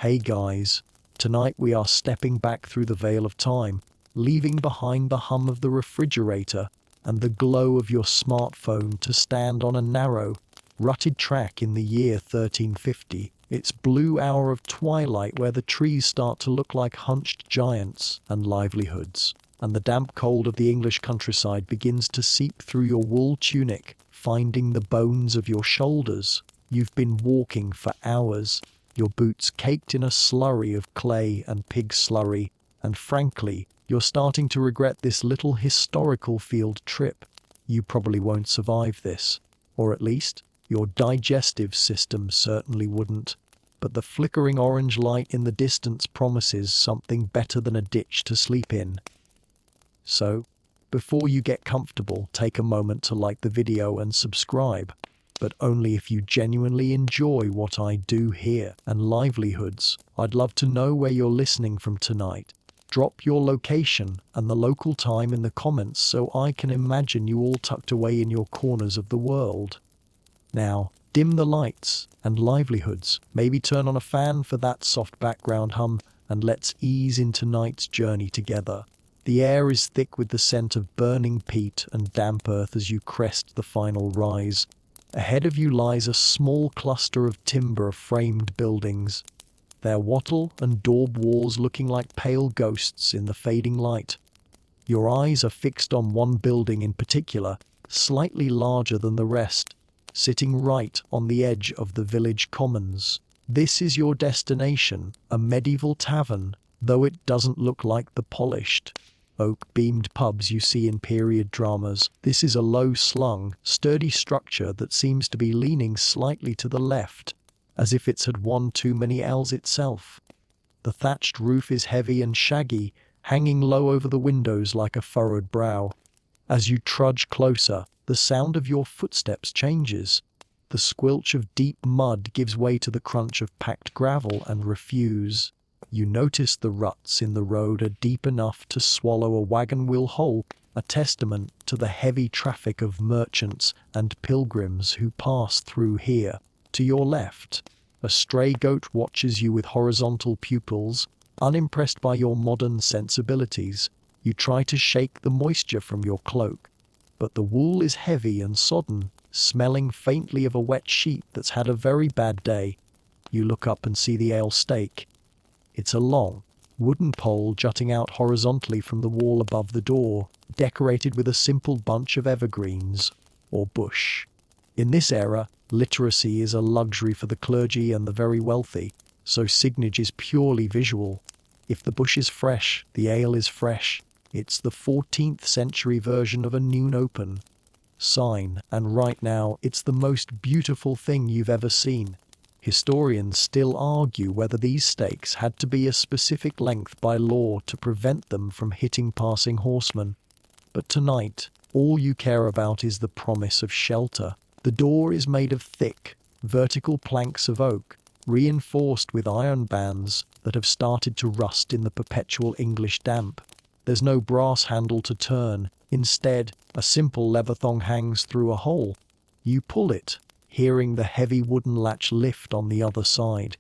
Hey guys, tonight we are stepping back through the veil of time, leaving behind the hum of the refrigerator and the glow of your smartphone to stand on a narrow, rutted track in the year 1350. It's blue hour of twilight where the trees start to look like hunched giants and livelihoods, and the damp cold of the English countryside begins to seep through your wool tunic, finding the bones of your shoulders. You've been walking for hours, your boots caked in a slurry of clay and pig slurry, and frankly, you're starting to regret this little historical field trip. You probably won't survive this, or at least, your digestive system certainly wouldn't. But the flickering orange light in the distance promises something better than a ditch to sleep in. So, before you get comfortable, take a moment to like the video and subscribe, but only if you genuinely enjoy what I do here. And livelihoods, I'd love to know where you're listening from tonight. Drop your location and the local time in the comments so I can imagine you all tucked away in your corners of the world. Now, dim the lights and livelihoods, maybe turn on a fan for that soft background hum, and let's ease into tonight's journey together. The air is thick with the scent of burning peat and damp earth as you crest the final rise. Ahead of you lies a small cluster of timber-framed buildings, their wattle and daub walls looking like pale ghosts in the fading light. Your eyes are fixed on one building in particular, slightly larger than the rest, sitting right on the edge of the village commons. This is your destination, a medieval tavern, though it doesn't look like the polished, oak-beamed pubs you see in period dramas. This is a low-slung, sturdy structure that seems to be leaning slightly to the left, as if it's had one too many L's itself. The thatched roof is heavy and shaggy, hanging low over the windows like a furrowed brow. As you trudge closer, the sound of your footsteps changes. The squelch of deep mud gives way to the crunch of packed gravel and refuse. You notice the ruts in the road are deep enough to swallow a wagon wheel whole, a testament to the heavy traffic of merchants and pilgrims who pass through here. To your left, a stray goat watches you with horizontal pupils, unimpressed by your modern sensibilities. You try to shake the moisture from your cloak, but the wool is heavy and sodden, smelling faintly of a wet sheep that's had a very bad day. You look up and see the ale stake. It's a long, wooden pole jutting out horizontally from the wall above the door, decorated with a simple bunch of evergreens, or bush. In this era, literacy is a luxury for the clergy and the very wealthy, so signage is purely visual. If the bush is fresh, the ale is fresh. It's the 14th century version of a noon open sign, and right now it's the most beautiful thing you've ever seen. Historians still argue whether these stakes had to be a specific length by law to prevent them from hitting passing horsemen. But tonight, all you care about is the promise of shelter. The door is made of thick, vertical planks of oak, reinforced with iron bands that have started to rust in the perpetual English damp. There's no brass handle to turn. Instead, a simple leather thong hangs through a hole. You pull it, hearing the heavy wooden latch lift on the other side.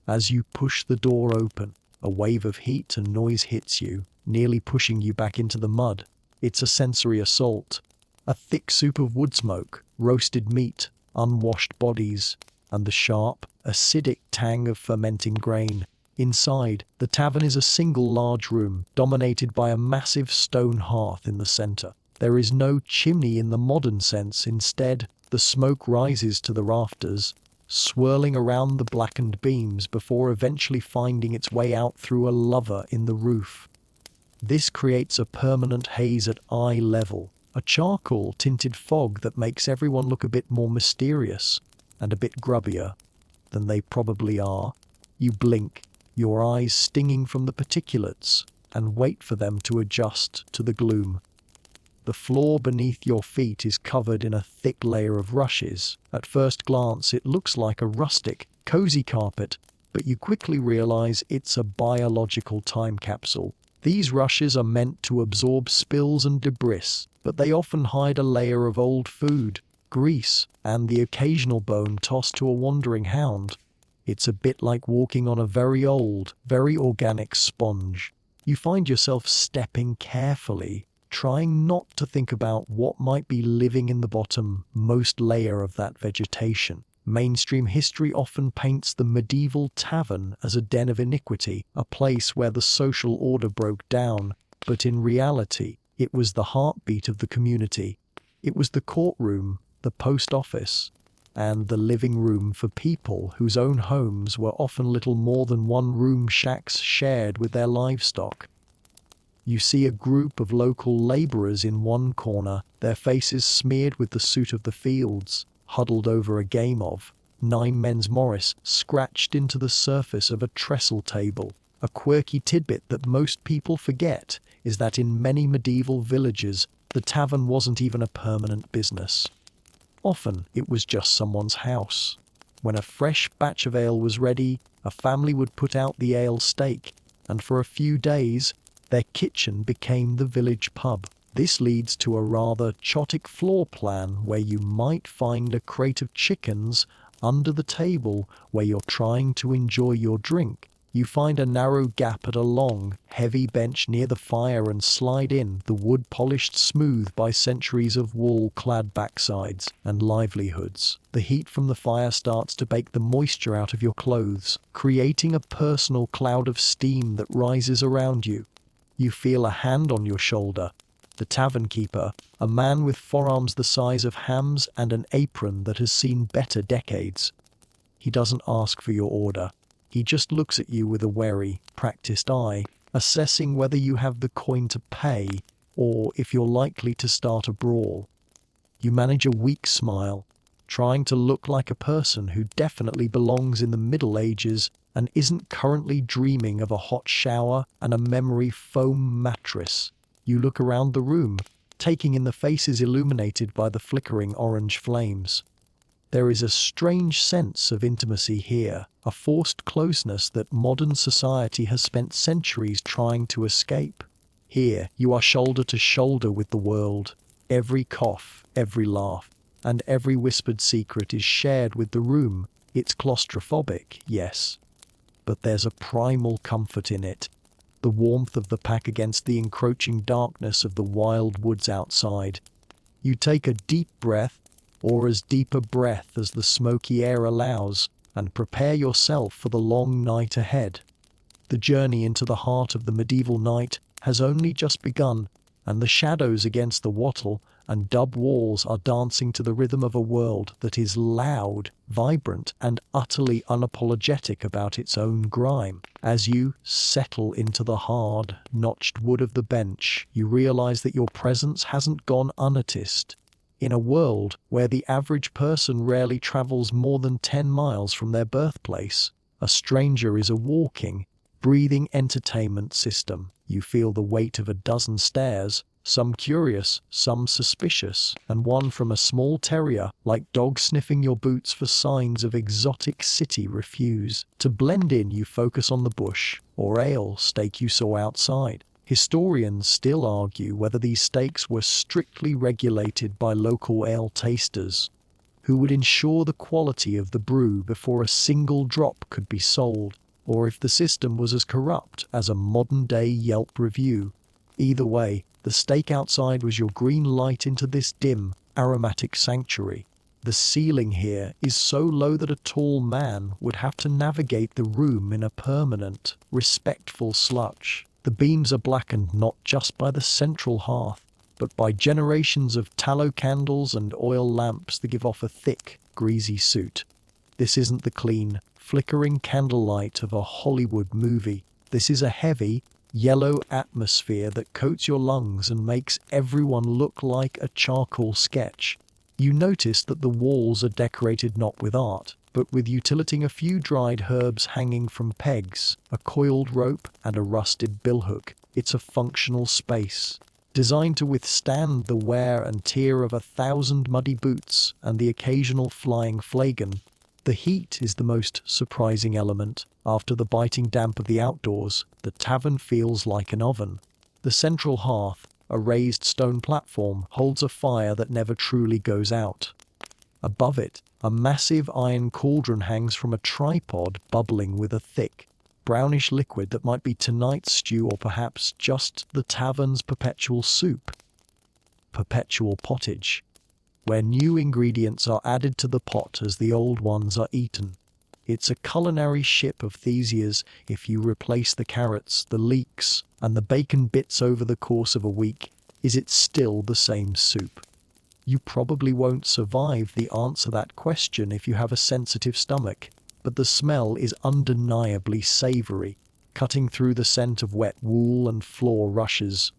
As you push the door open, a wave of heat and noise hits you, nearly pushing you back into the mud. It's a sensory assault. A thick soup of wood smoke, roasted meat, unwashed bodies, and the sharp, acidic tang of fermenting grain. Inside, the tavern is a single large room, dominated by a massive stone hearth in the center. There is no chimney in the modern sense. Instead, the smoke rises to the rafters, swirling around the blackened beams before eventually finding its way out through a lover in the roof. This creates a permanent haze at eye level, a charcoal-tinted fog that makes everyone look a bit more mysterious and a bit grubbier than they probably are. You blink, your eyes stinging from the particulates, and wait for them to adjust to the gloom. The floor beneath your feet is covered in a thick layer of rushes. At first glance, it looks like a rustic, cozy carpet, but you quickly realize it's a biological time capsule. These rushes are meant to absorb spills and debris, but they often hide a layer of old food, grease, and the occasional bone tossed to a wandering hound. It's a bit like walking on a very old, very organic sponge. You find yourself stepping carefully, trying not to think about what might be living in the bottom-most layer of that vegetation. Mainstream history often paints the medieval tavern as a den of iniquity, a place where the social order broke down, but in reality, it was the heartbeat of the community. It was the courtroom, the post office, and the living room for people whose own homes were often little more than one-room shacks shared with their livestock. You see a group of local laborers in one corner, their faces smeared with the soot of the fields, huddled over a game of Nine Men's Morris scratched into the surface of a trestle table. A quirky tidbit that most people forget is that in many medieval villages, the tavern wasn't even a permanent business. Often, it was just someone's house. When a fresh batch of ale was ready, a family would put out the ale stake, and for a few days, their kitchen became the village pub. This leads to a rather chotic floor plan where you might find a crate of chickens under the table where you're trying to enjoy your drink. You find a narrow gap at a long, heavy bench near the fire and slide in, the wood polished smooth by centuries of wool-clad backsides and livelihoods. The heat from the fire starts to bake the moisture out of your clothes, creating a personal cloud of steam that rises around you. You feel a hand on your shoulder. The tavern keeper, a man with forearms the size of hams and an apron that has seen better decades. He doesn't ask for your order. He just looks at you with a wary, practiced eye, assessing whether you have the coin to pay or if you're likely to start a brawl. You manage a weak smile, trying to look like a person who definitely belongs in the Middle Ages and isn't currently dreaming of a hot shower and a memory foam mattress. You look around the room, taking in the faces illuminated by the flickering orange flames. There is a strange sense of intimacy here, a forced closeness that modern society has spent centuries trying to escape. Here, you are shoulder to shoulder with the world. Every cough, every laugh, and every whispered secret is shared with the room. It's claustrophobic, yes, but there's a primal comfort in it. The warmth of the pack against the encroaching darkness of the wild woods outside. You take a deep breath, or as deep a breath as the smoky air allows, and prepare yourself for the long night ahead. The journey into the heart of the medieval night has only just begun, and the shadows against the wattle and dub walls are dancing to the rhythm of a world that is loud, vibrant, and utterly unapologetic about its own grime. As you settle into the hard, notched wood of the bench, you realize that your presence hasn't gone unnoticed. In a world where the average person rarely travels more than 10 miles from their birthplace, a stranger is a walking, breathing entertainment system. You feel the weight of a dozen stares, some curious, some suspicious, and one from a small terrier, like dogs sniffing your boots for signs of exotic city refuse. To blend in, you focus on the bush or ale stake you saw outside. Historians still argue whether these stakes were strictly regulated by local ale tasters, who would ensure the quality of the brew before a single drop could be sold, or if the system was as corrupt as a modern-day Yelp review. Either way, the stake outside was your green light into this dim, aromatic sanctuary. The ceiling here is so low that a tall man would have to navigate the room in a permanent, respectful slouch. The beams are blackened not just by the central hearth, but by generations of tallow candles and oil lamps that give off a thick, greasy soot. This isn't the clean, flickering candlelight of a Hollywood movie. This is a heavy, yellow atmosphere that coats your lungs and makes everyone look like a charcoal sketch. You notice that the walls are decorated not with art, but with utilizing a few dried herbs hanging from pegs, a coiled rope, and a rusted billhook. It's a functional space, designed to withstand the wear and tear of 1,000 muddy boots and the occasional flying flagon. The heat is the most surprising element. After the biting damp of the outdoors, the tavern feels like an oven. The central hearth, a raised stone platform, holds a fire that never truly goes out. Above it, a massive iron cauldron hangs from a tripod, bubbling with a thick, brownish liquid that might be tonight's stew or perhaps just the tavern's perpetual soup. Perpetual pottage, where new ingredients are added to the pot as the old ones are eaten. It's a culinary ship of Theseus. If you replace the carrots, the leeks, and the bacon bits over the course of a week, is it still the same soup? You probably won't survive the answer that question if you have a sensitive stomach, but the smell is undeniably savory, cutting through the scent of wet wool and floor rushes.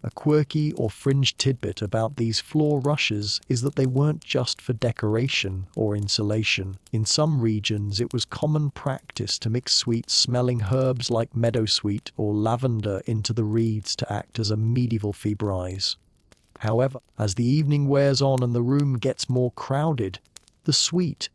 A quirky or fringe tidbit about these floor rushes is that they weren't just for decoration or insulation. In some regions, it was common practice to mix sweet-smelling herbs like meadowsweet or lavender into the reeds to act as a medieval febrise. However, as the evening wears on and the room gets more crowded, the sweet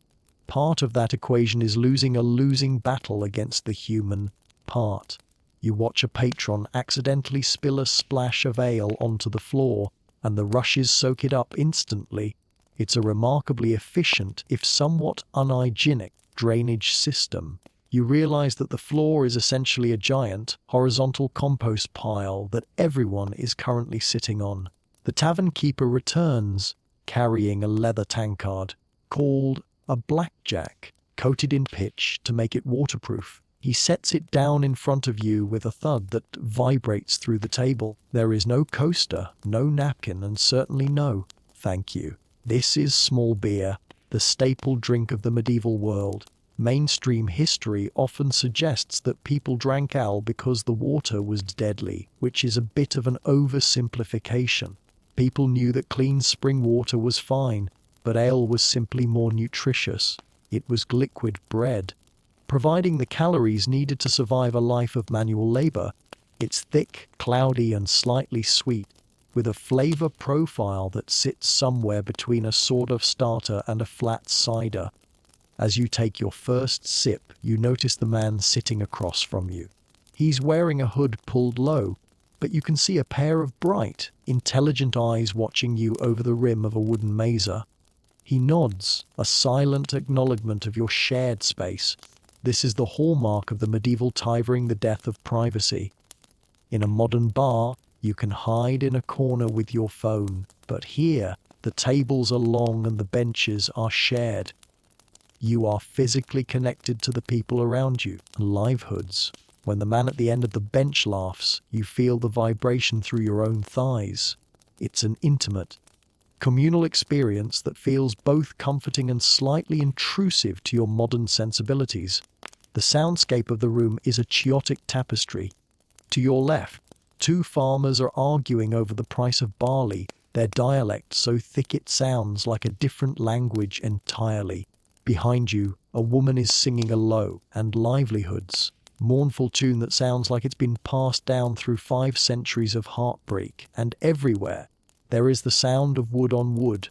part of that equation is losing a losing battle against the human part. You watch a patron accidentally spill a splash of ale onto the floor, and the rushes soak it up instantly. It's a remarkably efficient, if somewhat unhygienic, drainage system. You realize that the floor is essentially a giant, horizontal compost pile that everyone is currently sitting on. The tavern keeper returns, carrying a leather tankard, called a blackjack, coated in pitch to make it waterproof. He sets it down in front of you with a thud that vibrates through the table. There is no coaster, no napkin, and certainly no thank you. This is small beer, the staple drink of the medieval world. Mainstream history often suggests that people drank ale because the water was deadly, which is a bit of an oversimplification. People knew that clean spring water was fine, but ale was simply more nutritious. It was liquid bread, providing the calories needed to survive a life of manual labor. It's thick, cloudy, and slightly sweet, with a flavor profile that sits somewhere between a sort of starter and a flat cider. As you take your first sip, you notice the man sitting across from you. He's wearing a hood pulled low, but you can see a pair of bright, intelligent eyes watching you over the rim of a wooden mazer. He nods, a silent acknowledgement of your shared space. This is the hallmark of the medieval tavern, the death of privacy. In a modern bar, you can hide in a corner with your phone, but here, the tables are long and the benches are shared. You are physically connected to the people around you, and livelihoods. When the man at the end of the bench laughs, you feel the vibration through your own thighs. It's an intimate, communal experience that feels both comforting and slightly intrusive to your modern sensibilities. The soundscape of the room is a chaotic tapestry. To your left, two farmers are arguing over the price of barley, their dialect so thick it sounds like a different language entirely. Behind you, a woman is singing a low and livelihoods mournful tune that sounds like it's been passed down through 5 centuries of heartbreak, and everywhere there is the sound of wood on wood,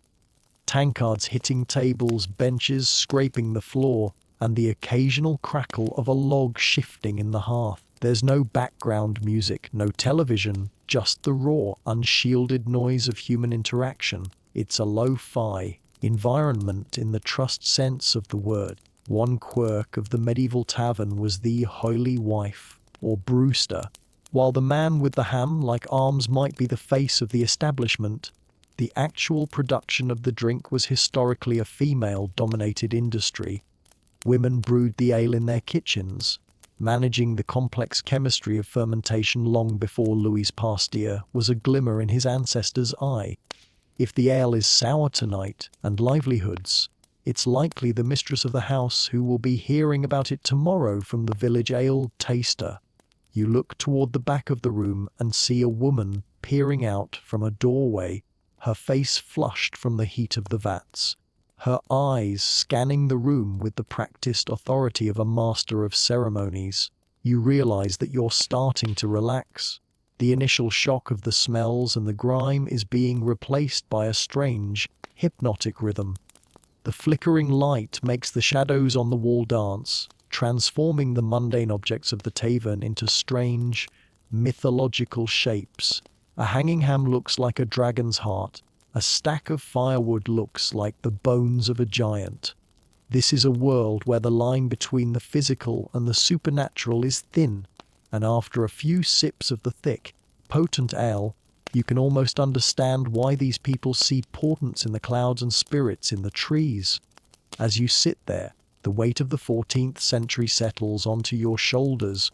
tankards hitting tables, benches scraping the floor, and the occasional crackle of a log shifting in the hearth. There's no background music, no television, just the raw, unshielded noise of human interaction. It's a lo-fi environment in the trust sense of the word. One quirk of the medieval tavern was the holy wife, or Brewster. While the man with the ham-like arms might be the face of the establishment, the actual production of the drink was historically a female-dominated industry. Women brewed the ale in their kitchens, managing the complex chemistry of fermentation long before Louis Pasteur was a glimmer in his ancestor's eye. If the ale is sour tonight, and livelihoods, it's likely the mistress of the house who will be hearing about it tomorrow from the village ale taster. You look toward the back of the room and see a woman peering out from a doorway, her face flushed from the heat of the vats, her eyes scanning the room with the practiced authority of a master of ceremonies. You realize that you're starting to relax. The initial shock of the smells and the grime is being replaced by a strange, hypnotic rhythm. The flickering light makes the shadows on the wall dance, transforming the mundane objects of the tavern into strange, mythological shapes. A hanging ham looks like a dragon's heart, A stack of firewood looks like the bones of a giant. This is a world where the line between the physical and the supernatural is thin, and after a few sips of the thick, potent ale, you can almost understand why these people see portents in the clouds and spirits in the trees. As you sit there, the weight of the 14th century settles onto your shoulders.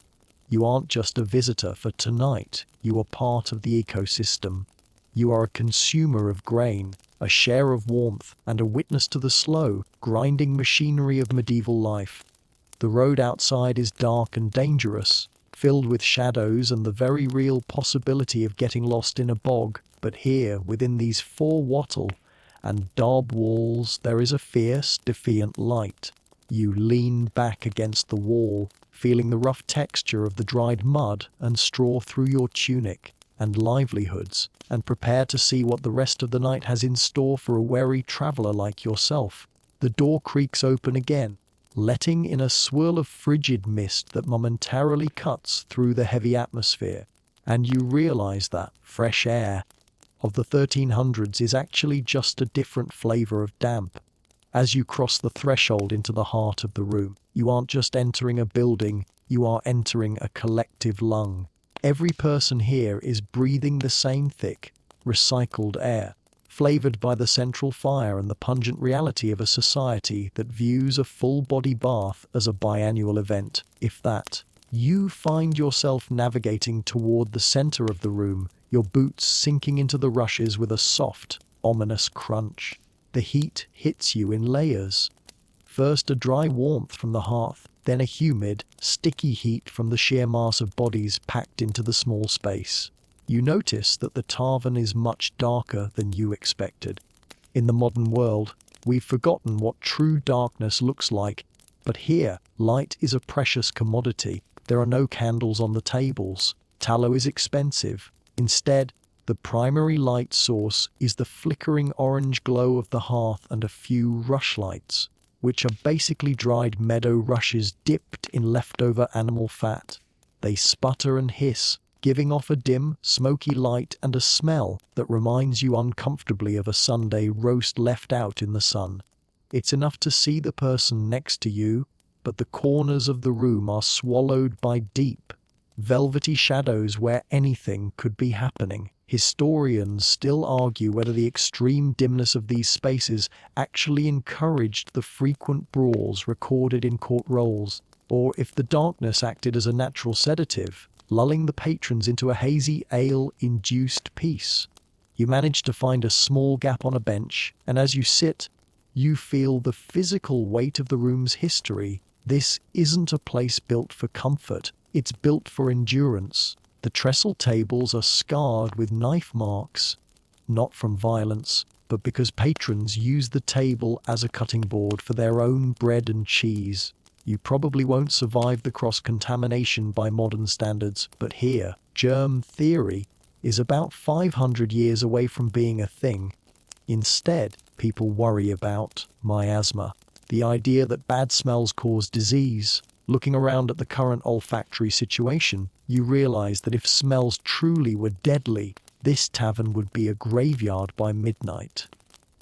You aren't just a visitor for tonight, you are part of the ecosystem. You are a consumer of grain, a share of warmth, and a witness to the slow, grinding machinery of medieval life. The road outside is dark and dangerous, filled with shadows and the very real possibility of getting lost in a bog, but here, within these four wattle and daub walls, there is a fierce, defiant light. You lean back against the wall, feeling the rough texture of the dried mud and straw through your tunic and livelihoods, and prepare to see what the rest of the night has in store for a wary traveler like yourself. The door creaks open again, letting in a swirl of frigid mist that momentarily cuts through the heavy atmosphere, and you realize that fresh air of the 1300s is actually just a different flavor of damp. As you cross the threshold into the heart of the room, you aren't just entering a building, you are entering a collective lung. Every person here is breathing the same thick, recycled air, flavored by the central fire and the pungent reality of a society that views a full-body bath as a biannual event, if that. You find yourself navigating toward the center of the room, your boots sinking into the rushes with a soft, ominous crunch. The heat hits you in layers. First a dry warmth from the hearth, then a humid, sticky heat from the sheer mass of bodies packed into the small space. You notice that the tavern is much darker than you expected. In the modern world, we've forgotten what true darkness looks like, but here, light is a precious commodity. There are no candles on the tables. Tallow is expensive. Instead, the primary light source is the flickering orange glow of the hearth and a few rushlights, which are basically dried meadow rushes dipped in leftover animal fat. They sputter and hiss, giving off a dim, smoky light and a smell that reminds you uncomfortably of a Sunday roast left out in the sun. It's enough to see the person next to you, but the corners of the room are swallowed by deep, velvety shadows where anything could be happening. Historians still argue whether the extreme dimness of these spaces actually encouraged the frequent brawls recorded in court rolls, or if the darkness acted as a natural sedative, lulling the patrons into a hazy ale-induced peace. You manage to find a small gap on a bench, and as you sit, you feel the physical weight of the room's history. This isn't a place built for comfort, it's built for endurance. The trestle tables are scarred with knife marks, not from violence, but because patrons use the table as a cutting board for their own bread and cheese. You probably won't survive the cross-contamination by modern standards, but here, germ theory is about 500 years away from being a thing. Instead, people worry about miasma, the idea that bad smells cause disease. Looking around at the current olfactory situation, you realize that if smells truly were deadly, this tavern would be a graveyard by midnight.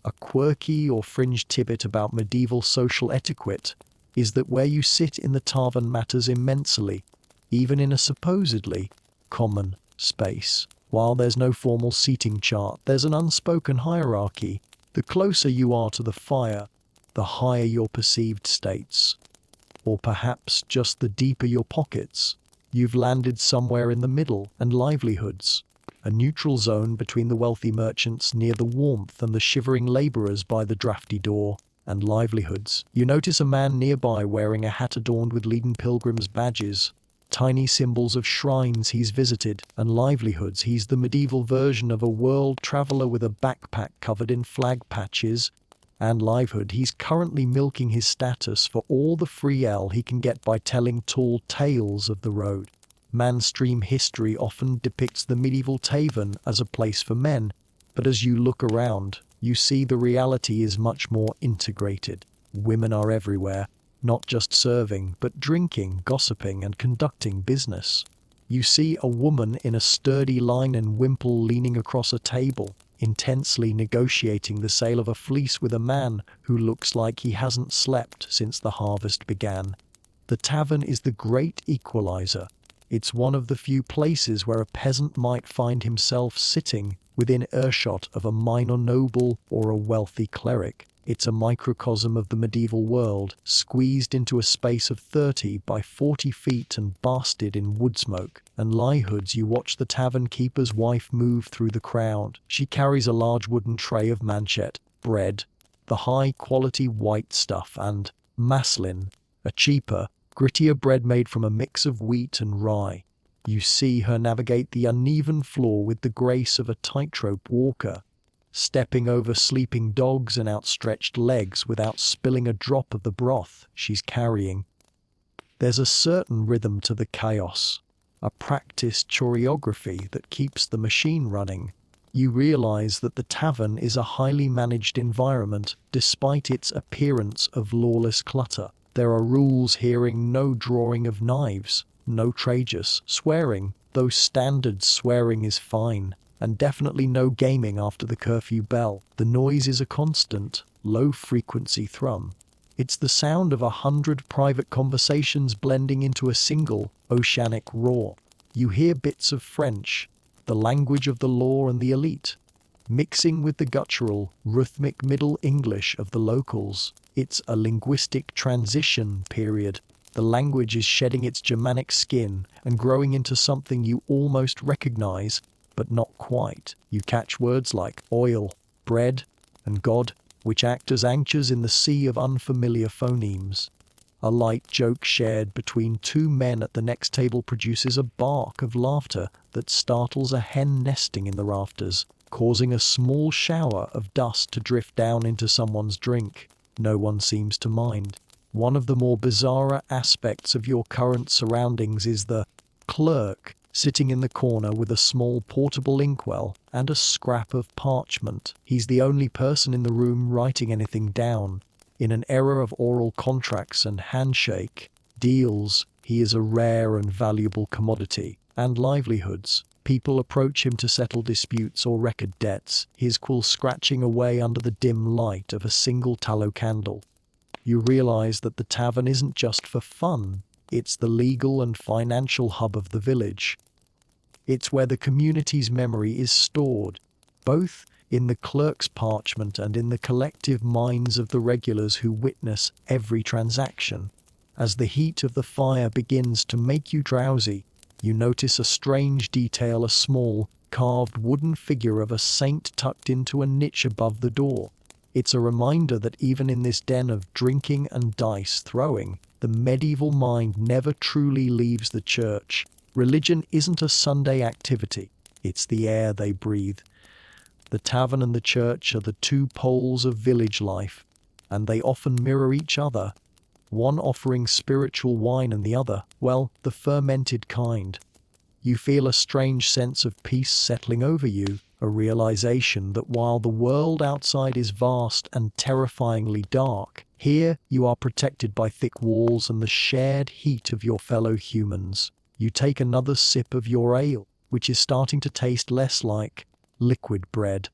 A quirky or fringe tidbit about medieval social etiquette is that where you sit in the tavern matters immensely, even in a supposedly common space. While there's no formal seating chart, there's an unspoken hierarchy. The closer you are to the fire, the higher your perceived status. Or perhaps just the deeper your pockets. You've landed somewhere in the middle, and livelihoods. A neutral zone between the wealthy merchants near the warmth and the shivering laborers by the drafty door. And livelihoods. You notice a man nearby wearing a hat adorned with leaden pilgrims' badges, tiny symbols of shrines he's visited, and livelihoods. He's the medieval version of a world traveler with a backpack covered in flag patches. And livelihood, he's currently milking his status for all the free ale he can get by telling tall tales of the road. Mainstream history often depicts the medieval tavern as a place for men, but as you look around, you see the reality is much more integrated. Women are everywhere, not just serving, but drinking, gossiping, and conducting business. You see a woman in a sturdy line and wimple leaning across a table, intensely negotiating the sale of a fleece with a man who looks like he hasn't slept since the harvest began. The tavern is the great equalizer. It's one of the few places where a peasant might find himself sitting within earshot of a minor noble or a wealthy cleric. It's a microcosm of the medieval world, squeezed into a space of 30 by 40 feet and basted in wood smoke. And livelihoods, you watch the tavern keeper's wife move through the crowd. She carries a large wooden tray of manchet, bread, the high-quality white stuff, and maslin, a cheaper, grittier bread made from a mix of wheat and rye. You see her navigate the uneven floor with the grace of a tightrope walker, stepping over sleeping dogs and outstretched legs without spilling a drop of the broth she's carrying. There's a certain rhythm to the chaos, a practiced choreography that keeps the machine running. You realize that the tavern is a highly managed environment despite its appearance of lawless clutter. There are rules hearing no drawing of knives, no tragus, swearing, though standard swearing is fine, and definitely no gaming after the curfew bell. The noise is a constant, low-frequency thrum. It's the sound of 100 private conversations blending into a single, oceanic roar. You hear bits of French, the language of the law and the elite, mixing with the guttural, rhythmic Middle English of the locals. It's a linguistic transition period. The language is shedding its Germanic skin and growing into something you almost recognize, but not quite. You catch words like oil, bread, and God, which act as anchors in the sea of unfamiliar phonemes. A light joke shared between two men at the next table produces a bark of laughter that startles a hen nesting in the rafters, causing a small shower of dust to drift down into someone's drink. No one seems to mind. One of the more bizarre aspects of your current surroundings is the clerk sitting in the corner with a small portable inkwell and a scrap of parchment. He's the only person in the room writing anything down. In an era of oral contracts and handshake deals, he is a rare and valuable commodity. And livelihoods. People approach him to settle disputes or record debts, his quill scratching away under the dim light of a single tallow candle. You realize that the tavern isn't just for fun, it's the legal and financial hub of the village. It's where the community's memory is stored, both in the clerk's parchment and in the collective minds of the regulars who witness every transaction. As the heat of the fire begins to make you drowsy, you notice a strange detail, a small, carved wooden figure of a saint tucked into a niche above the door. It's a reminder that even in this den of drinking and dice throwing, the medieval mind never truly leaves the church. Religion isn't a Sunday activity, it's the air they breathe. The tavern and the church are the two poles of village life, and they often mirror each other, one offering spiritual wine and the other, well, the fermented kind. You feel a strange sense of peace settling over you, a realization that while the world outside is vast and terrifyingly dark, here you are protected by thick walls and the shared heat of your fellow humans. You take another sip of your ale, which is starting to taste less like liquid bread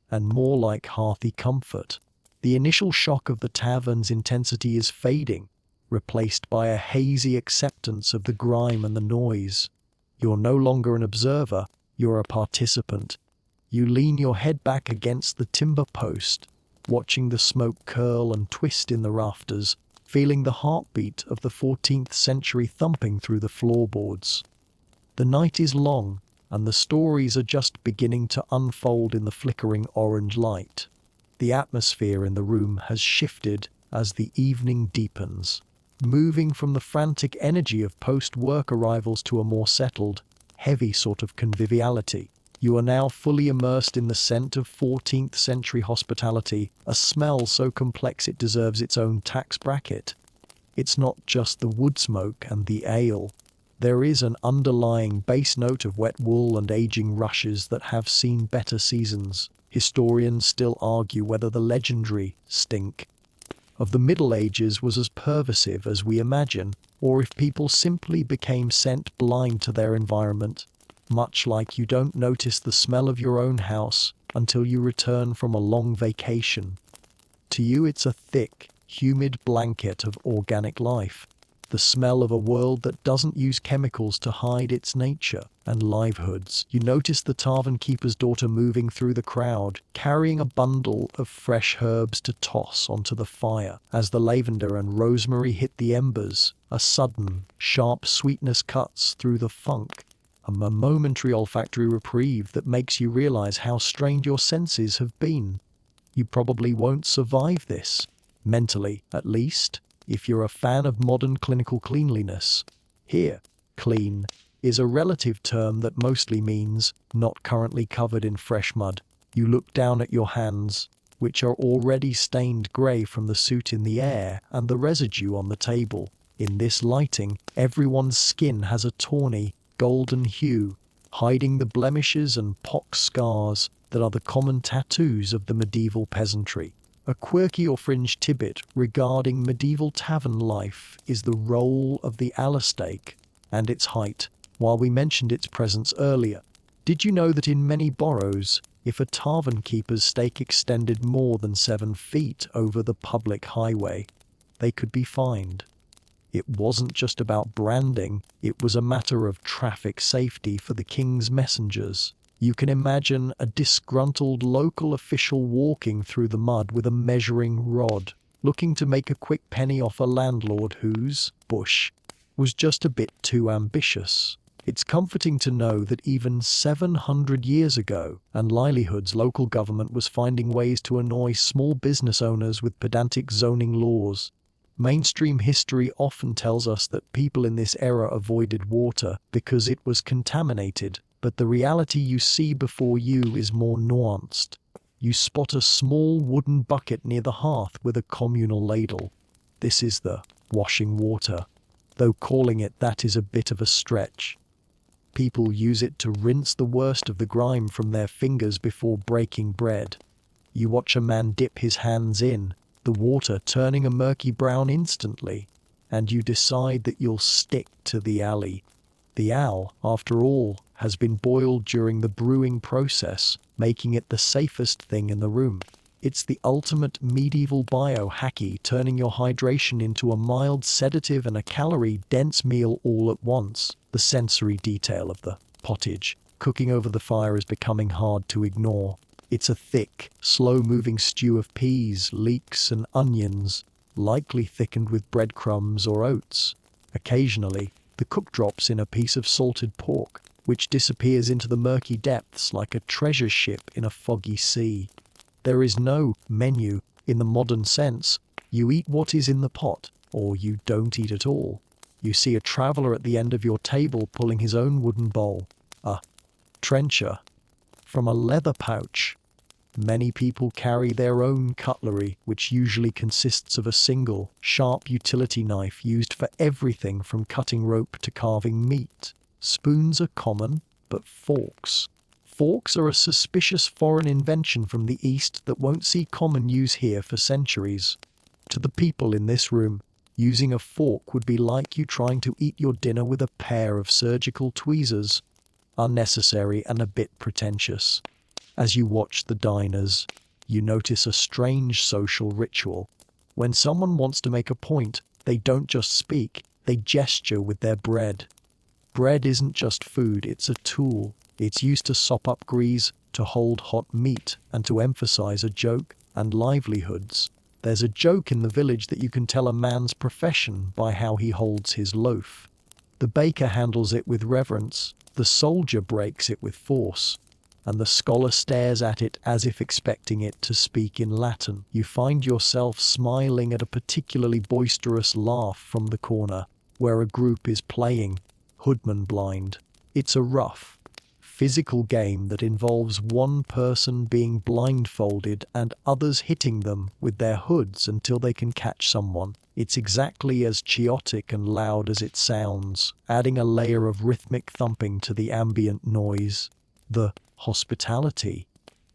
and more like hearthy comfort. The initial shock of the tavern's intensity is fading, replaced by a hazy acceptance of the grime and the noise. You're no longer an observer, you're a participant. You lean your head back against the timber post, watching the smoke curl and twist in the rafters, feeling the heartbeat of the 14th century thumping through the floorboards. The night is long, and the stories are just beginning to unfold in the flickering orange light. The atmosphere in the room has shifted as the evening deepens, moving from the frantic energy of post-work arrivals to a more settled, heavy sort of conviviality. You are now fully immersed in the scent of 14th century hospitality, a smell so complex it deserves its own tax bracket. It's not just the wood smoke and the ale. There is an underlying bass note of wet wool and aging rushes that have seen better seasons. Historians still argue whether the legendary stink of the Middle Ages was as pervasive as we imagine, or if people simply became scent blind to their environment. much like you don't notice the smell of your own house until you return from a long vacation. To you, it's a thick, humid blanket of organic life, the smell of a world that doesn't use chemicals to hide its nature and livelihoods. You notice the tavern keeper's daughter moving through the crowd, carrying a bundle of fresh herbs to toss onto the fire. As the lavender and rosemary hit the embers, a sudden, sharp sweetness cuts through the funk, a momentary olfactory reprieve that makes you realize how strained your senses have been. You probably won't survive this, mentally at least, if you're a fan of modern clinical cleanliness. Here, clean is a relative term that mostly means not currently covered in fresh mud. You look down at your hands, which are already stained grey from the soot in the air and the residue on the table. In this lighting, everyone's skin has a tawny, golden hue, hiding the blemishes and pock scars that are the common tattoos of the medieval peasantry. A quirky or fringe tidbit regarding medieval tavern life is the role of the alastake and its height. While we mentioned its presence earlier, did you know that in many boroughs, if a tavern keeper's stake extended more than 7 feet over the public highway, they could be fined? It wasn't just about branding, it was a matter of traffic safety for the king's messengers. You can imagine a disgruntled local official walking through the mud with a measuring rod, looking to make a quick penny off a landlord whose bush was just a bit too ambitious. It's comforting to know that even 700 years ago, and livelihoods, local government was finding ways to annoy small business owners with pedantic zoning laws. Mainstream history often tells us that people in this era avoided water because it was contaminated, but the reality you see before you is more nuanced. You spot a small wooden bucket near the hearth with a communal ladle. This is the washing water, though calling it that is a bit of a stretch. People use it to rinse the worst of the grime from their fingers before breaking bread. You watch a man dip his hands in, the water turning a murky brown instantly, and you decide that you'll stick to the alley. The ale, after all, has been boiled during the brewing process, making it the safest thing in the room. It's the ultimate medieval biohacky, turning your hydration into a mild sedative and a calorie-dense meal all at once. The sensory detail of the pottage cooking over the fire is becoming hard to ignore. It's a thick, slow-moving stew of peas, leeks, and onions, likely thickened with breadcrumbs or oats. Occasionally, the cook drops in a piece of salted pork, which disappears into the murky depths like a treasure ship in a foggy sea. There is no menu in the modern sense. You eat what is in the pot, or you don't eat at all. You see a traveller at the end of your table pulling his own wooden bowl, a trencher, from a leather pouch. Many people carry their own cutlery, which usually consists of a single, sharp utility knife used for everything from cutting rope to carving meat. Spoons are common, but forks. Forks are a suspicious foreign invention from the East that won't see common use here for centuries. To the people in this room, using a fork would be like you trying to eat your dinner with a pair of surgical tweezers. Unnecessary and a bit pretentious. As you watch the diners, you notice a strange social ritual. When someone wants to make a point, they don't just speak, they gesture with their bread. Bread isn't just food, it's a tool. It's used to sop up grease, to hold hot meat, and to emphasize a joke and livelihoods. There's a joke in the village that you can tell a man's profession by how he holds his loaf. The baker handles it with reverence, the soldier breaks it with force, and the scholar stares at it as if expecting it to speak in Latin. You find yourself smiling at a particularly boisterous laugh from the corner, where a group is playing Hoodman Blind. It's a rough, physical game that involves one person being blindfolded and others hitting them with their hoods until they can catch someone. It's exactly as chaotic and loud as it sounds, adding a layer of rhythmic thumping to the ambient noise. The hospitality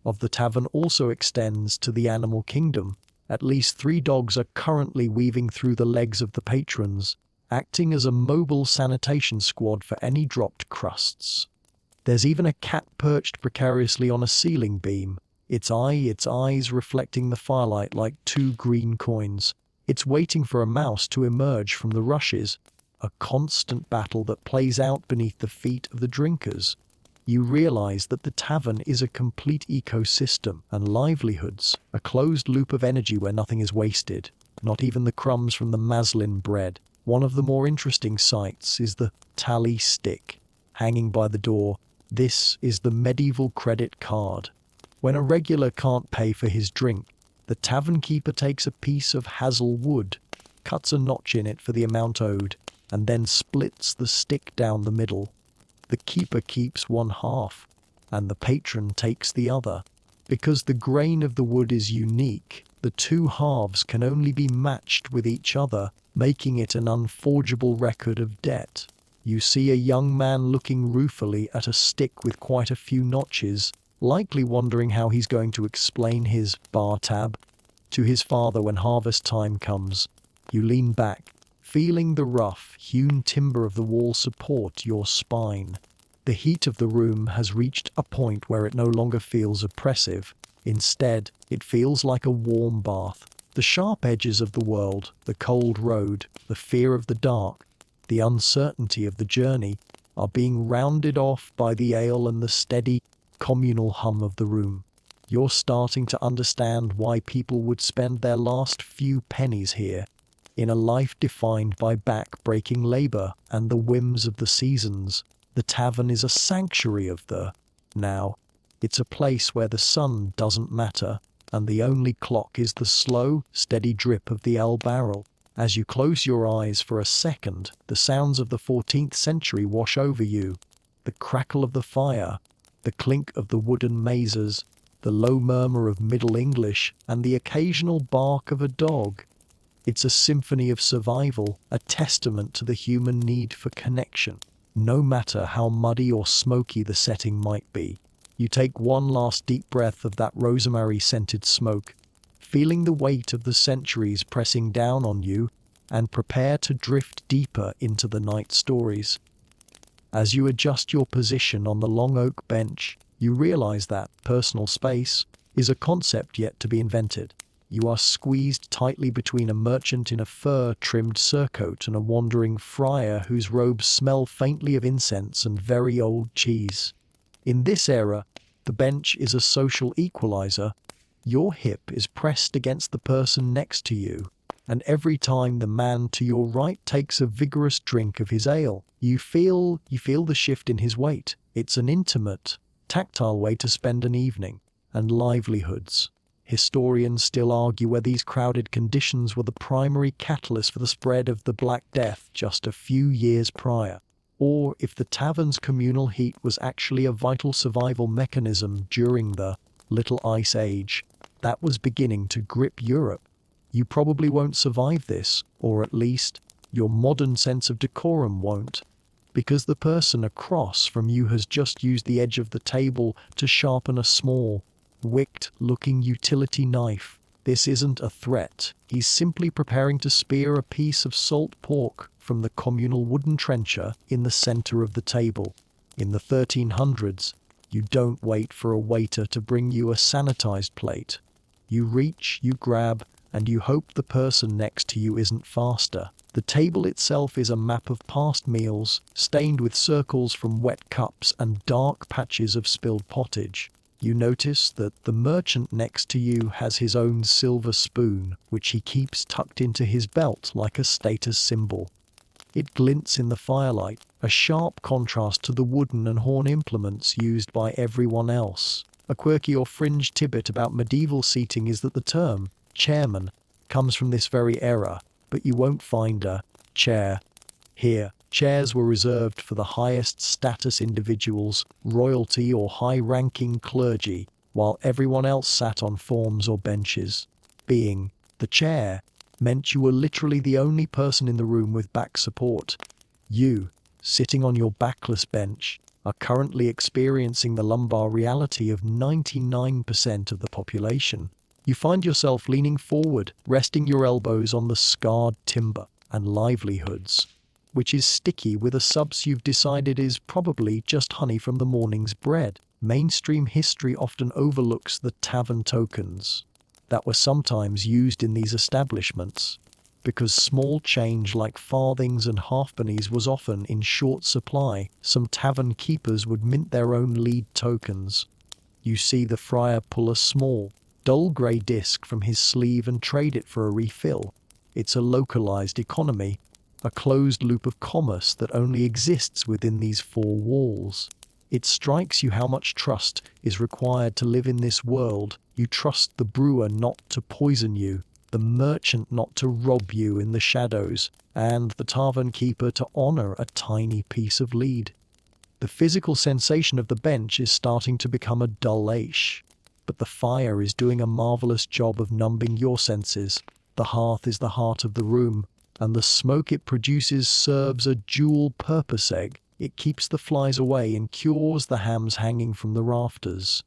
of the tavern also extends to the animal kingdom. At least 3 dogs are currently weaving through the legs of the patrons, acting as a mobile sanitation squad for any dropped crusts. There's even a cat perched precariously on a ceiling beam, its eyes reflecting the firelight like two green coins. It's waiting for a mouse to emerge from the rushes, a constant battle that plays out beneath the feet of the drinkers. You realize that the tavern is a complete ecosystem and livelihoods, a closed loop of energy where nothing is wasted, not even the crumbs from the maslin bread. One of the more interesting sights is the tally stick hanging by the door. This is the medieval credit card. When a regular can't pay for his drink, the tavern keeper takes a piece of hazel wood, cuts a notch in it for the amount owed, and then splits the stick down the middle. The keeper keeps one half, and the patron takes the other. Because the grain of the wood is unique, the two halves can only be matched with each other, making it an unforgeable record of debt. You see a young man looking ruefully at a stick with quite a few notches, likely wondering how he's going to explain his bar tab to his father when harvest time comes. You lean back, feeling the rough, hewn timber of the wall support your spine. The heat of the room has reached a point where it no longer feels oppressive. Instead, it feels like a warm bath. The sharp edges of the world, the cold road, the fear of the dark, the uncertainty of the journey, are being rounded off by the ale and the steady, communal hum of the room. You're starting to understand why people would spend their last few pennies here. In a life defined by back-breaking labor and the whims of the seasons, the tavern is a sanctuary of the now. It's a place where the sun doesn't matter, and the only clock is the slow, steady drip of the ale barrel. As you close your eyes for a second, the sounds of the 14th century wash over you. The crackle of the fire, the clink of the wooden mazes, the low murmur of Middle English, and the occasional bark of a dog. It's a symphony of survival, a testament to the human need for connection. No matter how muddy or smoky the setting might be, you take one last deep breath of that rosemary-scented smoke, feeling the weight of the centuries pressing down on you, and prepare to drift deeper into the night stories. As you adjust your position on the long oak bench, you realize that personal space is a concept yet to be invented. You are squeezed tightly between a merchant in a fur-trimmed surcoat and a wandering friar whose robes smell faintly of incense and very old cheese. In this era, the bench is a social equalizer. Your hip is pressed against the person next to you, and every time the man to your right takes a vigorous drink of his ale, you feel the shift in his weight. It's an intimate, tactile way to spend an evening, and livelihoods. Historians still argue whether these crowded conditions were the primary catalyst for the spread of the Black Death just a few years prior, or if the tavern's communal heat was actually a vital survival mechanism during the Little Ice Age that was beginning to grip Europe. You probably won't survive this, or at least your modern sense of decorum won't, because the person across from you has just used the edge of the table to sharpen a small, wicked-looking utility knife. This isn't a threat. He's simply preparing to spear a piece of salt pork from the communal wooden trencher in the center of the table. In the 1300s, you don't wait for a waiter to bring you a sanitized plate. You reach, you grab, and you hope the person next to you isn't faster. The table itself is a map of past meals, stained with circles from wet cups and dark patches of spilled pottage. You notice that the merchant next to you has his own silver spoon, which he keeps tucked into his belt like a status symbol. It glints in the firelight, a sharp contrast to the wooden and horn implements used by everyone else. A quirky or fringe tidbit about medieval seating is that the term chairman comes from this very era, but you won't find a chair here. Chairs were reserved for the highest status individuals, royalty or high-ranking clergy, while everyone else sat on forms or benches. Being the chair meant you were literally the only person in the room with back support. You, sitting on your backless bench, are currently experiencing the lumbar reality of 99% of the population. You find yourself leaning forward, resting your elbows on the scarred timber and livelihoods. which is sticky with a substance you've decided is probably just honey from the morning's bread. Mainstream history often overlooks the tavern tokens that were sometimes used in these establishments, because small change like farthings and halfpennies was often in short supply. Some tavern keepers would mint their own lead tokens. You see the friar pull a small, dull grey disc from his sleeve and trade it for a refill. It's a localized economy, a closed loop of commerce that only exists within these four walls. It strikes you how much trust is required to live in this world. You trust the brewer not to poison you, the merchant not to rob you in the shadows, and the tavern keeper to honor a tiny piece of lead. The physical sensation of the bench is starting to become a dull ache, but the fire is doing a marvelous job of numbing your senses. The hearth is the heart of the room, and the smoke it produces serves a dual-purpose egg. It keeps the flies away and cures the hams hanging from the rafters.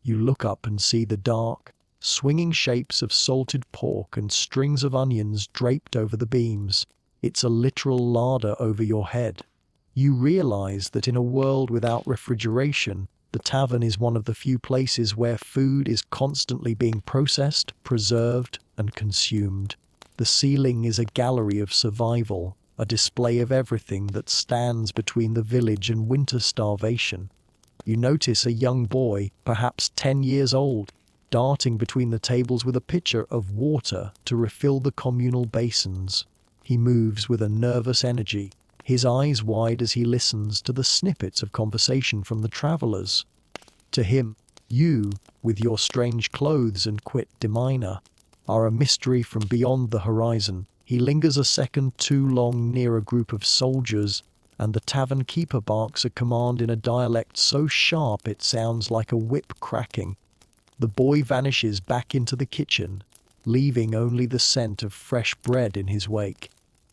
You look up and see the dark, swinging shapes of salted pork and strings of onions draped over the beams. It's a literal larder over your head. You realize that in a world without refrigeration, the tavern is one of the few places where food is constantly being processed, preserved, and consumed. The ceiling is a gallery of survival, a display of everything that stands between the village and winter starvation. You notice a young boy, perhaps 10 years old, darting between the tables with a pitcher of water to refill the communal basins. He moves with a nervous energy, his eyes wide as he listens to the snippets of conversation from the travelers. To him, you, with your strange clothes and quit demeanor, are a mystery from beyond the horizon. He lingers a second too long near a group of soldiers, and the tavern keeper barks a command in a dialect so sharp it sounds like a whip cracking. The boy vanishes back into the kitchen, leaving only the scent of fresh bread in his wake.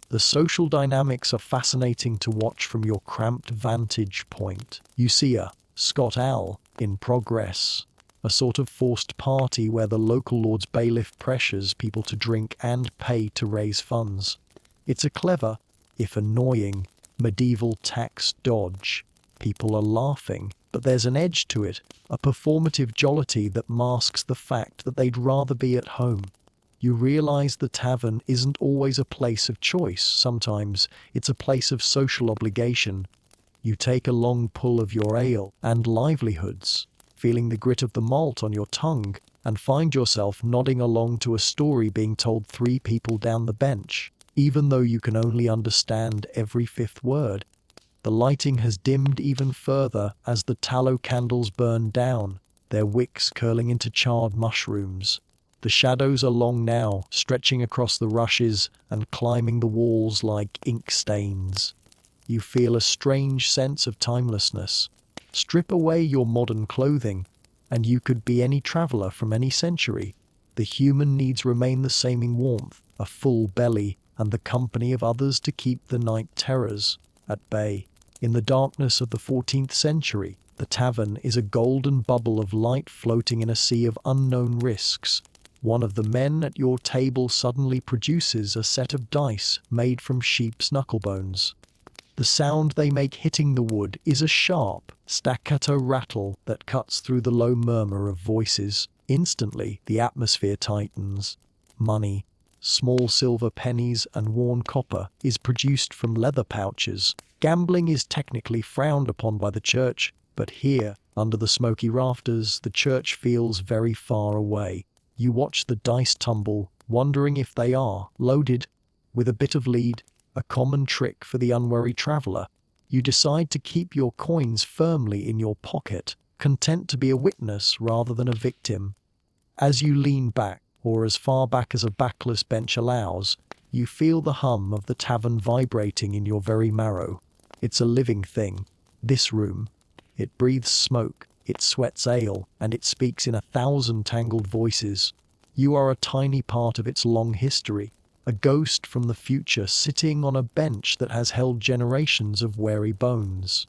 The social dynamics are fascinating to watch from your cramped vantage point. You see a Scott Owl in progress, a sort of forced party where the local Lord's Bailiff pressures people to drink and pay to raise funds. It's a clever, if annoying, medieval tax dodge. People are laughing, but there's an edge to it, a performative jollity that masks the fact that they'd rather be at home. You realize the tavern isn't always a place of choice. Sometimes it's a place of social obligation. You take a long pull of your ale and livelihoods, feeling the grit of the malt on your tongue, and find yourself nodding along to a story being told 3 people down the bench, even though you can only understand every 5th word. The lighting has dimmed even further as the tallow candles burn down, their wicks curling into charred mushrooms. The shadows are long now, stretching across the rushes and climbing the walls like ink stains. You feel a strange sense of timelessness. Strip away your modern clothing, and you could be any traveler from any century. The human needs remain the same in warmth, a full belly, and the company of others to keep the night terrors at bay. In the darkness of the 14th century, the tavern is a golden bubble of light floating in a sea of unknown risks. One of the men at your table suddenly produces a set of dice made from sheep's knucklebones. The sound they make hitting the wood is a sharp, staccato rattle that cuts through the low murmur of voices. Instantly, the atmosphere tightens. Money, small silver pennies and worn copper, is produced from leather pouches. Gambling is technically frowned upon by the church, but here, under the smoky rafters, the church feels very far away. You watch the dice tumble, wondering if they are loaded with a bit of lead, a common trick for the unwary traveler. You decide to keep your coins firmly in your pocket, content to be a witness rather than a victim. As you lean back, or as far back as a backless bench allows, you feel the hum of the tavern vibrating in your very marrow. It's a living thing, this room. It breathes smoke, it sweats ale, and it speaks in 1,000 tangled voices. You are a tiny part of its long history, a ghost from the future sitting on a bench that has held generations of wary bones.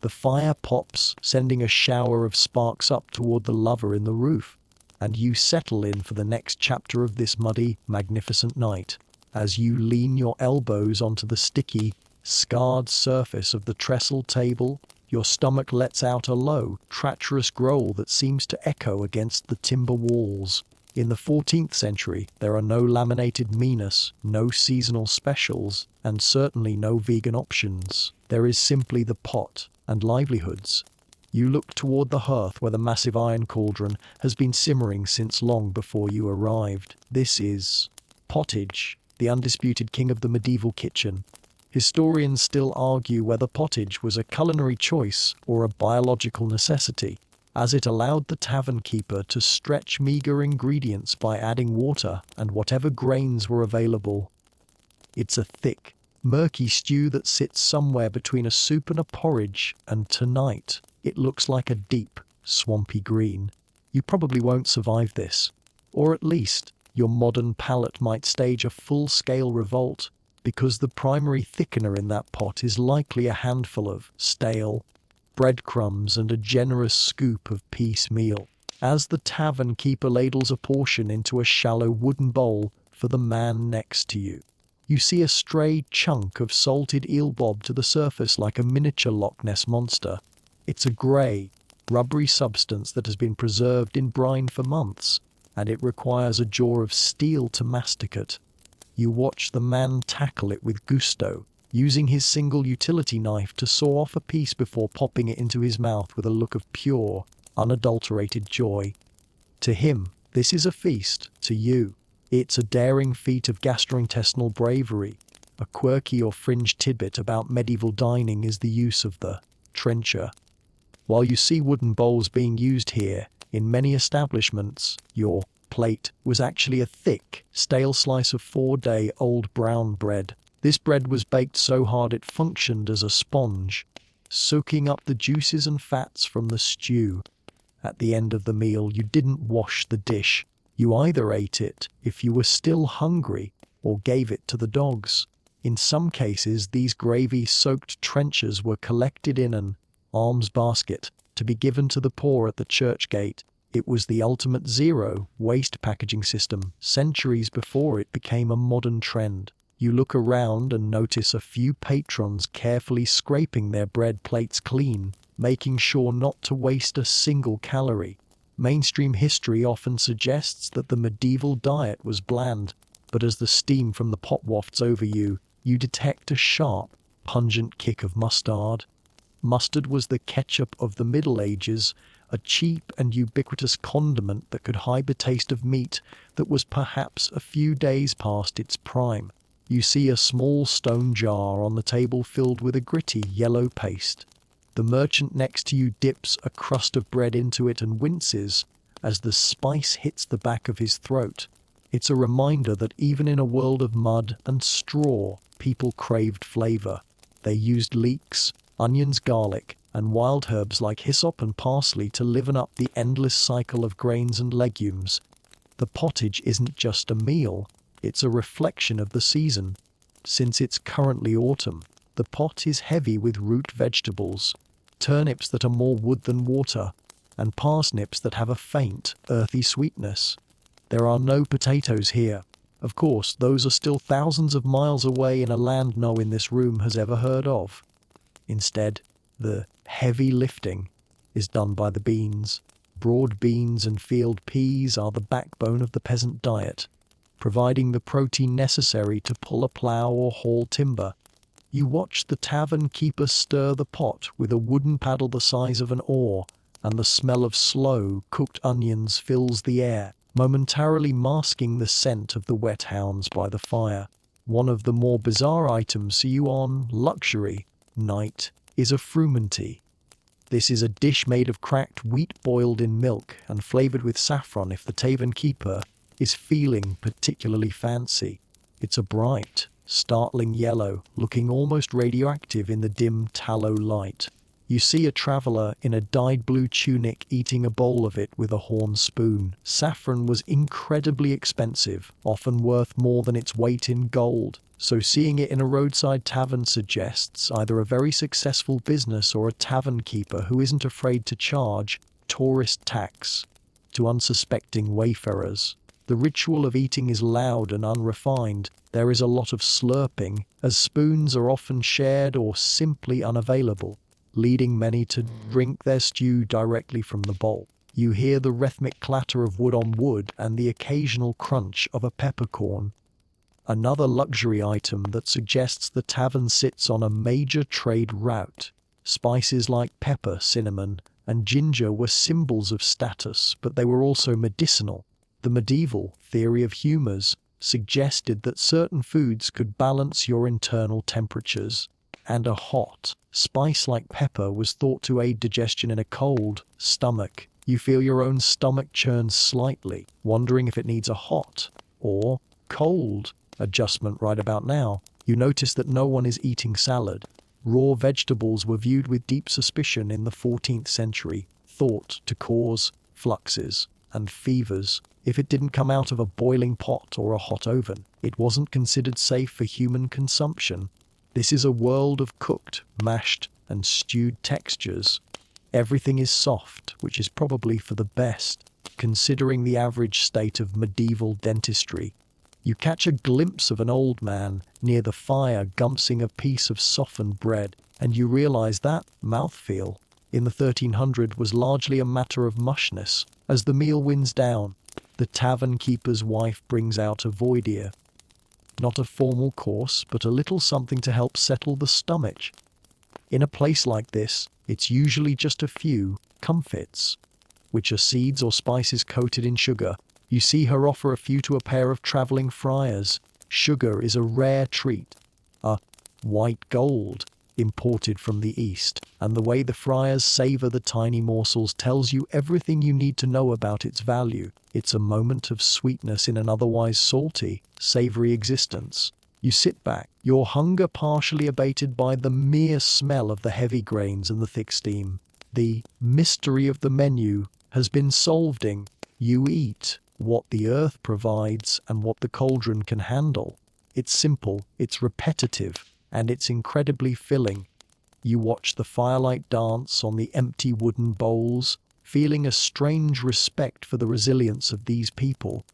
The fire pops, sending a shower of sparks up toward the lover in the roof, and you settle in for the next chapter of this muddy, magnificent night. As you lean your elbows onto the sticky, scarred surface of the trestle table, your stomach lets out a low, treacherous growl that seems to echo against the timber walls. In the 14th century, there are no laminated menus, no seasonal specials, and certainly no vegan options. There is simply the pot and livelihoods. You look toward the hearth where the massive iron cauldron has been simmering since long before you arrived. This is pottage, the undisputed king of the medieval kitchen. Historians still argue whether pottage was a culinary choice or a biological necessity, as it allowed the tavern keeper to stretch meager ingredients by adding water and whatever grains were available. It's a thick, murky stew that sits somewhere between a soup and a porridge, and tonight it looks like a deep, swampy green. You probably won't survive this, or at least your modern palate might stage a full-scale revolt, because the primary thickener in that pot is likely a handful of stale breadcrumbs and a generous scoop of piecemeal. As the tavern keeper ladles a portion into a shallow wooden bowl for the man next to you, you see a stray chunk of salted eel bob to the surface like a miniature Loch Ness monster. It's a grey, rubbery substance that has been preserved in brine for months, and it requires a jaw of steel to masticate. You watch the man tackle it with gusto, using his single utility knife to saw off a piece before popping it into his mouth with a look of pure, unadulterated joy. To him, this is a feast. To you, it's a daring feat of gastrointestinal bravery. A quirky or fringe tidbit about medieval dining is the use of the trencher. While you see wooden bowls being used here, in many establishments, your plate was actually a thick, stale slice of 4-day-old brown bread. This bread was baked so hard it functioned as a sponge, soaking up the juices and fats from the stew. At the end of the meal, you didn't wash the dish. You either ate it if you were still hungry, or gave it to the dogs. In some cases, these gravy-soaked trenchers were collected in an alms basket to be given to the poor at the church gate. It was the ultimate zero-waste packaging system, centuries before it became a modern trend. You look around and notice a few patrons carefully scraping their bread plates clean, making sure not to waste a single calorie. Mainstream history often suggests that the medieval diet was bland, but as the steam from the pot wafts over you, you detect a sharp, pungent kick of mustard. Mustard was the ketchup of the Middle Ages, a cheap and ubiquitous condiment that could hide the taste of meat that was perhaps a few days past its prime. You see a small stone jar on the table filled with a gritty yellow paste. The merchant next to you dips a crust of bread into it and winces as the spice hits the back of his throat. It's a reminder that even in a world of mud and straw, people craved flavor. They used leeks, onions, garlic, and wild herbs like hyssop and parsley to liven up the endless cycle of grains and legumes. The pottage isn't just a meal, it's a reflection of the season. Since it's currently autumn, the pot is heavy with root vegetables, turnips that are more wood than water, and parsnips that have a faint, earthy sweetness. There are no potatoes here. Of course, those are still thousands of miles away in a land no one in this room has ever heard of. Instead, the heavy lifting is done by the beans. Broad beans and field peas are the backbone of the peasant diet, providing the protein necessary to pull a plow or haul timber. You watch the tavern keeper stir the pot with a wooden paddle the size of an oar, and the smell of slow, cooked onions fills the air, momentarily masking the scent of the wet hounds by the fire. One of the more bizarre items see you on luxury night is a frumenty. This is a dish made of cracked wheat boiled in milk and flavored with saffron if the tavern keeper is feeling particularly fancy. It's a bright, startling yellow, looking almost radioactive in the dim tallow light. You see a traveler in a dyed blue tunic eating a bowl of it with a horn spoon. Saffron was incredibly expensive, often worth more than its weight in gold, so seeing it in a roadside tavern suggests either a very successful business or a tavern keeper who isn't afraid to charge tourist tax to unsuspecting wayfarers. The ritual of eating is loud and unrefined. There is a lot of slurping, as spoons are often shared or simply unavailable, leading many to drink their stew directly from the bowl. You hear the rhythmic clatter of wood on wood and the occasional crunch of a peppercorn. Another luxury item that suggests the tavern sits on a major trade route. Spices like pepper, cinnamon, and ginger were symbols of status, but they were also medicinal. The medieval theory of humors suggested that certain foods could balance your internal temperatures, and a hot spice like pepper was thought to aid digestion in a cold stomach. You feel your own stomach churn slightly, wondering if it needs a hot or cold adjustment right about now. You notice that no one is eating salad. Raw vegetables were viewed with deep suspicion in the 14th century, thought to cause fluxes and fevers. If it didn't come out of a boiling pot or a hot oven, it wasn't considered safe for human consumption. This is a world of cooked, mashed, and stewed textures. Everything is soft, which is probably for the best, considering the average state of medieval dentistry. You catch a glimpse of an old man near the fire gumsing a piece of softened bread, and you realize that mouthfeel in the 1300s was largely a matter of mushness. As the meal winds down, the tavern keeper's wife brings out a voidier. Not a formal course, but a little something to help settle the stomach. In a place like this, it's usually just a few comfits, which are seeds or spices coated in sugar. You see her offer a few to a pair of traveling friars. Sugar is a rare treat, a white gold imported from the East, and the way the friars savor the tiny morsels tells you everything you need to know about its value. It's a moment of sweetness in an otherwise salty, savory existence. You sit back, your hunger partially abated by the mere smell of the heavy grains and the thick steam. The mystery of the menu has been solving. You eat what the earth provides and what the cauldron can handle. It's simple, it's repetitive, and it's incredibly filling. You watch the firelight dance on the empty wooden bowls, feeling a strange respect for the resilience of these people.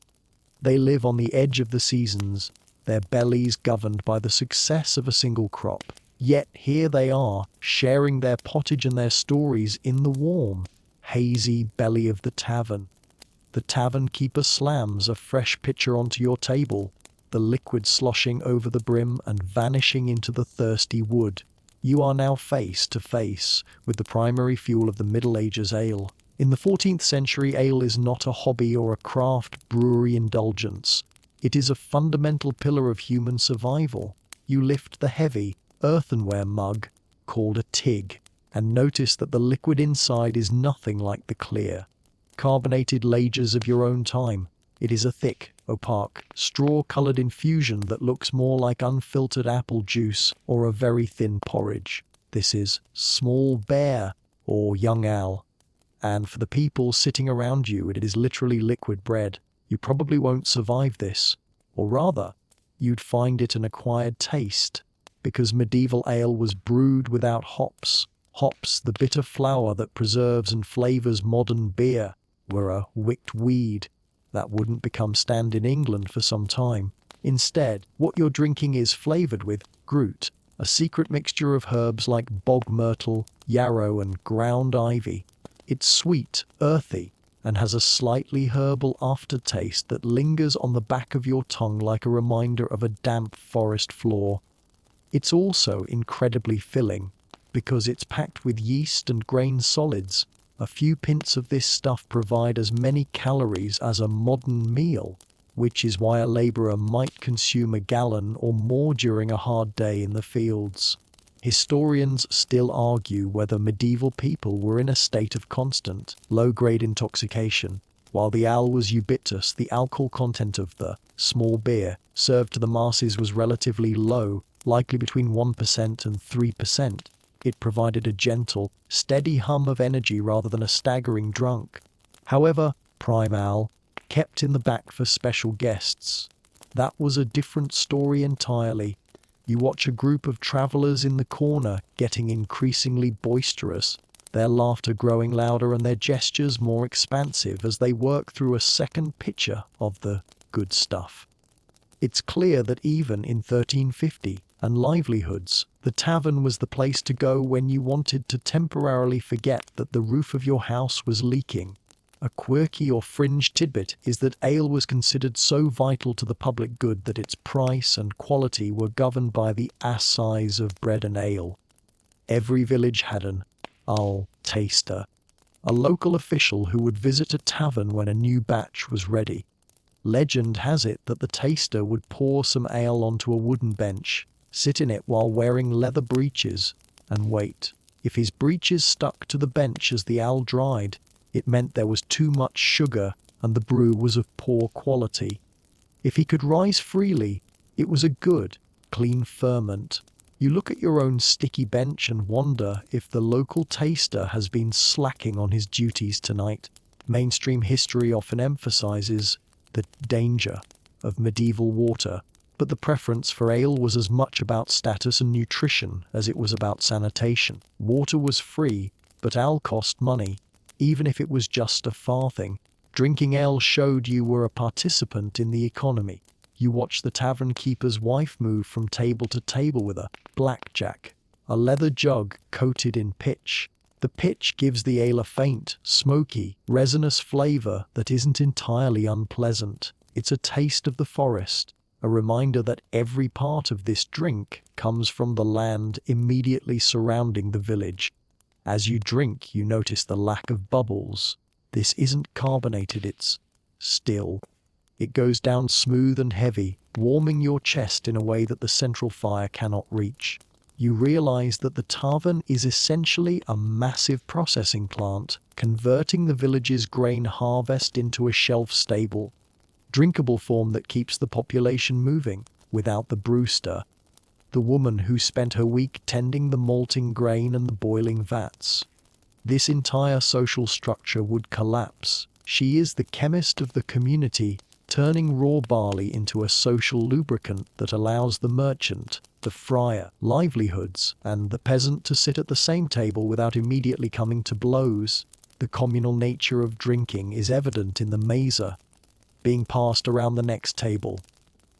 They live on the edge of the seasons, their bellies governed by the success of a single crop. Yet here they are, sharing their pottage and their stories in the warm, hazy belly of the tavern. The tavern keeper slams a fresh pitcher onto your table, the liquid sloshing over the brim and vanishing into the thirsty wood. You are now face to face with the primary fuel of the Middle Ages ale. In the 14th century, ale is not a hobby or a craft brewery indulgence. It is a fundamental pillar of human survival. You lift the heavy, earthenware mug, called a tig, and notice that the liquid inside is nothing like the clear, carbonated lagers of your own time. It is a thick, opaque, straw-colored infusion that looks more like unfiltered apple juice or a very thin porridge. This is small bear or young ale. And for the people sitting around you, it is literally liquid bread. You probably won't survive this, or rather, you'd find it an acquired taste, because medieval ale was brewed without hops. Hops, the bitter flower that preserves and flavors modern beer, were a wicked weed that wouldn't become stand in England for some time. Instead, what you're drinking is flavored with groot, a secret mixture of herbs like bog myrtle, yarrow, and ground ivy. It's sweet, earthy, and has a slightly herbal aftertaste that lingers on the back of your tongue like a reminder of a damp forest floor. It's also incredibly filling, because it's packed with yeast and grain solids. A few pints of this stuff provide as many calories as a modern meal, which is why a laborer might consume a gallon or more during a hard day in the fields. Historians still argue whether medieval people were in a state of constant, low-grade intoxication. While the ale was ubiquitous, the alcohol content of the small beer served to the masses was relatively low, likely between 1% and 3%. It provided a gentle, steady hum of energy rather than a staggering drunk. However, prime ale, kept in the back for special guests, that was a different story entirely. You watch a group of travelers in the corner getting increasingly boisterous. their laughter growing louder and their gestures more expansive as they work through a second pitcher of the good stuff. It's clear that even in 1350 and livelihoods, the tavern was the place to go when you wanted to temporarily forget that the roof of your house was leaking. A quirky or fringe tidbit is that ale was considered so vital to the public good that its price and quality were governed by the assize of bread and ale. Every village had an ale taster, a local official who would visit a tavern when a new batch was ready. Legend has it that the taster would pour some ale onto a wooden bench, sit in it while wearing leather breeches, and wait. If his breeches stuck to the bench as the ale dried, it meant there was too much sugar and the brew was of poor quality. If he could rise freely, it was a good, clean ferment. You look at your own sticky bench and wonder if the local taster has been slacking on his duties tonight. Mainstream history often emphasizes the danger of medieval water, but the preference for ale was as much about status and nutrition as it was about sanitation. Water was free, but ale cost money, even if it was just a farthing. Drinking ale showed you were a participant in the economy. You watched the tavern keeper's wife move from table to table with a blackjack, a leather jug coated in pitch. The pitch gives the ale a faint, smoky, resinous flavor that isn't entirely unpleasant. It's a taste of the forest, a reminder that every part of this drink comes from the land immediately surrounding the village. As you drink, you notice the lack of bubbles. This isn't carbonated, it's still. It goes down smooth and heavy, warming your chest in a way that the central fire cannot reach. You realize that the tavern is essentially a massive processing plant, converting the village's grain harvest into a shelf-stable, drinkable form that keeps the population moving. Without the Brewster, the woman who spent her week tending the malting grain and the boiling vats, this entire social structure would collapse. She is the chemist of the community, turning raw barley into a social lubricant that allows the merchant, the friar, livelihoods, and the peasant to sit at the same table without immediately coming to blows. The communal nature of drinking is evident in the mazer being passed around the next table.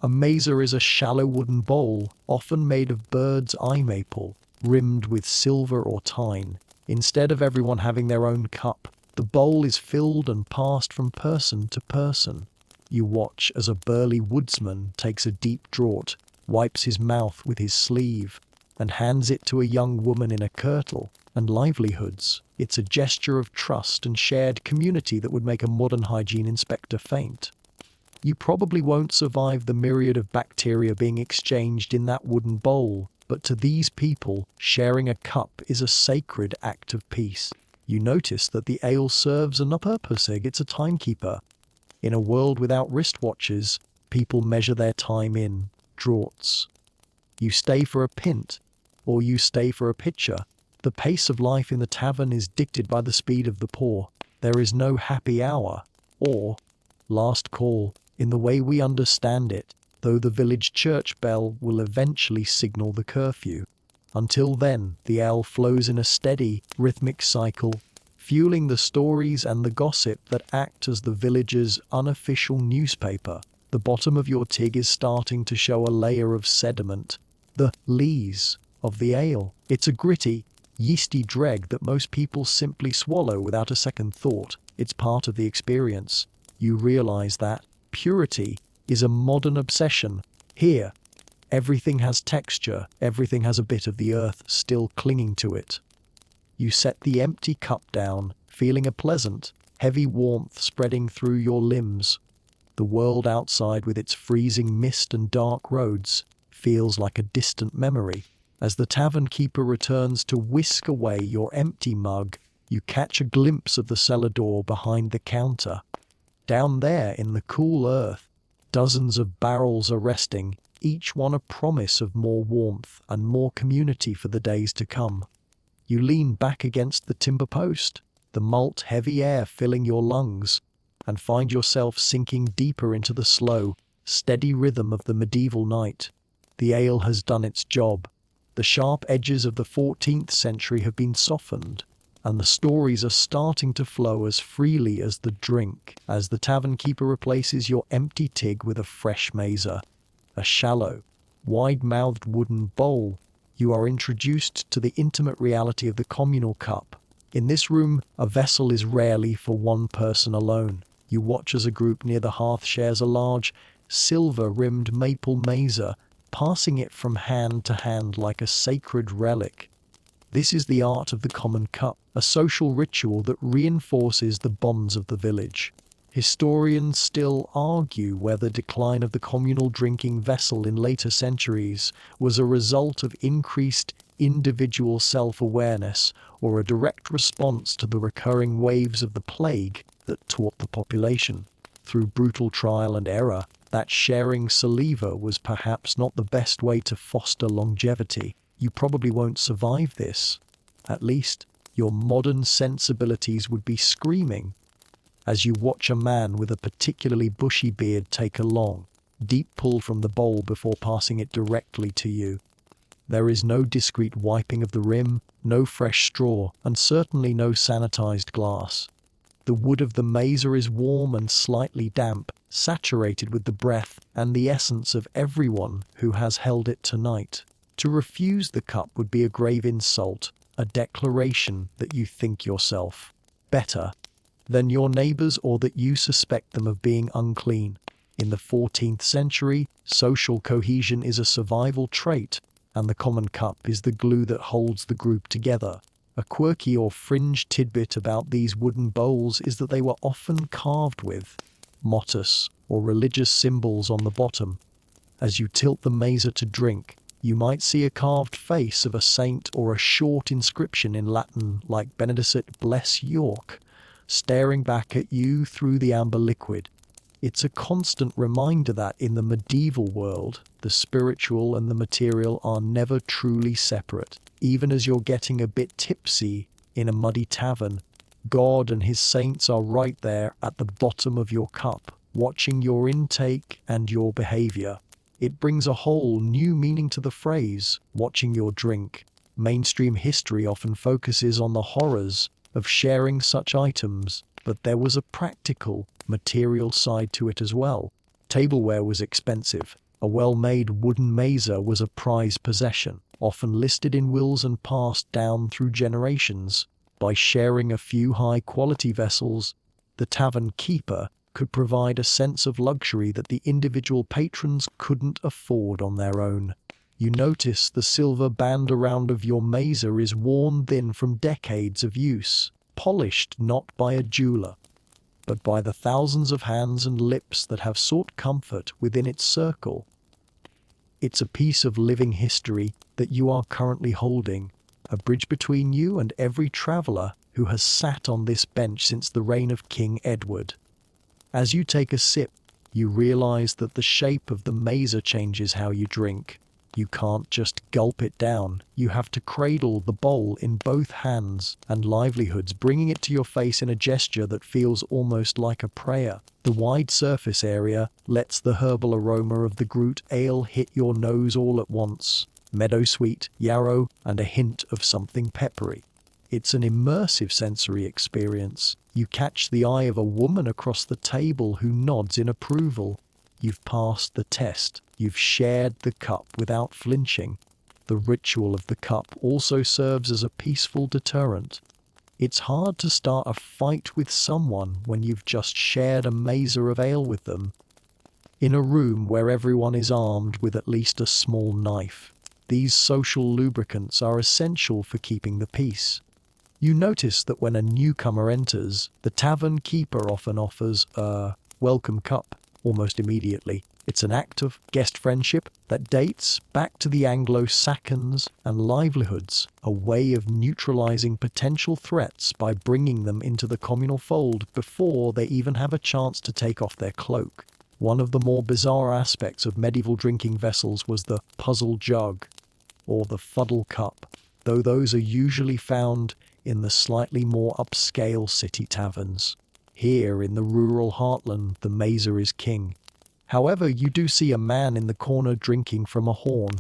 A mazer is a shallow wooden bowl, often made of bird's eye maple, rimmed with silver or tine. Instead of everyone having their own cup, the bowl is filled and passed from person to person. You watch as a burly woodsman takes a deep draught, wipes his mouth with his sleeve, and hands it to a young woman in a kirtle and livelihoods. It's a gesture of trust and shared community that would make a modern hygiene inspector faint. You probably won't survive the myriad of bacteria being exchanged in that wooden bowl, but to these people, sharing a cup is a sacred act of peace. You notice that the ale serves another purpose. It's a timekeeper. In a world without wristwatches, people measure their time in draughts. You stay for a pint, or you stay for a pitcher. The pace of life in the tavern is dictated by the speed of the pour. There is no happy hour, or last call, in the way we understand it, though the village church bell will eventually signal the curfew. Until then, the ale flows in a steady, rhythmic cycle, fueling the stories and the gossip that act as the village's unofficial newspaper. The bottom of your tig is starting to show a layer of sediment, the lees of the ale. It's a gritty, yeasty dreg that most people simply swallow without a second thought. It's part of the experience. You realize that purity is a modern obsession. Here, everything has texture, everything has a bit of the earth still clinging to it. You set the empty cup down, feeling a pleasant, heavy warmth spreading through your limbs. The world outside, with its freezing mist and dark roads, feels like a distant memory. As the tavern keeper returns to whisk away your empty mug, you catch a glimpse of the cellar door behind the counter. Down there in the cool earth, dozens of barrels are resting, each one a promise of more warmth and more community for the days to come. You lean back against the timber post, the malt-heavy air filling your lungs, and find yourself sinking deeper into the slow, steady rhythm of the medieval night. The ale has done its job. The sharp edges of the 14th century have been softened. and the stories are starting to flow as freely as the drink, as the tavern keeper replaces your empty tig with a fresh mazer. A shallow, wide-mouthed wooden bowl, you are introduced to the intimate reality of the communal cup. In this room, a vessel is rarely for one person alone. You watch as a group near the hearth shares a large, silver-rimmed maple mazer, passing it from hand to hand like a sacred relic. This is the art of the common cup, a social ritual that reinforces the bonds of the village. Historians still argue whether the decline of the communal drinking vessel in later centuries was a result of increased individual self-awareness or a direct response to the recurring waves of the plague that taught the population, through brutal trial and error, that sharing saliva was perhaps not the best way to foster longevity. You probably won't survive this. At least, your modern sensibilities would be screaming as you watch a man with a particularly bushy beard take a long, deep pull from the bowl before passing it directly to you. There is no discreet wiping of the rim, no fresh straw, and certainly no sanitized glass. The wood of the mazer is warm and slightly damp, saturated with the breath and the essence of everyone who has held it tonight. To refuse the cup would be a grave insult, a declaration that you think yourself better than your neighbors or that you suspect them of being unclean. In the 14th century, social cohesion is a survival trait, and the common cup is the glue that holds the group together. A quirky or fringe tidbit about these wooden bowls is that they were often carved with motus or religious symbols on the bottom. As you tilt the mazer to drink, you might see a carved face of a saint or a short inscription in Latin like Benedicit Bless York, staring back at you through the amber liquid. It's a constant reminder that in the medieval world, the spiritual and the material are never truly separate. Even as you're getting a bit tipsy in a muddy tavern, God and his saints are right there at the bottom of your cup, watching your intake and your behavior. It brings a whole new meaning to the phrase, watching your drink. Mainstream history often focuses on the horrors of sharing such items, but there was a practical, material side to it as well. Tableware was expensive. A well-made wooden mazer was a prized possession, often listed in wills and passed down through generations. By sharing a few high-quality vessels, the tavern keeper could provide a sense of luxury that the individual patrons couldn't afford on their own. You notice the silver band around of your mazer is worn thin from decades of use, polished not by a jeweler, but by the thousands of hands and lips that have sought comfort within its circle. It's a piece of living history that you are currently holding, a bridge between you and every traveler who has sat on this bench since the reign of King Edward. As you take a sip, you realize that the shape of the mazer changes how you drink. You can't just gulp it down. You have to cradle the bowl in both hands and livelihoods, bringing it to your face in a gesture that feels almost like a prayer. The wide surface area lets the herbal aroma of the Groot ale hit your nose all at once. Meadowsweet, yarrow, and a hint of something peppery. It's an immersive sensory experience. You catch the eye of a woman across the table who nods in approval. You've passed the test. You've shared the cup without flinching. The ritual of the cup also serves as a peaceful deterrent. It's hard to start a fight with someone when you've just shared a mazer of ale with them. In a room where everyone is armed with at least a small knife, these social lubricants are essential for keeping the peace. You notice that when a newcomer enters, the tavern keeper often offers a welcome cup almost immediately. It's an act of guest friendship that dates back to the Anglo-Saxons and livelihoods, a way of neutralizing potential threats by bringing them into the communal fold before they even have a chance to take off their cloak. One of the more bizarre aspects of medieval drinking vessels was the puzzle jug, or the fuddle cup, though those are usually found in the slightly more upscale city taverns. Here in the rural heartland, the mazer is king. However, you do see a man in the corner drinking from a horn,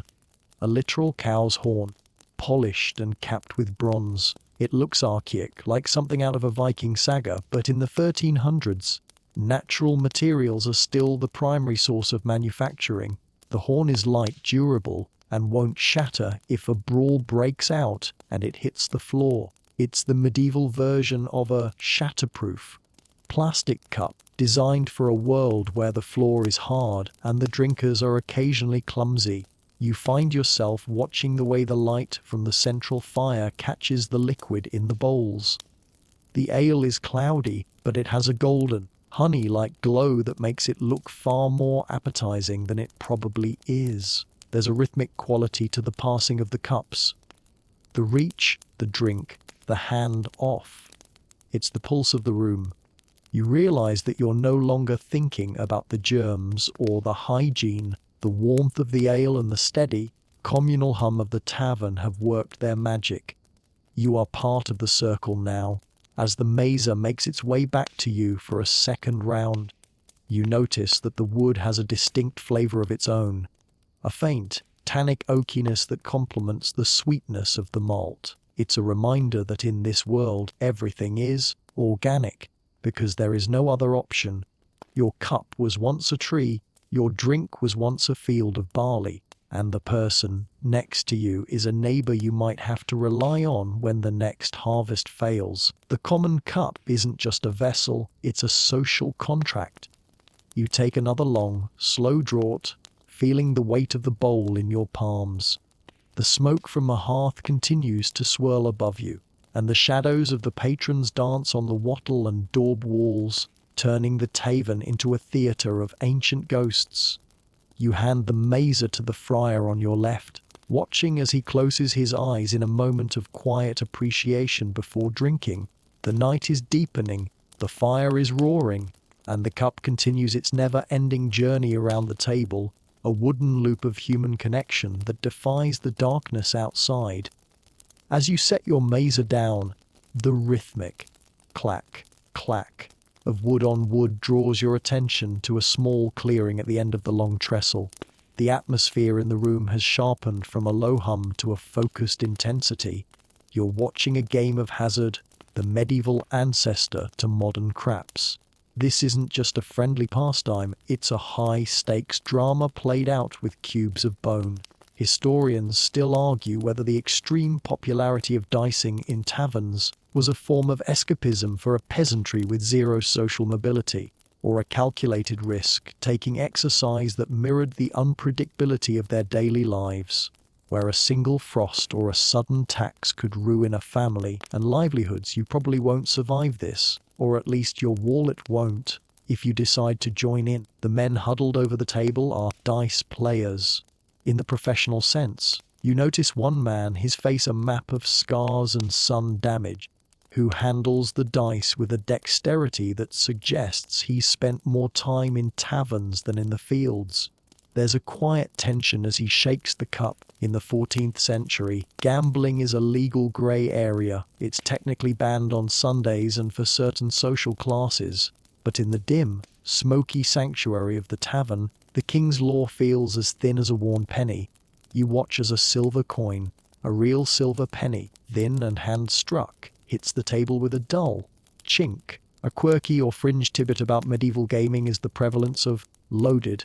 a literal cow's horn, polished and capped with bronze. It looks archaic, like something out of a Viking saga, but in the 1300s, natural materials are still the primary source of manufacturing. The horn is light, durable, and won't shatter if a brawl breaks out and it hits the floor. It's the medieval version of a shatterproof plastic cup, designed for a world where the floor is hard and the drinkers are occasionally clumsy. You find yourself watching the way the light from the central fire catches the liquid in the bowls. The ale is cloudy, but it has a golden, honey-like glow that makes it look far more appetizing than it probably is. There's a rhythmic quality to the passing of the cups. The reach, the drink, the hand off. It's the pulse of the room. You realize that you're no longer thinking about the germs or the hygiene. The warmth of the ale and the steady, communal hum of the tavern have worked their magic. You are part of the circle now. As the mazer makes its way back to you for a second round, you notice that the wood has a distinct flavor of its own, a faint, tannic oakiness that complements the sweetness of the malt. It's a reminder that in this world everything is organic, because there is no other option. Your cup was once a tree, your drink was once a field of barley, and the person next to you is a neighbor you might have to rely on when the next harvest fails. The common cup isn't just a vessel, it's a social contract. You take another long, slow draught, feeling the weight of the bowl in your palms. The smoke from the hearth continues to swirl above you, and the shadows of the patrons dance on the wattle and daub walls, turning the tavern into a theater of ancient ghosts. You hand the mazer to the friar on your left, watching as he closes his eyes in a moment of quiet appreciation before drinking. The night is deepening, the fire is roaring, and the cup continues its never-ending journey around the table, a wooden loop of human connection that defies the darkness outside. As you set your mazer down, the rhythmic clack, clack of wood on wood draws your attention to a small clearing at the end of the long trestle. The atmosphere in the room has sharpened from a low hum to a focused intensity. You're watching a game of hazard, the medieval ancestor to modern craps. This isn't just a friendly pastime, it's a high-stakes drama played out with cubes of bone. Historians still argue whether the extreme popularity of dicing in taverns was a form of escapism for a peasantry with zero social mobility, or a calculated risk-taking exercise that mirrored the unpredictability of their daily lives, where a single frost or a sudden tax could ruin a family and livelihoods. You probably won't survive this, or at least your wallet won't, if you decide to join in. The men huddled over the table are dice players. In the professional sense, you notice one man, his face a map of scars and sun damage, who handles the dice with a dexterity that suggests he's spent more time in taverns than in the fields. There's a quiet tension as he shakes the cup. In the 14th century, gambling is a legal grey area. It's technically banned on Sundays and for certain social classes. But in the dim, smoky sanctuary of the tavern, the king's law feels as thin as a worn penny. You watch as a silver coin, a real silver penny, thin and hand-struck, hits the table with a dull chink. A quirky or fringe tidbit about medieval gaming is the prevalence of loaded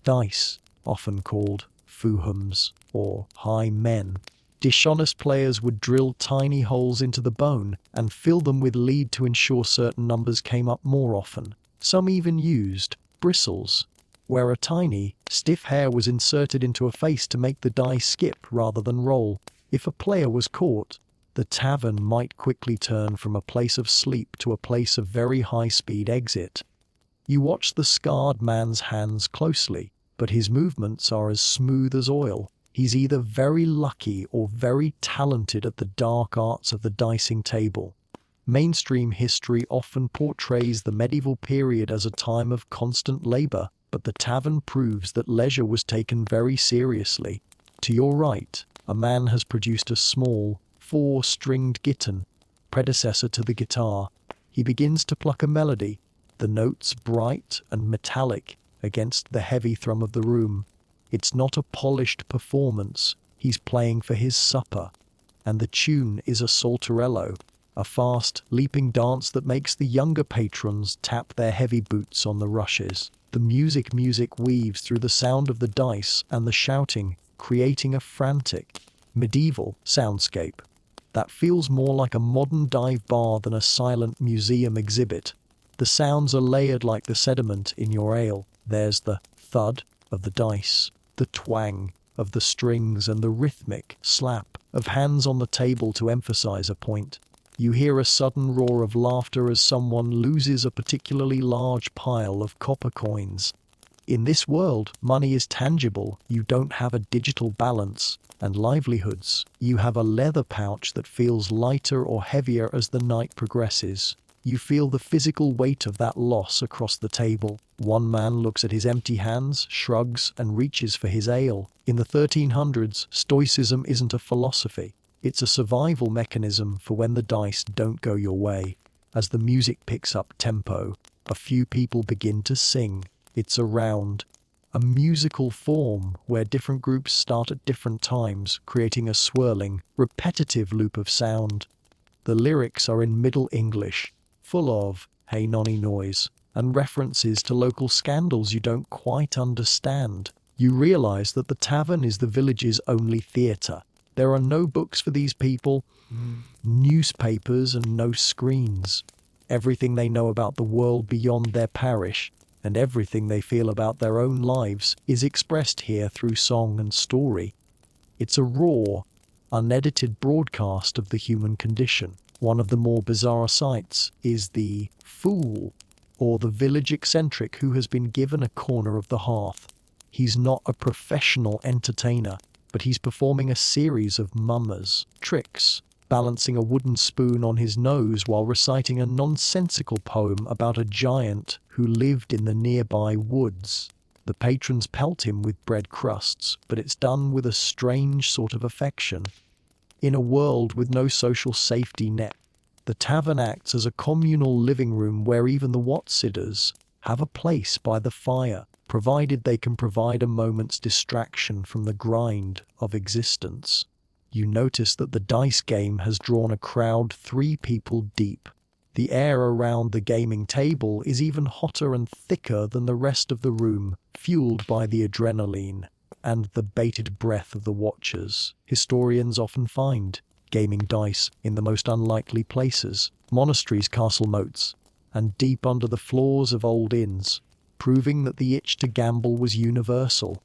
dice, often called fuhums or high men. Dishonest players would drill tiny holes into the bone and fill them with lead to ensure certain numbers came up more often. Some even used bristles, where a tiny, stiff hair was inserted into a face to make the die skip rather than roll. If a player was caught, the tavern might quickly turn from a place of sleep to a place of very high-speed exit. You watch the scarred man's hands closely, but his movements are as smooth as oil. He's either very lucky or very talented at the dark arts of the dicing table. Mainstream history often portrays the medieval period as a time of constant labor, but the tavern proves that leisure was taken very seriously. To your right, a man has produced a small, four-stringed gittan, predecessor to the guitar. He begins to pluck a melody, the notes bright and metallic against the heavy thrum of the room. It's not a polished performance. He's playing for his supper, and the tune is a saltarello, a fast, leaping dance that makes the younger patrons tap their heavy boots on the rushes. The music weaves through the sound of the dice and the shouting, creating a frantic, medieval soundscape that feels more like a modern dive bar than a silent museum exhibit. The sounds are layered like the sediment in your ale. There's the thud of the dice, the twang of the strings, and the rhythmic slap of hands on the table to emphasize a point. You hear a sudden roar of laughter as someone loses a particularly large pile of copper coins. In this world, money is tangible. You don't have a digital balance and livelihoods. You have a leather pouch that feels lighter or heavier as the night progresses. You feel the physical weight of that loss across the table. One man looks at his empty hands, shrugs, and reaches for his ale. In the 1300s, Stoicism isn't a philosophy. It's a survival mechanism for when the dice don't go your way. As the music picks up tempo, a few people begin to sing. It's a round, a musical form where different groups start at different times, creating a swirling, repetitive loop of sound. The lyrics are in Middle English, full of hey nonny noise and references to local scandals you don't quite understand. You realize that the tavern is the village's only theatre. There are no books for these people, newspapers, and no screens. Everything they know about the world beyond their parish, and everything they feel about their own lives, is expressed here through song and story. It's a raw, unedited broadcast of the human condition. One of the more bizarre sights is the fool, or the village eccentric who has been given a corner of the hearth. He's not a professional entertainer, but he's performing a series of mummers tricks, balancing a wooden spoon on his nose while reciting a nonsensical poem about a giant who lived in the nearby woods. The patrons pelt him with bread crusts, but it's done with a strange sort of affection. In a world with no social safety net, the tavern acts as a communal living room where even the Watsitters have a place by the fire, provided they can provide a moment's distraction from the grind of existence. You notice that the dice game has drawn a crowd 3 people deep. The air around the gaming table is even hotter and thicker than the rest of the room, fueled by the adrenaline and the bated breath of the watchers. Historians often find gaming dice in the most unlikely places, monasteries, castle moats, and deep under the floors of old inns, proving that the itch to gamble was universal.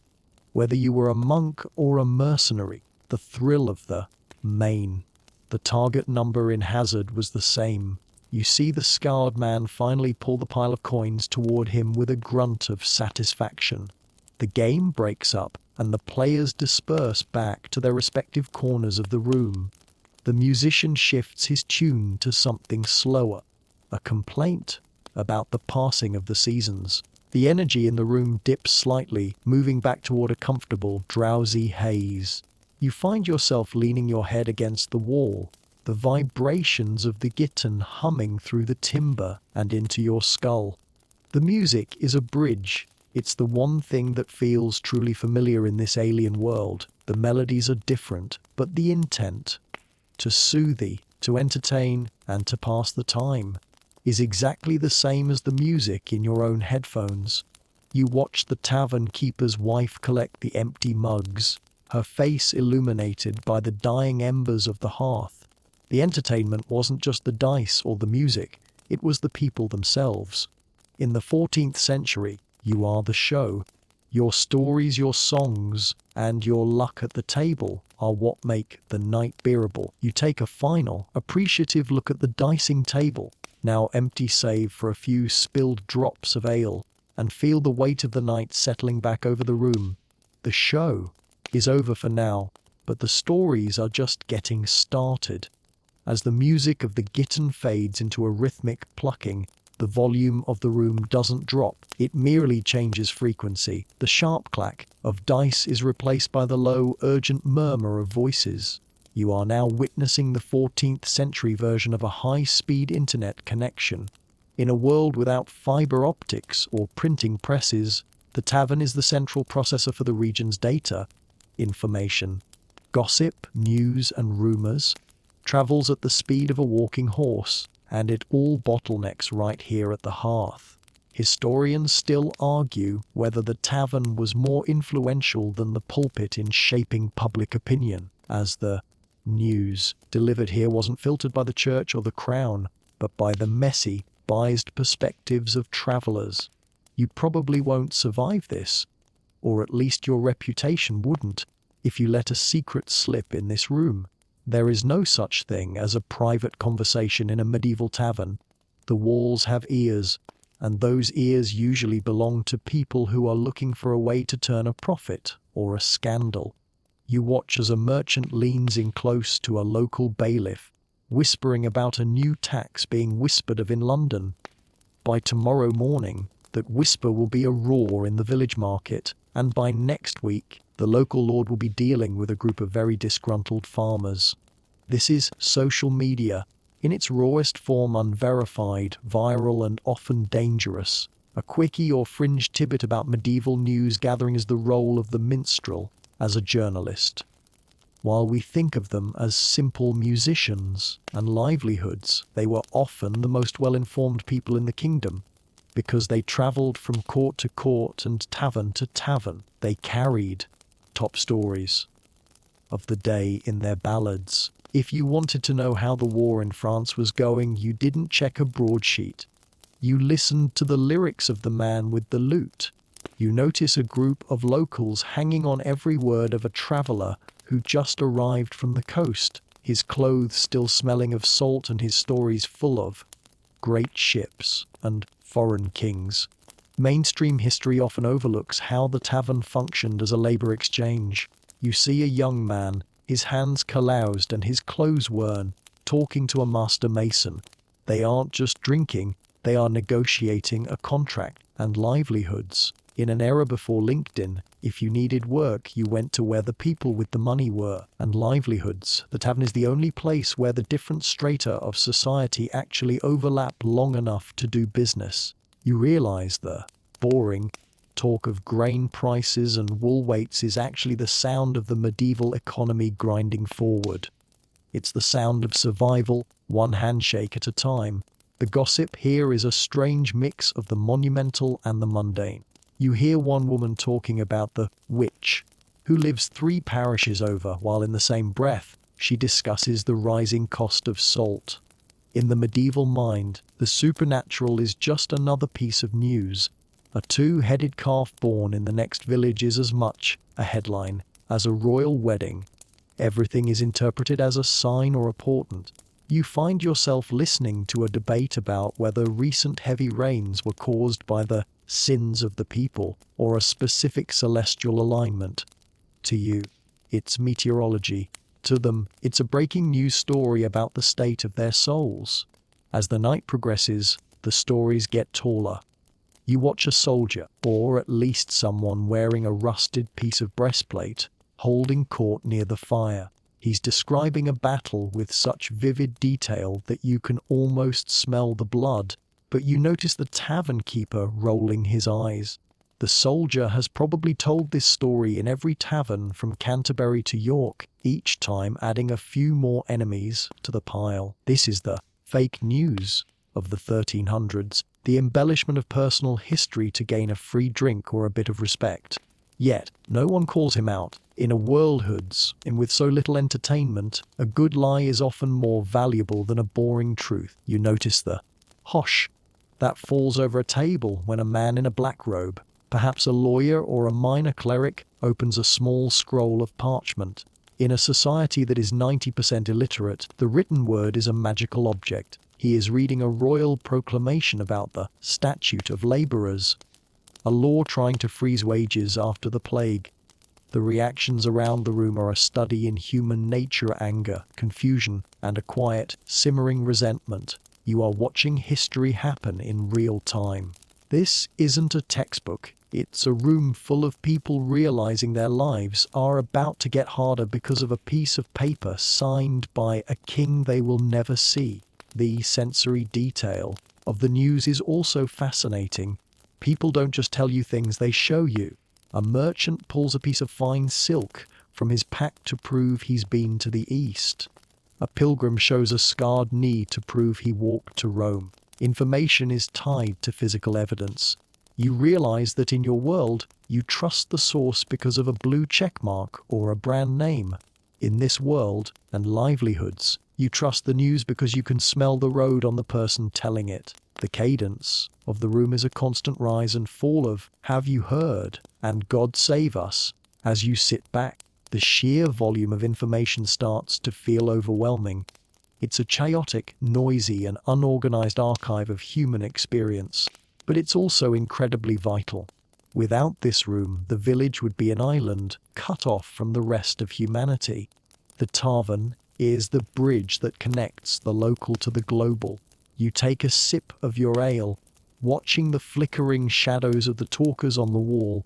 Whether you were a monk or a mercenary, the thrill of the main, the target number in hazard was the same. You see the scarred man finally pull the pile of coins toward him with a grunt of satisfaction. The game breaks up, and the players disperse back to their respective corners of the room. The musician shifts his tune to something slower, a complaint about the passing of the seasons. The energy in the room dips slightly, moving back toward a comfortable, drowsy haze. You find yourself leaning your head against the wall, the vibrations of the guitar humming through the timber and into your skull. The music is a bridge. It's the one thing that feels truly familiar in this alien world. The melodies are different, but the intent, to soothe, to entertain, and to pass the time, is exactly the same as the music in your own headphones. You watch the tavern keeper's wife collect the empty mugs, her face illuminated by the dying embers of the hearth. The entertainment wasn't just the dice or the music, it was the people themselves. In the 14th century, you are the show. Your stories, your songs, and your luck at the table are what make the night bearable. You take a final, appreciative look at the dicing table, now empty save for a few spilled drops of ale, and feel the weight of the night settling back over the room. The show is over for now, but the stories are just getting started. As the music of the guitar fades into a rhythmic plucking, the volume of the room doesn't drop, it merely changes frequency. The sharp clack of dice is replaced by the low, urgent murmur of voices. You are now witnessing the 14th century version of a high-speed internet connection. In a world without fiber optics or printing presses, the tavern is the central processor for the region's data, information, Gossip, news, and rumors travels at the speed of a walking horse, and it all bottlenecks right here at the hearth. Historians still argue whether the tavern was more influential than the pulpit in shaping public opinion, as the news delivered here wasn't filtered by the church or the crown, but by the messy, biased perspectives of travelers. You probably won't survive this, or at least your reputation wouldn't, if you let a secret slip in this room. There is no such thing as a private conversation in a medieval tavern. The walls have ears, and those ears usually belong to people who are looking for a way to turn a profit or a scandal. You watch as a merchant leans in close to a local bailiff, whispering about a new tax being whispered of in London. By tomorrow morning, that whisper will be a roar in the village market, and by next week, the local lord will be dealing with a group of very disgruntled farmers. This is social media, in its rawest form, unverified, viral, and often dangerous. A quickie or fringe tidbit about medieval news gathering is the role of the minstrel as a journalist. While we think of them as simple musicians and livelihoods, they were often the most well-informed people in the kingdom, because they travelled from court to court and tavern to tavern. They carried top stories of the day in their ballads. If you wanted to know how the war in France was going, you didn't check a broadsheet. You listened to the lyrics of the man with the lute. You notice a group of locals hanging on every word of a traveller who just arrived from the coast, his clothes still smelling of salt and his stories full of great ships and foreign kings. Mainstream history often overlooks how the tavern functioned as a labour exchange. You see a young man, his hands caroused and his clothes worn, talking to a master mason. They aren't just drinking, they are negotiating a contract and livelihoods. In an era before LinkedIn, if you needed work, you went to where the people with the money were, and livelihoods. The tavern is the only place where the different strata of society actually overlap long enough to do business. You realize the boring talk of grain prices and wool weights is actually the sound of the medieval economy grinding forward. It's the sound of survival, one handshake at a time. The gossip here is a strange mix of the monumental and the mundane. You hear one woman talking about the witch who lives 3 parishes over, while in the same breath she discusses the rising cost of salt. In the medieval mind, the supernatural is just another piece of news. A 2-headed calf born in the next village is as much a headline as a royal wedding. Everything is interpreted as a sign or a portent. You find yourself listening to a debate about whether recent heavy rains were caused by the sins of the people or a specific celestial alignment. To you, it's meteorology. To them, it's a breaking news story about the state of their souls. As the night progresses, the stories get taller. You watch a soldier, or at least someone wearing a rusted piece of breastplate, holding court near the fire. He's describing a battle with such vivid detail that you can almost smell the blood, but you notice the tavern keeper rolling his eyes. The soldier has probably told this story in every tavern from Canterbury to York, each time adding a few more enemies to the pile. This is the fake news of the 1300s, the embellishment of personal history to gain a free drink or a bit of respect. Yet, no one calls him out. In a worldhoods, and with so little entertainment, a good lie is often more valuable than a boring truth. You notice the hosh that falls over a table when a man in a black robe, perhaps a lawyer or a minor cleric, opens a small scroll of parchment. In a society that is 90% illiterate, the written word is a magical object. He is reading a royal proclamation about the statute of labourers, a law trying to freeze wages after the plague. The reactions around the room are a study in human nature, anger, confusion, and a quiet, simmering resentment. You are watching history happen in real time. This isn't a textbook. It's a room full of people realizing their lives are about to get harder because of a piece of paper signed by a king they will never see. The sensory detail of the news is also fascinating. People don't just tell you things, they show you. A merchant pulls a piece of fine silk from his pack to prove he's been to the east. A pilgrim shows a scarred knee to prove he walked to Rome. Information is tied to physical evidence. You realize that in your world, you trust the source because of a blue checkmark or a brand name. In this world, and livelihoods, you trust the news because you can smell the road on the person telling it. The cadence of the room is a constant rise and fall of "Have you heard?" and "God save us." As you sit back, the sheer volume of information starts to feel overwhelming. It's a chaotic, noisy, and unorganized archive of human experience, but it's also incredibly vital. Without this room, the village would be an island, cut off from the rest of humanity. The tavern is the bridge that connects the local to the global. You take a sip of your ale, watching the flickering shadows of the talkers on the wall,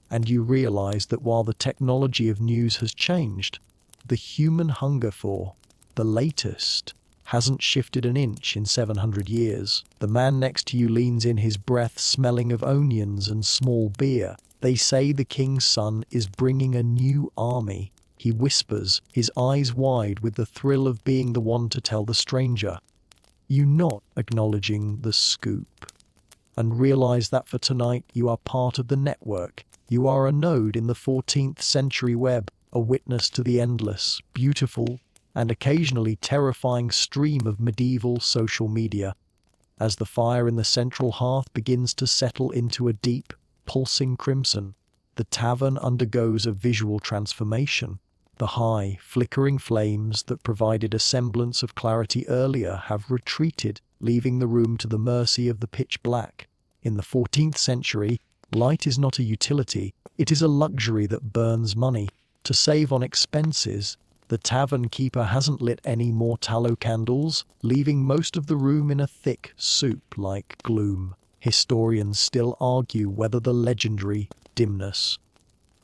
and you realize that while the technology of news has changed, the human hunger for the latest hasn't shifted an inch in 700 years. The man next to you leans in, his breath smelling of onions and small beer. They say the king's son is bringing a new army. He whispers, his eyes wide with the thrill of being the one to tell the stranger. You nod, acknowledging the scoop, and realize that for tonight you are part of the network. You are a node in the 14th century web, a witness to the endless, beautiful, and occasionally terrifying stream of medieval social media. As the fire in the central hearth begins to settle into a deep, pulsing crimson, the tavern undergoes a visual transformation. The high, flickering flames that provided a semblance of clarity earlier have retreated, leaving the room to the mercy of the pitch black. In the 14th century, light is not a utility, it is a luxury that burns money. To save on expenses, the tavern keeper hasn't lit any more tallow candles, leaving most of the room in a thick, soup-like gloom. Historians still argue whether the legendary dimness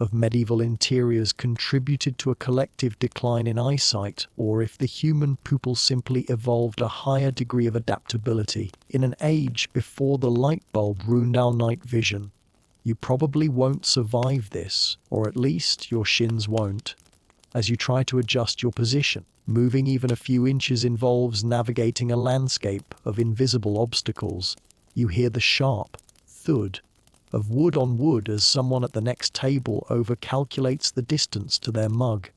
of medieval interiors contributed to a collective decline in eyesight, or if the human pupil simply evolved a higher degree of adaptability. In an age before the light bulb ruined our night vision, you probably won't survive this, or at least your shins won't. As you try to adjust your position, moving even a few inches involves navigating a landscape of invisible obstacles. You hear the sharp thud of wood on wood as someone at the next table overcalculates the distance to their mug.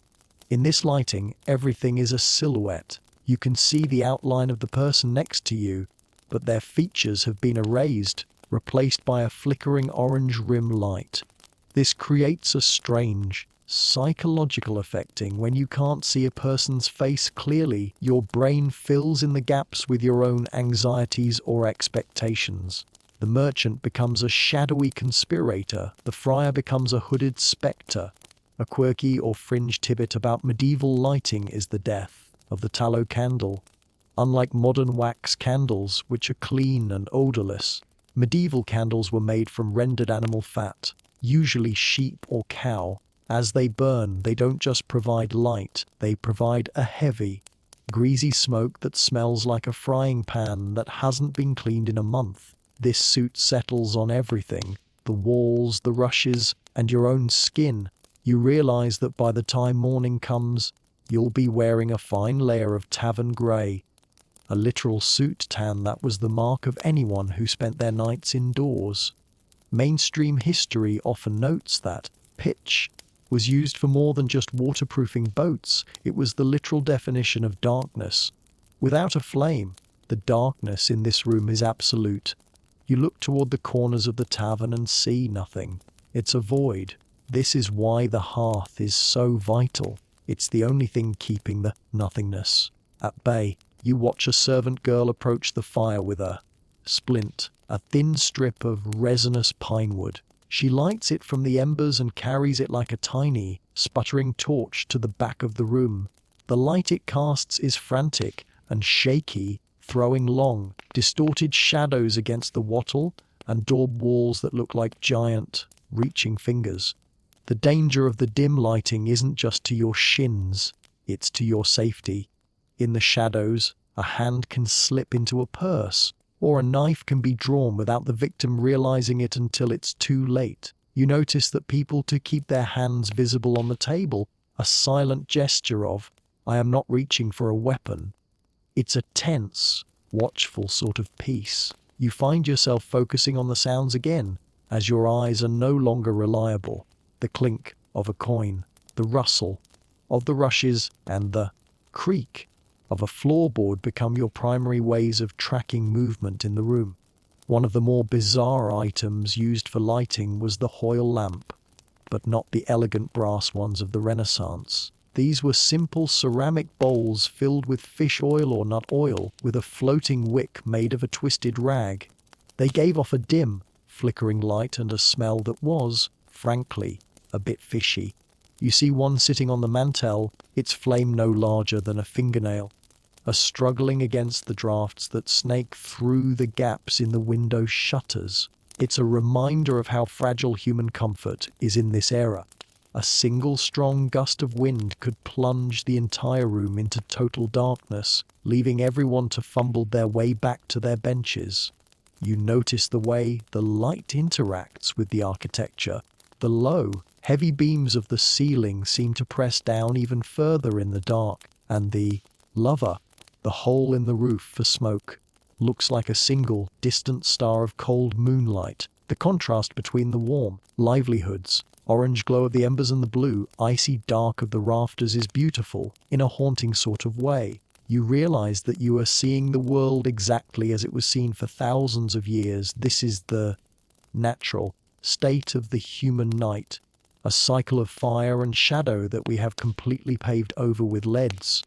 In this lighting, everything is a silhouette. You can see the outline of the person next to you, but their features have been erased, replaced by a flickering orange rim light. This creates a strange, psychological affecting. When you can't see a person's face clearly, your brain fills in the gaps with your own anxieties or expectations. The merchant becomes a shadowy conspirator, the friar becomes a hooded spectre. A quirky or fringe tidbit about medieval lighting is the death of the tallow candle. Unlike modern wax candles, which are clean and odorless, medieval candles were made from rendered animal fat, usually sheep or cow. As they burn, they don't just provide light, they provide a heavy, greasy smoke that smells like a frying pan that hasn't been cleaned in a month. This soot settles on everything, the walls, the rushes, and your own skin. You realize that by the time morning comes, you'll be wearing a fine layer of tavern grey, a literal soot tan that was the mark of anyone who spent their nights indoors. Mainstream history often notes that pitch was used for more than just waterproofing boats. It was the literal definition of darkness. Without a flame, the darkness in this room is absolute. You look toward the corners of the tavern and see nothing. It's a void. This is why the hearth is so vital. It's the only thing keeping the nothingness at bay. You watch a servant girl approach the fire with a splint, a thin strip of resinous pine wood. She lights it from the embers and carries it like a tiny, sputtering torch to the back of the room. The light it casts is frantic and shaky, throwing long, distorted shadows against the wattle and daub walls that look like giant, reaching fingers. The danger of the dim lighting isn't just to your shins, it's to your safety. In the shadows, a hand can slip into a purse, or a knife can be drawn without the victim realizing it until it's too late. You notice that people to keep their hands visible on the table a silent gesture of, I am not reaching for a weapon. It's a tense, watchful sort of peace. You find yourself focusing on the sounds again, as your eyes are no longer reliable. The clink of a coin, the rustle of the rushes, and the creak of a floorboard become your primary ways of tracking movement in the room. One of the more bizarre items used for lighting was the Hoyle lamp, but not the elegant brass ones of the Renaissance. These were simple ceramic bowls filled with fish oil or nut oil, with a floating wick made of a twisted rag. They gave off a dim, flickering light and a smell that was, frankly, a bit fishy. You see one sitting on the mantel, its flame no larger than a fingernail, struggling against the drafts that snake through the gaps in the window shutters. It's a reminder of how fragile human comfort is in this era. A single strong gust of wind could plunge the entire room into total darkness, leaving everyone to fumble their way back to their benches. You notice the way the light interacts with the architecture. The low, heavy beams of the ceiling seem to press down even further in the dark, and the lover, the hole in the roof for smoke, looks like a single, distant star of cold moonlight. The contrast between the warm, livelihoods, orange glow of the embers and the blue, icy dark of the rafters is beautiful, in a haunting sort of way. You realize that you are seeing the world exactly as it was seen for thousands of years. This is the natural state of the human night, a cycle of fire and shadow that we have completely paved over with leads.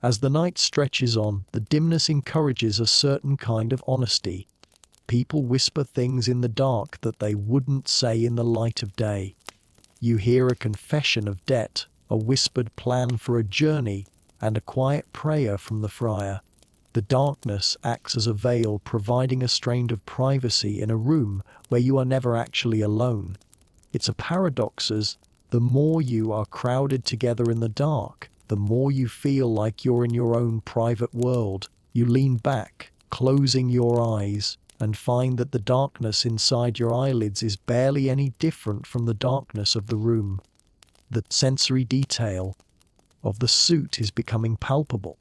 As the night stretches on, the dimness encourages a certain kind of honesty. People whisper things in the dark that they wouldn't say in the light of day. You hear a confession of debt, a whispered plan for a journey, and a quiet prayer from the friar. The darkness acts as a veil, providing a strain of privacy in a room where you are never actually alone. It's a paradox, as the more you are crowded together in the dark, the more you feel like you're in your own private world. You lean back, closing your eyes, and find that the darkness inside your eyelids is barely any different from the darkness of the room. The sensory detail of the suit is becoming palpable.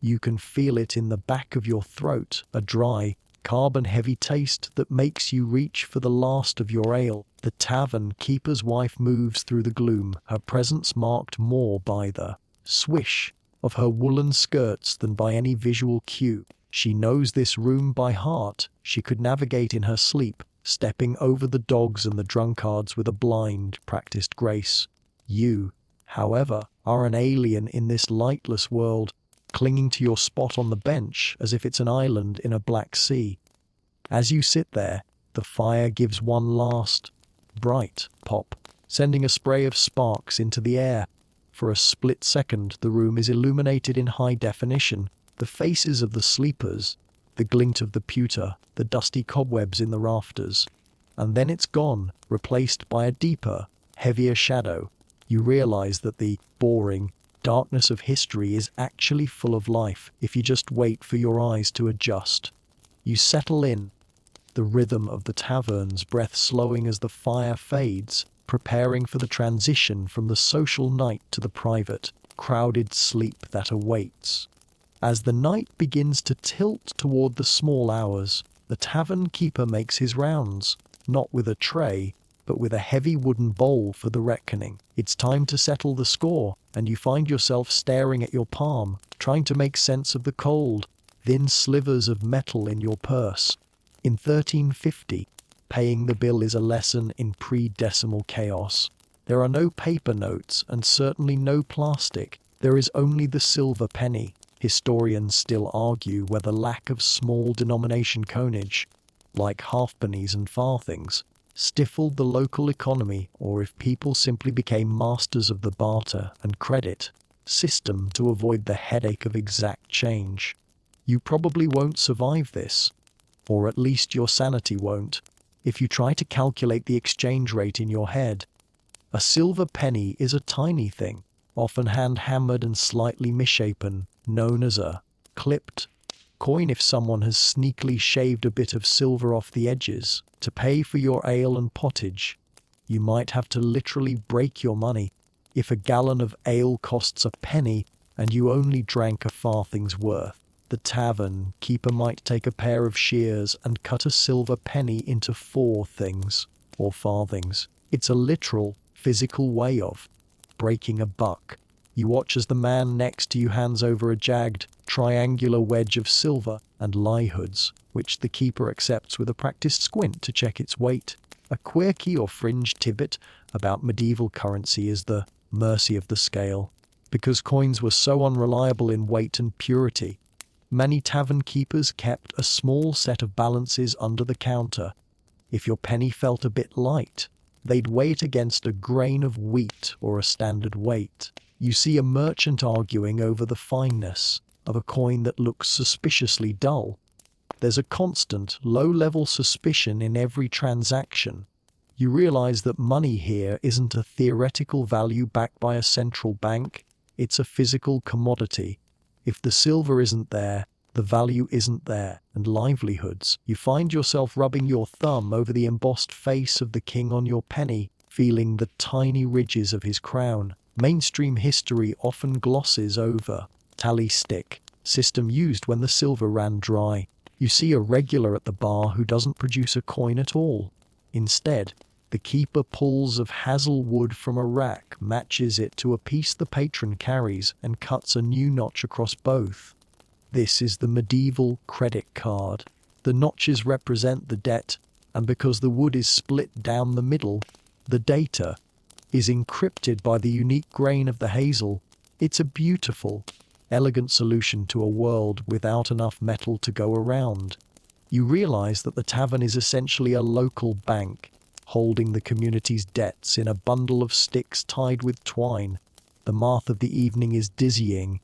You can feel it in the back of your throat, a dry, carbon-heavy taste that makes you reach for the last of your ale. The tavern keeper's wife moves through the gloom, her presence marked more by the swish of her woolen skirts than by any visual cue. She knows this room by heart. She could navigate in her sleep, stepping over the dogs and the drunkards with a blind, practiced grace. You, however, are an alien in this lightless world, clinging to your spot on the bench as if it's an island in a black sea. As you sit there, the fire gives one last, bright pop, sending a spray of sparks into the air. For a split second, the room is illuminated in high definition. The faces of the sleepers, the glint of the pewter, the dusty cobwebs in the rafters. And then it's gone, replaced by a deeper, heavier shadow. You realize that the boring darkness of history is actually full of life if you just wait for your eyes to adjust. You settle in, the rhythm of the tavern's breath slowing as the fire fades, preparing for the transition from the social night to the private, crowded sleep that awaits. As the night begins to tilt toward the small hours, the tavern keeper makes his rounds, not with a tray, but with a heavy wooden bowl for the reckoning. It's time to settle the score, and you find yourself staring at your palm, trying to make sense of the cold, thin slivers of metal in your purse. In 1350, paying the bill is a lesson in pre-decimal chaos. There are no paper notes and certainly no plastic. There is only the silver penny. Historians still argue whether lack of small denomination coinage, like halfpennies and farthings, stifled the local economy, or if people simply became masters of the barter and credit system to avoid the headache of exact change. You probably won't survive this, or at least your sanity won't, if you try to calculate the exchange rate in your head. A silver penny is a tiny thing, often hand-hammered and slightly misshapen, known as a clipped coin. If someone has sneakily shaved a bit of silver off the edges to pay for your ale and pottage, you might have to literally break your money. If a gallon of ale costs a penny and you only drank a farthing's worth, the tavern keeper might take a pair of shears and cut a silver penny into 4 things, or farthings. It's a literal, physical way of breaking a buck. You watch as the man next to you hands over a jagged, triangular wedge of silver and liehoods, which the keeper accepts with a practiced squint to check its weight. A quirky or fringe tidbit about medieval currency is the mercy of the scale. Because coins were so unreliable in weight and purity, many tavern keepers kept a small set of balances under the counter. If your penny felt a bit light, they'd weigh it against a grain of wheat or a standard weight. You see a merchant arguing over the fineness of a coin that looks suspiciously dull. There's a constant, low-level suspicion in every transaction. You realize that money here isn't a theoretical value backed by a central bank, it's a physical commodity. If the silver isn't there, the value isn't there. And livelihoods. You find yourself rubbing your thumb over the embossed face of the king on your penny, feeling the tiny ridges of his crown. Mainstream history often glosses over tally stick, system used when the silver ran dry. You see a regular at the bar who doesn't produce a coin at all. Instead, the keeper pulls of hazel wood from a rack, matches it to a piece the patron carries, and cuts a new notch across both. This is the medieval credit card. The notches represent the debt, and because the wood is split down the middle, the data is encrypted by the unique grain of the hazel. It's a beautiful, elegant solution to a world without enough metal to go around. You realize that the tavern is essentially a local bank, holding the community's debts in a bundle of sticks tied with twine. The math of the evening is dizzying.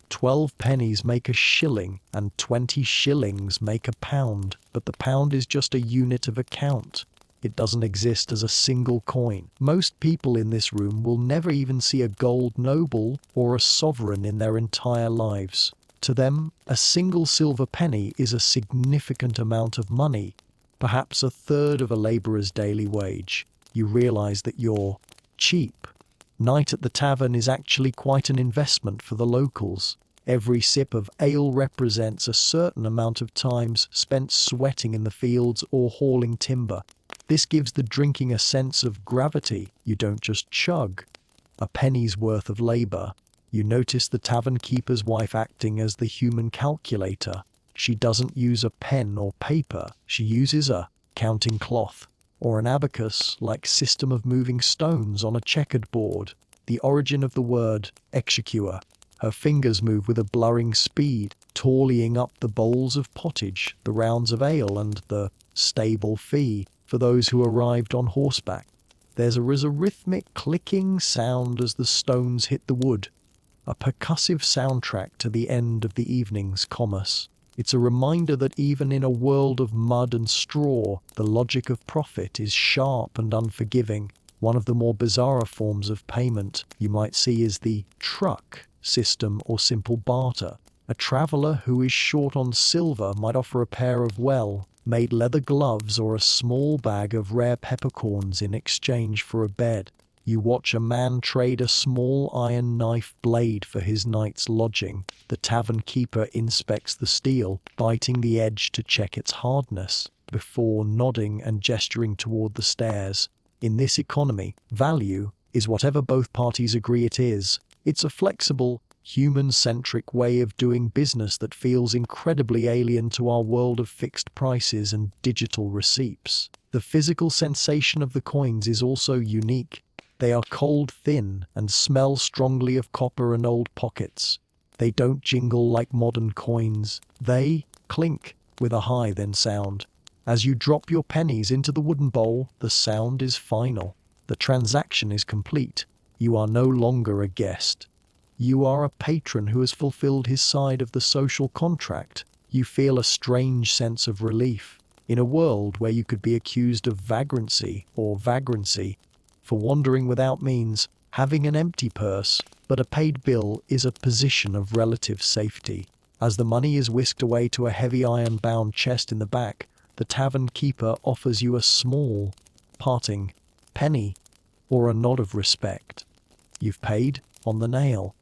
12 pennies make a shilling, and 20 shillings make a pound, but the pound is just a unit of account. It doesn't exist as a single coin. Most people in this room will never even see a gold noble or a sovereign in their entire lives. To them, a single silver penny is a significant amount of money, perhaps a third of a laborer's daily wage. You realize that your cheap night at the tavern is actually quite an investment for the locals. Every sip of ale represents a certain amount of time spent sweating in the fields or hauling timber. This gives the drinking a sense of gravity. You don't just chug a penny's worth of labor. You notice the tavern keeper's wife acting as the human calculator. She doesn't use a pen or paper. She uses a counting cloth or an abacus-like system of moving stones on a checkered board. The origin of the word executor. Her fingers move with a blurring speed, tallying up the bowls of pottage, the rounds of ale, and the stable fee for those who arrived on horseback. There is a rhythmic clicking sound as the stones hit the wood, a percussive soundtrack to the end of the evening's commerce. It's a reminder that even in a world of mud and straw, the logic of profit is sharp and unforgiving. One of the more bizarre forms of payment you might see is the truck system or simple barter. A traveler who is short on silver might offer a pair of well-made leather gloves or a small bag of rare peppercorns in exchange for a bed. You watch a man trade a small iron knife blade for his night's lodging. The tavern keeper inspects the steel, biting the edge to check its hardness, before nodding and gesturing toward the stairs. In this economy, value is whatever both parties agree it is. It's a flexible, human-centric way of doing business that feels incredibly alien to our world of fixed prices and digital receipts. The physical sensation of the coins is also unique. They are cold thin and smell strongly of copper and old pockets. They don't jingle like modern coins. They clink with a high-then sound. As you drop your pennies into the wooden bowl, the sound is final. The transaction is complete. You are no longer a guest. You are a patron who has fulfilled his side of the social contract. You feel a strange sense of relief. In a world where you could be accused of vagrancy or vagrancy for wandering without means, having an empty purse but a paid bill is a position of relative safety. As the money is whisked away to a heavy iron-bound chest in the back, the tavern keeper offers you a small, parting penny or a nod of respect. You've paid on the nail.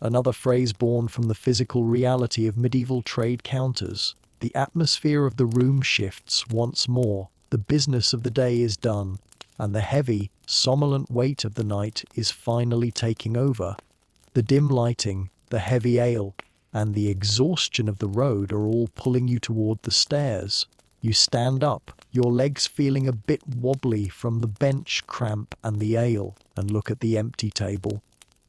Another phrase born from the physical reality of medieval trade counters. The atmosphere of the room shifts once more. The business of the day is done, and the heavy, somnolent weight of the night is finally taking over. The dim lighting, the heavy ale, and the exhaustion of the road are all pulling you toward the stairs. You stand up, your legs feeling a bit wobbly from the bench cramp and the ale, and look at the empty table.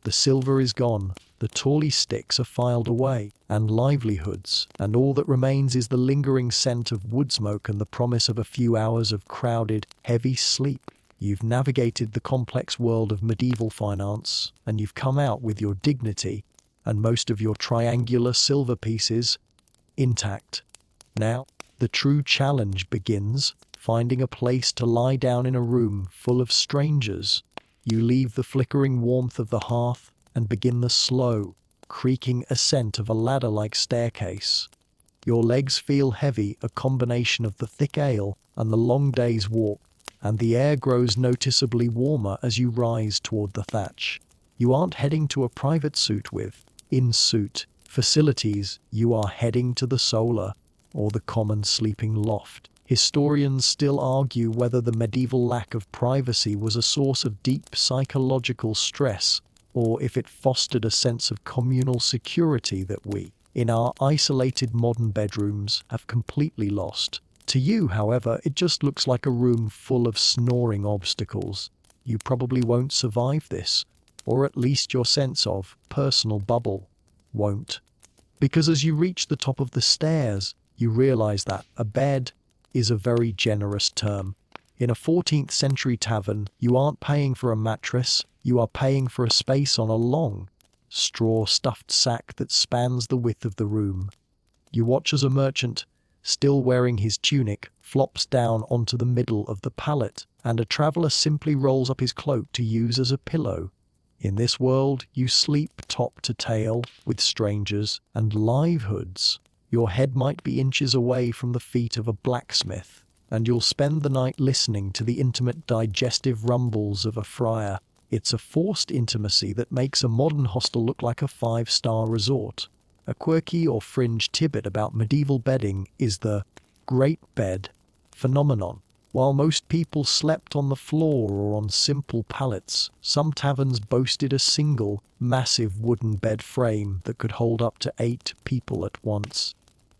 The silver is gone, the tawny sticks are filed away, and livelihoods, and all that remains is the lingering scent of wood smoke and the promise of a few hours of crowded, heavy sleep. You've navigated the complex world of medieval finance, and you've come out with your dignity, and most of your triangular silver pieces intact. Now, the true challenge begins, finding a place to lie down in a room full of strangers. You leave the flickering warmth of the hearth and begin the slow, creaking ascent of a ladder-like staircase. Your legs feel heavy, a combination of the thick ale and the long day's walk, and the air grows noticeably warmer as you rise toward the thatch. You aren't heading to a private suite with in-suite facilities, you are heading to the solar, or the common sleeping loft. Historians still argue whether the medieval lack of privacy was a source of deep psychological stress, or if it fostered a sense of communal security that we, in our isolated modern bedrooms, have completely lost. To you, however, it just looks like a room full of snoring obstacles. You probably won't survive this, or at least your sense of personal bubble won't. Because as you reach the top of the stairs, you realize that a bed is a very generous term. In a 14th century tavern, you aren't paying for a mattress, you are paying for a space on a long, straw-stuffed sack that spans the width of the room. You watch as a merchant, still wearing his tunic, flops down onto the middle of the pallet, and a traveler simply rolls up his cloak to use as a pillow. In this world, you sleep top to tail with strangers and livelihoods. Your head might be inches away from the feet of a blacksmith, and you'll spend the night listening to the intimate digestive rumbles of a friar. It's a forced intimacy that makes a modern hostel look like a 5-star resort. A quirky or fringe tidbit about medieval bedding is the great bed phenomenon. While most people slept on the floor or on simple pallets, some taverns boasted a single, massive wooden bed frame that could hold up to 8 people at once.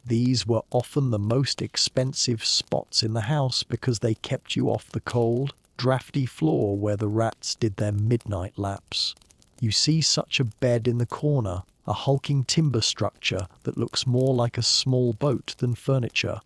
These were often the most expensive spots in the house because they kept you off the cold, drafty floor where the rats did their midnight laps. You see such a bed in the corner, a hulking timber structure that looks more like a small boat than furniture.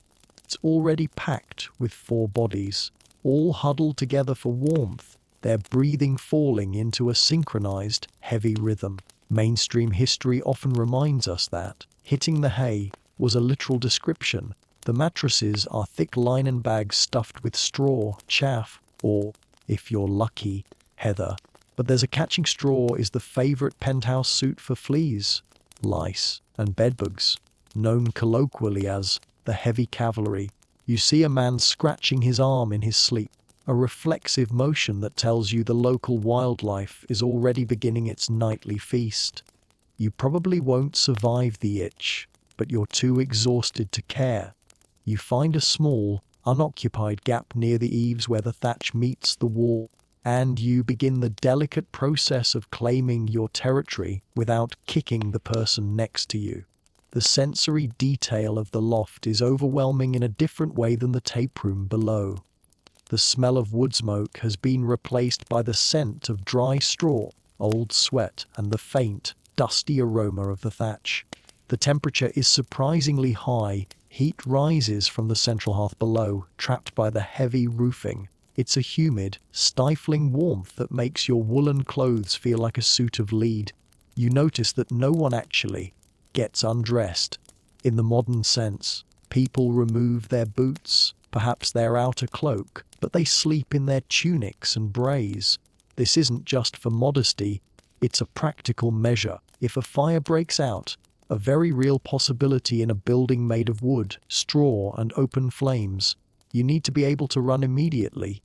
It's already packed with 4 bodies, all huddled together for warmth, their breathing falling into a synchronized, heavy rhythm. Mainstream history often reminds us that hitting the hay was a literal description. The mattresses are thick linen bags stuffed with straw, chaff, or, if you're lucky, heather. But there's a catching. Straw is the favorite penthouse suit for fleas, lice, and bedbugs, known colloquially as the heavy cavalry. You see a man scratching his arm in his sleep, a reflexive motion that tells you the local wildlife is already beginning its nightly feast. You probably won't survive the itch, but you're too exhausted to care. You find a small, unoccupied gap near the eaves where the thatch meets the wall, and you begin the delicate process of claiming your territory without kicking the person next to you. The sensory detail of the loft is overwhelming in a different way than the taperoom below. The smell of wood smoke has been replaced by the scent of dry straw, old sweat, and the faint, dusty aroma of the thatch. The temperature is surprisingly high. Heat rises from the central hearth below, trapped by the heavy roofing. It's a humid, stifling warmth that makes your woolen clothes feel like a suit of lead. You notice that no one actually gets undressed. In the modern sense, people remove their boots, perhaps their outer cloak, but they sleep in their tunics and brays. This isn't just for modesty, it's a practical measure. If a fire breaks out, a very real possibility in a building made of wood, straw, and open flames, you need to be able to run immediately.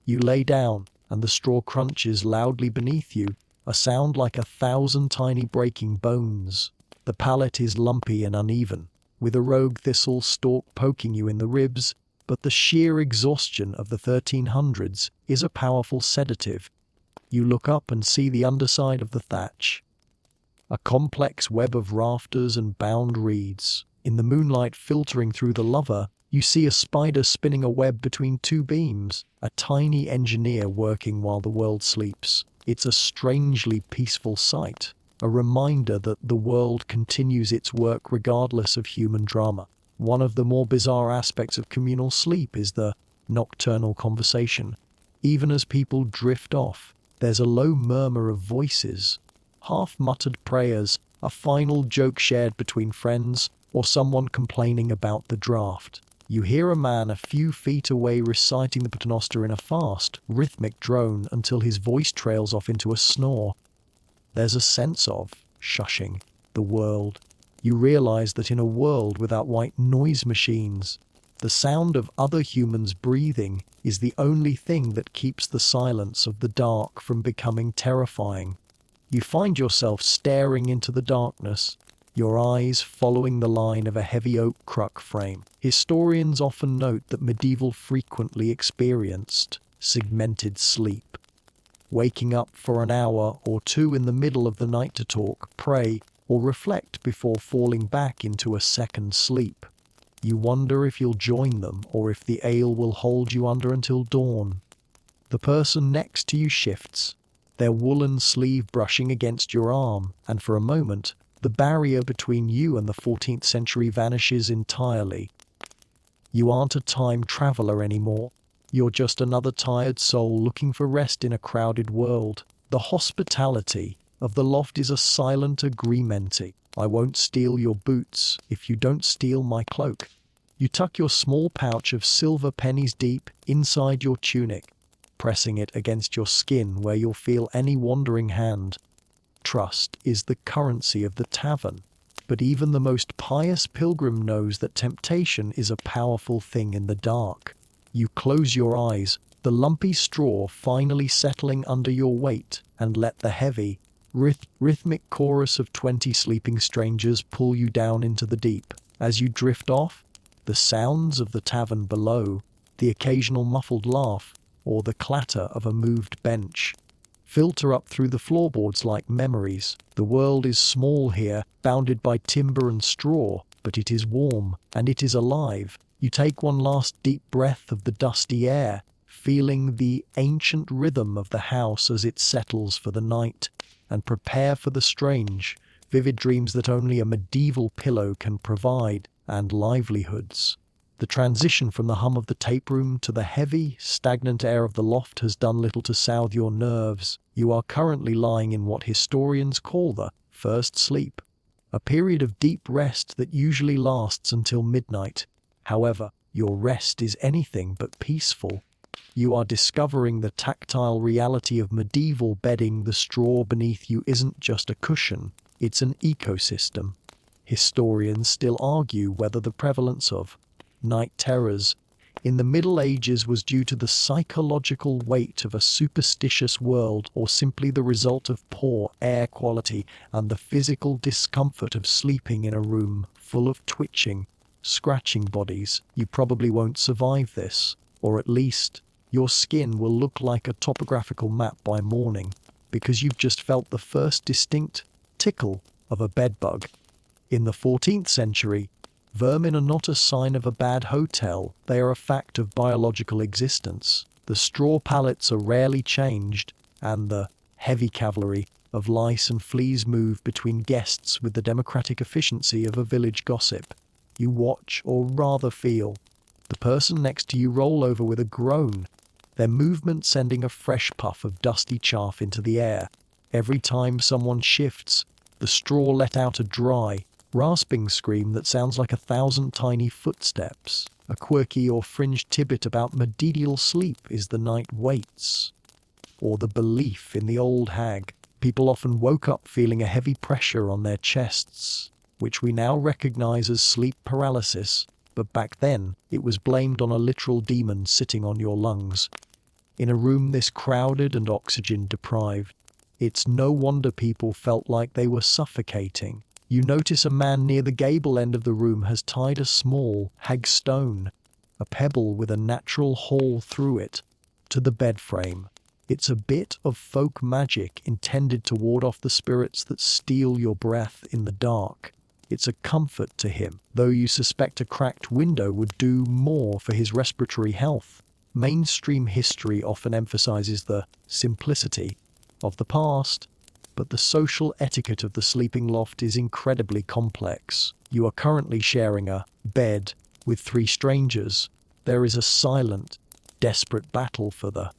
You lay down, and the straw crunches loudly beneath you. a sound like 1,000 tiny breaking bones. The palate is lumpy and uneven, with a rogue thistle stalk poking you in the ribs, but the sheer exhaustion of the 1300s is a powerful sedative. You look up and see the underside of the thatch. A complex web of rafters and bound reeds. In the moonlight filtering through the lover, you see a spider spinning a web between two beams, a tiny engineer working while the world sleeps. It's a strangely peaceful sight, a reminder that the world continues its work regardless of human drama. One of the more bizarre aspects of communal sleep is the nocturnal conversation. Even as people drift off, there's a low murmur of voices, half-muttered prayers, a final joke shared between friends, or someone complaining about the draft. You hear a man a few feet away reciting the paternoster in a fast, rhythmic drone until his voice trails off into a snore. There's a sense of shushing the world. You realize that in a world without white noise machines, the sound of other humans breathing is the only thing that keeps the silence of the dark from becoming terrifying. You find yourself staring into the darkness, your eyes following the line of a heavy oak crux frame. Historians often note that medieval frequently experienced segmented sleep, waking up for an hour or two in the middle of the night to talk, pray, or reflect before falling back into a second sleep. You wonder if you'll join them or if the ale will hold you under until dawn. The person next to you shifts, their woolen sleeve brushing against your arm, and for a moment, the barrier between you and the 14th century vanishes entirely. You aren't a time traveler anymore. You're just another tired soul looking for rest in a crowded world. The hospitality of the loft is a silent agreement. I won't steal your boots if you don't steal my cloak. You tuck your small pouch of silver pennies deep inside your tunic, pressing it against your skin where you'll feel any wandering hand. Trust is the currency of the tavern, but even the most pious pilgrim knows that temptation is a powerful thing in the dark. You close your eyes, the lumpy straw finally settling under your weight, and let the heavy, rhythmic chorus of 20 sleeping strangers pull you down into the deep. As you drift off, the sounds of the tavern below, the occasional muffled laugh, or the clatter of a moved bench, filter up through the floorboards like memories. The world is small here, bounded by timber and straw, but it is warm, and it is alive. You take one last deep breath of the dusty air, feeling the ancient rhythm of the house as it settles for the night, and prepare for the strange, vivid dreams that only a medieval pillow can provide, and livelihoods. The transition from the hum of the tape room to the heavy, stagnant air of the loft has done little to soothe your nerves. You are currently lying in what historians call the first sleep, a period of deep rest that usually lasts until midnight. However, your rest is anything but peaceful. You are discovering the tactile reality of medieval bedding. The straw beneath you isn't just a cushion, it's an ecosystem. Historians still argue whether the prevalence of night terrors in the Middle Ages was due to the psychological weight of a superstitious world or simply the result of poor air quality and the physical discomfort of sleeping in a room full of twitching, scratching bodies. You probably won't survive this, or at least your skin will look like a topographical map by morning, because you've just felt the first distinct tickle of a bedbug. In the 14th century, vermin are not a sign of a bad hotel, they are a fact of biological existence. The straw pallets are rarely changed, and the heavy cavalry of lice and fleas move between guests with the democratic efficiency of a village gossip. You watch, or rather feel, the person next to you roll over with a groan, their movement sending a fresh puff of dusty chaff into the air. Every time someone shifts, the straw let out a dry, rasping scream that sounds like 1,000 tiny footsteps. A quirky or fringed tidbit about medieval sleep is the night waits, or the belief in the old hag. People often woke up feeling a heavy pressure on their chests, which we now recognize as sleep paralysis, but back then it was blamed on a literal demon sitting on your lungs. In a room this crowded and oxygen deprived, It's no wonder people felt like they were suffocating. You notice a man near the gable end of the room has tied a small hag stone, a pebble with a natural hole through it, to the bed frame. It's a bit of folk magic intended to ward off the spirits that steal your breath in the dark. It's a comfort to him, though you suspect a cracked window would do more for his respiratory health. Mainstream history often emphasizes the simplicity of the past, but the social etiquette of the sleeping loft is incredibly complex. You are currently sharing a bed with 3 strangers. There is a silent, desperate battle for the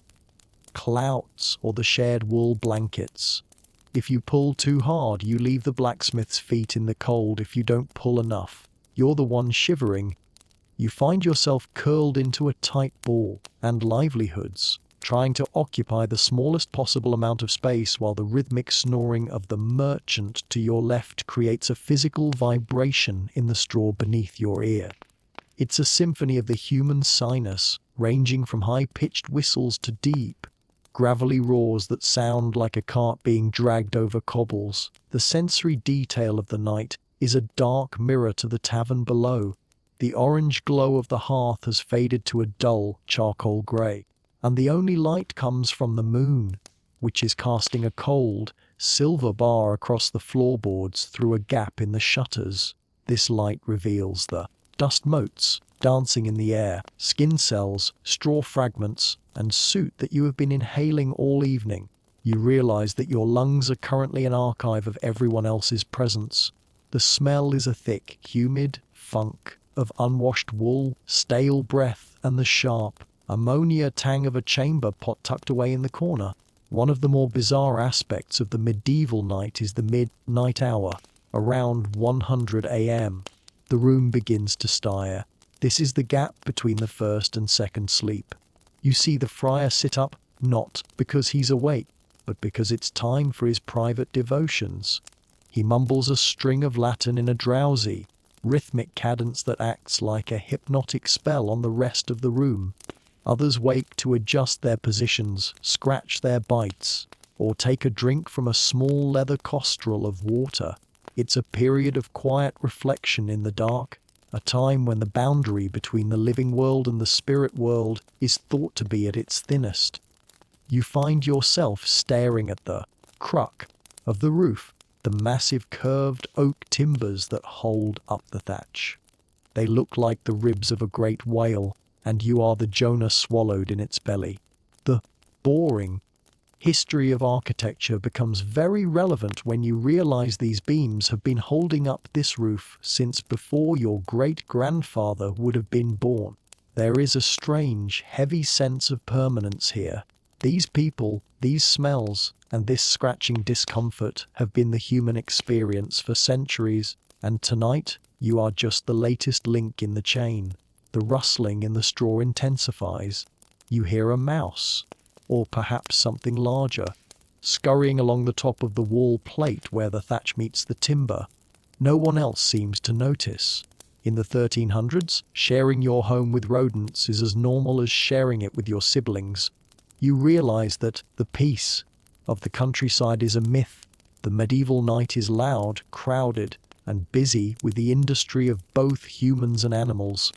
clouts or the shared wool blankets. If you pull too hard, you leave the blacksmith's feet in the cold. If you don't pull enough, you're the one shivering. You find yourself curled into a tight ball, and livelihoods, trying to occupy the smallest possible amount of space while the rhythmic snoring of the merchant to your left creates a physical vibration in the straw beneath your ear. It's a symphony of the human sinus, ranging from high-pitched whistles to deep, gravelly roars that sound like a cart being dragged over cobbles. The sensory detail of the night is a dark mirror to the tavern below. The orange glow of the hearth has faded to a dull charcoal grey, and the only light comes from the moon, which is casting a cold, silver bar across the floorboards through a gap in the shutters. This light reveals the dust motes dancing in the air, skin cells, straw fragments, and soot that you have been inhaling all evening. You realize that your lungs are currently an archive of everyone else's presence. The smell is a thick, humid funk of unwashed wool, stale breath, and the sharp, ammonia tang of a chamber pot tucked away in the corner. One of the more bizarre aspects of the medieval night is the midnight hour. Around 100 a.m., the room begins to stir. This is the gap between the first and second sleep. You see the friar sit up, not because he's awake, but because it's time for his private devotions. He mumbles a string of Latin in a drowsy, rhythmic cadence that acts like a hypnotic spell on the rest of the room. Others wake to adjust their positions, scratch their bites, or take a drink from a small leather costrel of water. It's a period of quiet reflection in the dark, a time when the boundary between the living world and the spirit world is thought to be at its thinnest. You find yourself staring at the crook of the roof, the massive curved oak timbers that hold up the thatch. They look like the ribs of a great whale, and you are the Jonah swallowed in its belly. The boring history of architecture becomes very relevant when you realize these beams have been holding up this roof since before your great-grandfather would have been born. There is a strange, heavy sense of permanence here. These people, these smells, and this scratching discomfort have been the human experience for centuries, and tonight you are just the latest link in the chain. The rustling in the straw intensifies. You hear a mouse, or perhaps something larger, scurrying along the top of the wall plate where the thatch meets the timber. No one else seems to notice. In the 1300s, sharing your home with rodents is as normal as sharing it with your siblings. You realize that the peace of the countryside is a myth. The medieval night is loud, crowded, and busy with the industry of both humans and animals.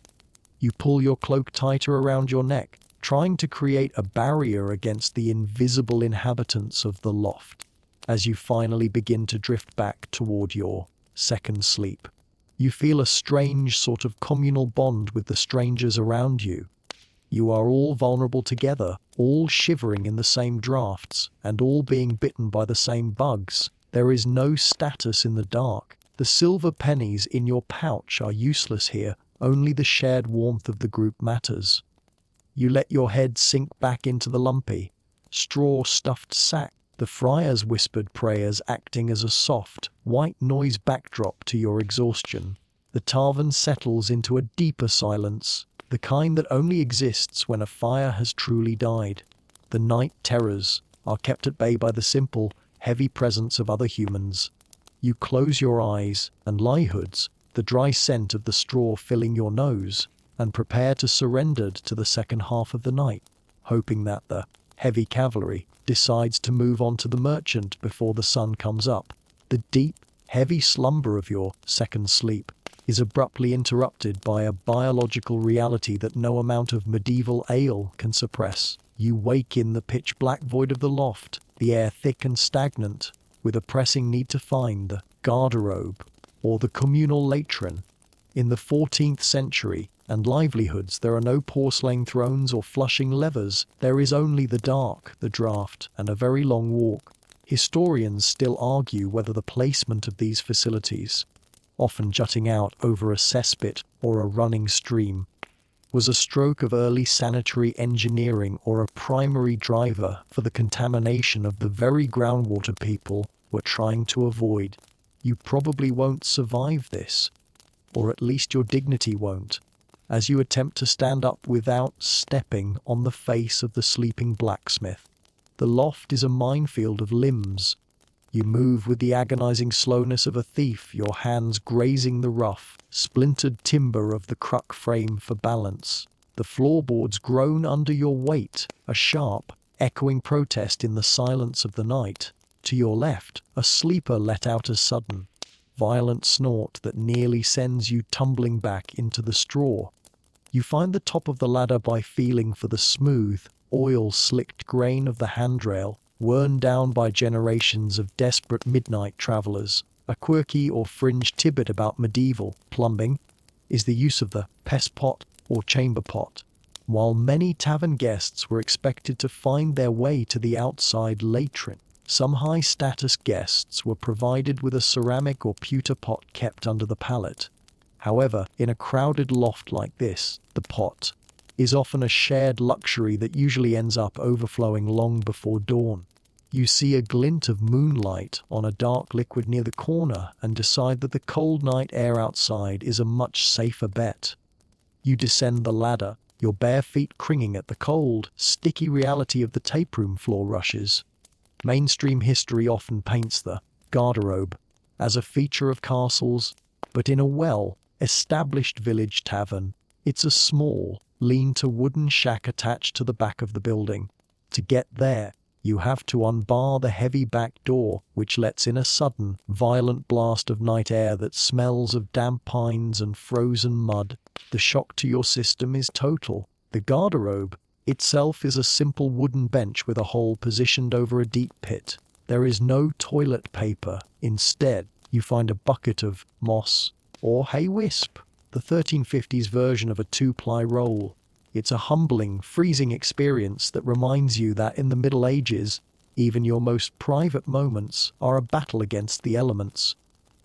You pull your cloak tighter around your neck, trying to create a barrier against the invisible inhabitants of the loft, as you finally begin to drift back toward your second sleep. You feel a strange sort of communal bond with the strangers around you. You are all vulnerable together, all shivering in the same drafts, and all being bitten by the same bugs. There is no status in the dark. The silver pennies in your pouch are useless here. Only the shared warmth of the group matters. You let your head sink back into the lumpy, straw-stuffed sack, the friar's whispered prayers acting as a soft, white noise backdrop to your exhaustion. The tavern settles into a deeper silence, the kind that only exists when a fire has truly died. The night terrors are kept at bay by the simple, heavy presence of other humans. You close your eyes, and livelihoods, the dry scent of the straw filling your nose, and prepare to surrender to the second half of the night, hoping that the heavy cavalry, decides to move on to the merchant before the sun comes up. The deep, heavy slumber of your second sleep is abruptly interrupted by a biological reality that no amount of medieval ale can suppress. You wake in the pitch-black void of the loft, the air thick and stagnant, with a pressing need to find the garderobe or the communal latron. In the 14th century and livelihoods, there are no porcelain thrones or flushing levers. There is only the dark, the draught, and a very long walk. Historians still argue whether the placement of these facilities, often jutting out over a cesspit or a running stream, was a stroke of early sanitary engineering or a primary driver for the contamination of the very groundwater people were trying to avoid. You probably won't survive this, or at least your dignity won't, as you attempt to stand up without stepping on the face of the sleeping blacksmith. The loft is a minefield of limbs. You move with the agonizing slowness of a thief, your hands grazing the rough, splintered timber of the cruck frame for balance. The floorboards groan under your weight, a sharp, echoing protest in the silence of the night. To your left, a sleeper let out a sudden, violent snort that nearly sends you tumbling back into the straw. You find the top of the ladder by feeling for the smooth, oil-slicked grain of the handrail, worn down by generations of desperate midnight travelers. A quirky or fringe tidbit about medieval plumbing is the use of the pest pot or chamber pot. While many tavern guests were expected to find their way to the outside latron, some high-status guests were provided with a ceramic or pewter pot kept under the pallet. However, in a crowded loft like this, the pot is often a shared luxury that usually ends up overflowing long before dawn. You see a glint of moonlight on a dark liquid near the corner and decide that the cold night air outside is a much safer bet. You descend the ladder, your bare feet cringing at the cold, sticky reality of the taperoom floor rushes. Mainstream history often paints the garderobe as a feature of castles, but in a well-established village tavern, it's a small, lean-to wooden shack attached to the back of the building. To get there, you have to unbar the heavy back door, which lets in a sudden, violent blast of night air that smells of damp pines and frozen mud. The shock to your system is total. The garderobe itself is a simple wooden bench with a hole positioned over a deep pit. There is no toilet paper. Instead, you find a bucket of moss or hay wisp, the 1350s version of a two-ply roll. It's a humbling, freezing experience that reminds you that in the Middle Ages, even your most private moments are a battle against the elements.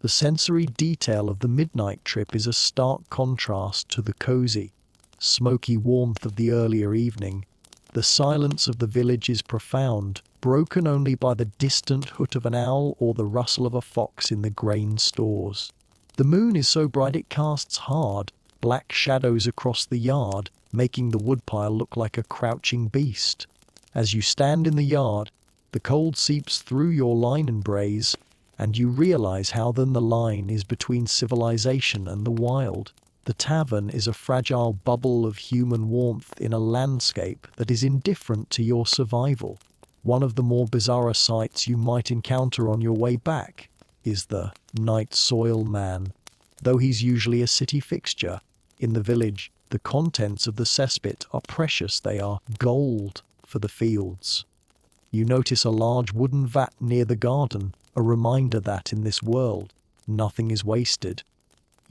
The sensory detail of the midnight trip is a stark contrast to the cozy, smoky warmth of the earlier evening. The silence of the village is profound, broken only by the distant hoot of an owl or the rustle of a fox in the grain stores. The moon is so bright it casts hard, black shadows across the yard, making the woodpile look like a crouching beast. As you stand in the yard, the cold seeps through your linen brace, and you realize how thin the line is between civilization and the wild. The tavern is a fragile bubble of human warmth in a landscape that is indifferent to your survival. One of the more bizarre sights you might encounter on your way back is the night soil man. Though he's usually a city fixture, in the village, the contents of the cesspit are precious. They are gold for the fields. You notice a large wooden vat near the garden, a reminder that in this world, nothing is wasted.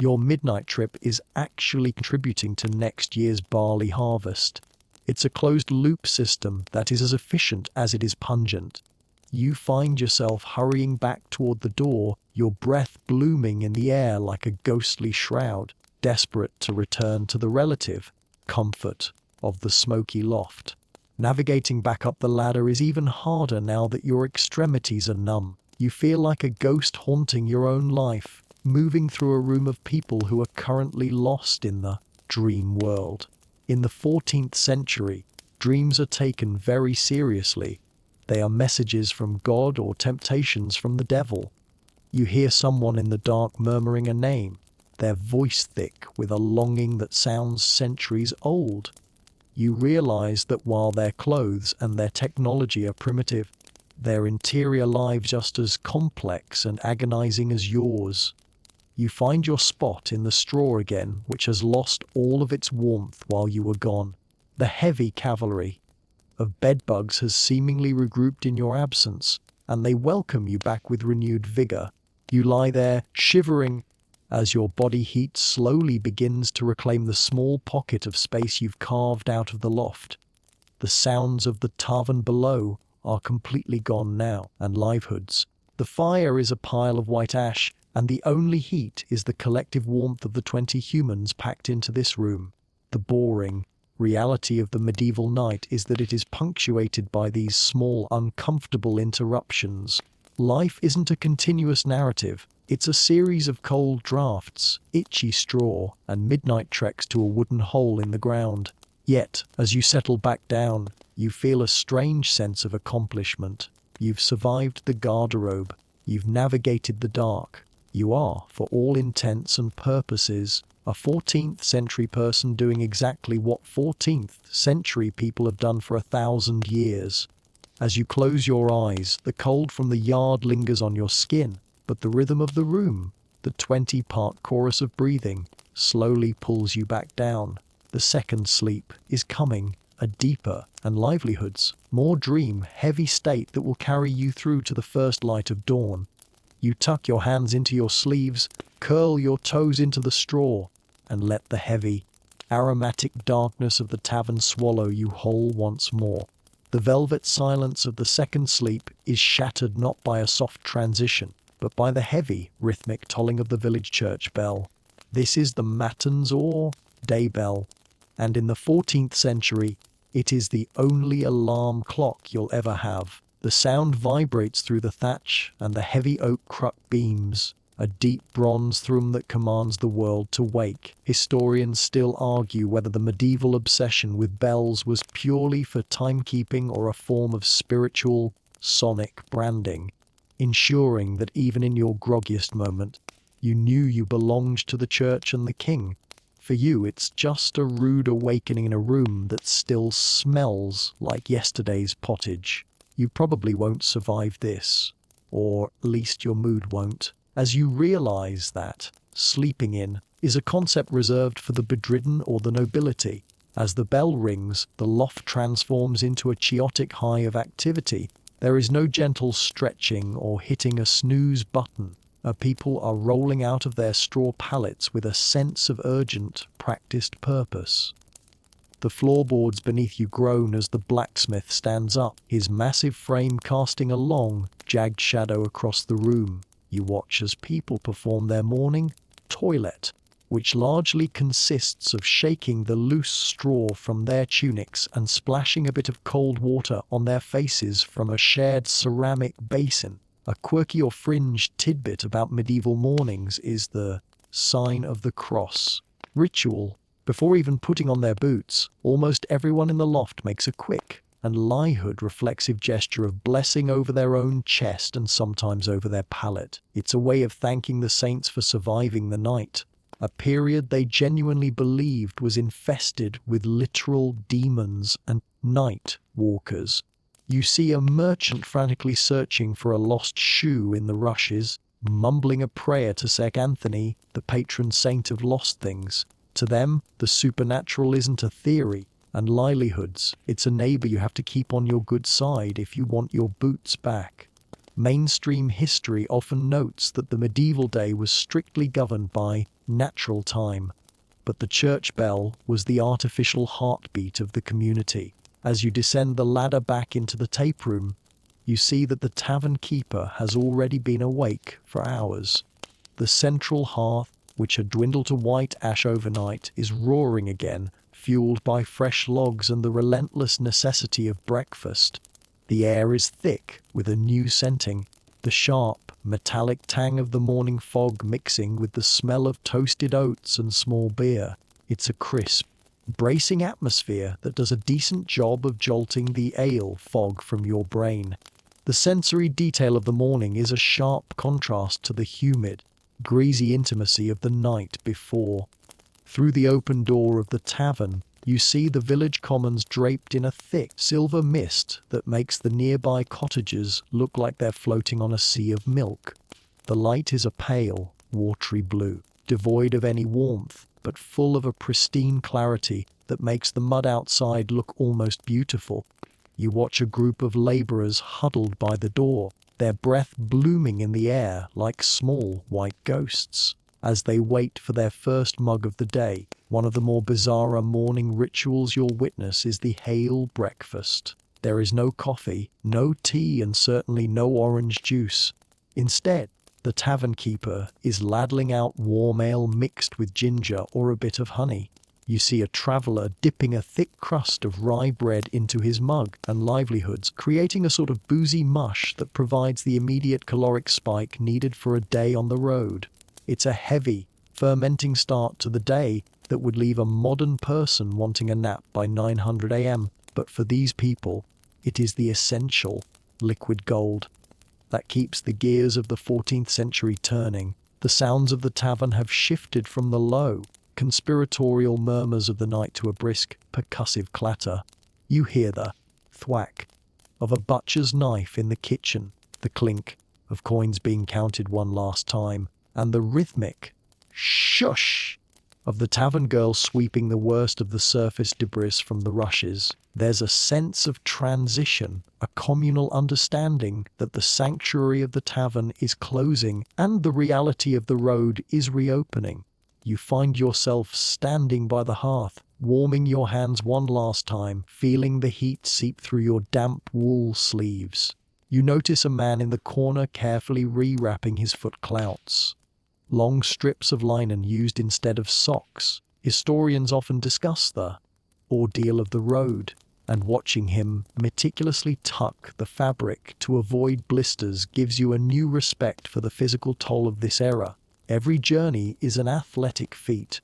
Your midnight trip is actually contributing to next year's barley harvest. It's a closed-loop system that is as efficient as it is pungent. You find yourself hurrying back toward the door, your breath blooming in the air like a ghostly shroud, desperate to return to the relative comfort of the smoky loft. Navigating back up the ladder is even harder now that your extremities are numb. You feel like a ghost haunting your own life, moving through a room of people who are currently lost in the dream world. In the 14th century, dreams are taken very seriously. They are messages from God or temptations from the devil. You hear someone in the dark murmuring a name, their voice thick with a longing that sounds centuries old. You realize that while their clothes and their technology are primitive, their interior lives just as complex and agonizing as yours. You find your spot in the straw again, which has lost all of its warmth while you were gone. The heavy cavalry of bedbugs has seemingly regrouped in your absence, and they welcome you back with renewed vigor. You lie there, shivering, as your body heat slowly begins to reclaim the small pocket of space you've carved out of the loft. The sounds of the tavern below are completely gone now, and livelihoods. The fire is a pile of white ash, and the only heat is the collective warmth of the 20 humans packed into this room. The boring reality of the medieval night is that it is punctuated by these small, uncomfortable interruptions. Life isn't a continuous narrative. It's a series of cold drafts, itchy straw, and midnight treks to a wooden hole in the ground. Yet, as you settle back down, you feel a strange sense of accomplishment. You've survived the garderobe. You've navigated the dark. You are, for all intents and purposes, a 14th century person doing exactly what 14th century people have done for 1,000 years. As you close your eyes, the cold from the yard lingers on your skin, but the rhythm of the room, the 20-part chorus of breathing, slowly pulls you back down. The second sleep is coming, a deeper and livelihoods, more dream-heavy state that will carry you through to the first light of dawn. You tuck your hands into your sleeves, curl your toes into the straw, and let the heavy, aromatic darkness of the tavern swallow you whole once more. The velvet silence of the second sleep is shattered not by a soft transition, but by the heavy, rhythmic tolling of the village church bell. This is the Matins or day bell, and in the 14th century, it is the only alarm clock you'll ever have. The sound vibrates through the thatch and the heavy oak crux beams, a deep bronze thrum that commands the world to wake. Historians still argue whether the medieval obsession with bells was purely for timekeeping or a form of spiritual, sonic branding, ensuring that even in your groggiest moment, you knew you belonged to the church and the king. For you, it's just a rude awakening in a room that still smells like yesterday's pottage. You probably won't survive this, or at least your mood won't, as you realize that sleeping in is a concept reserved for the bedridden or the nobility. As the bell rings, the loft transforms into a chaotic hive of activity. There is no gentle stretching or hitting a snooze button. People are rolling out of their straw pallets with a sense of urgent, practiced purpose. The floorboards beneath you groan as the blacksmith stands up, his massive frame casting a long, jagged shadow across the room. You watch as people perform their morning toilet, which largely consists of shaking the loose straw from their tunics and splashing a bit of cold water on their faces from a shared ceramic basin. A quirky or fringe tidbit about medieval mornings is the sign of the cross ritual. Before even putting on their boots, almost everyone in the loft makes a quick and livelihoods reflexive gesture of blessing over their own chest and sometimes over their palate. It's a way of thanking the saints for surviving the night, a period they genuinely believed was infested with literal demons and night walkers. You see a merchant frantically searching for a lost shoe in the rushes, mumbling a prayer to St. Anthony, the patron saint of lost things. To them, the supernatural isn't a theory, and livelihoods, it's a neighbor you have to keep on your good side if you want your boots back. Mainstream history often notes that the medieval day was strictly governed by natural time, but the church bell was the artificial heartbeat of the community. As you descend the ladder back into the tape room, you see that the tavern keeper has already been awake for hours. The central hearth, which had dwindled to white ash overnight, is roaring again, fueled by fresh logs and the relentless necessity of breakfast. The air is thick with a new scenting, the sharp, metallic tang of the morning fog mixing with the smell of toasted oats and small beer. It's a crisp, bracing atmosphere that does a decent job of jolting the ale fog from your brain. The sensory detail of the morning is a sharp contrast to the humid, greasy intimacy of the night before. Through the open door of the tavern, You see the village commons draped in a thick silver mist that makes the nearby cottages look like they're floating on a sea of milk. The light is a pale, watery blue, devoid of any warmth, but full of a pristine clarity that makes the mud outside look almost beautiful. You watch a group of laborers huddled by the door, their breath blooming in the air like small white ghosts, as they wait for their first mug of the day. One of the more bizarre morning rituals you'll witness is the Hail breakfast. There is no coffee, no tea, and certainly no orange juice. Instead, the tavern keeper is ladling out warm ale mixed with ginger or a bit of honey. You see a traveller dipping a thick crust of rye bread into his mug and livelihoods, creating a sort of boozy mush that provides the immediate caloric spike needed for a day on the road. It's a heavy, fermenting start to the day that would leave a modern person wanting a nap by 900 a.m., but for these people, it is the essential liquid gold that keeps the gears of the 14th century turning. The sounds of the tavern have shifted from the low, conspiratorial murmurs of the night to a brisk, percussive clatter. You hear the thwack of a butcher's knife in the kitchen, the clink of coins being counted one last time, and the rhythmic shush of the tavern girl sweeping the worst of the surface debris from the rushes. There's a sense of transition, a communal understanding that the sanctuary of the tavern is closing and the reality of the road is reopening. You find yourself standing by the hearth, warming your hands one last time, feeling the heat seep through your damp wool sleeves. You notice a man in the corner carefully rewrapping his foot clouts. Long strips of linen used instead of socks. Historians often discuss the ordeal of the road, and watching him meticulously tuck the fabric to avoid blisters gives you a new respect for the physical toll of this era. Every journey is an athletic feat.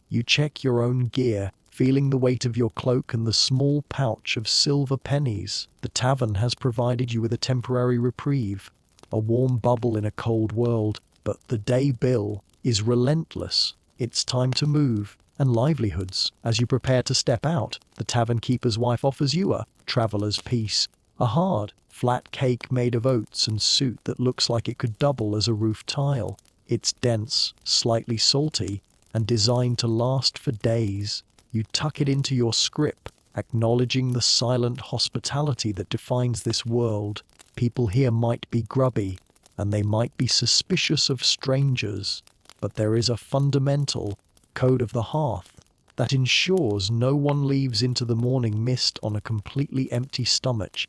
You check your own gear, feeling the weight of your cloak and the small pouch of silver pennies. The tavern has provided you with a temporary reprieve, a warm bubble in a cold world, but the day bill is relentless. It's time to move, and livelihoods. As you prepare to step out, the tavern keeper's wife offers you a traveller's piece, a hard, flat cake made of oats and suet that looks like it could double as a roof tile. It's dense, slightly salty, and designed to last for days. You tuck it into your scrip, acknowledging the silent hospitality that defines this world. People here might be grubby, and they might be suspicious of strangers, but there is a fundamental code of the hearth that ensures no one leaves into the morning mist on a completely empty stomach.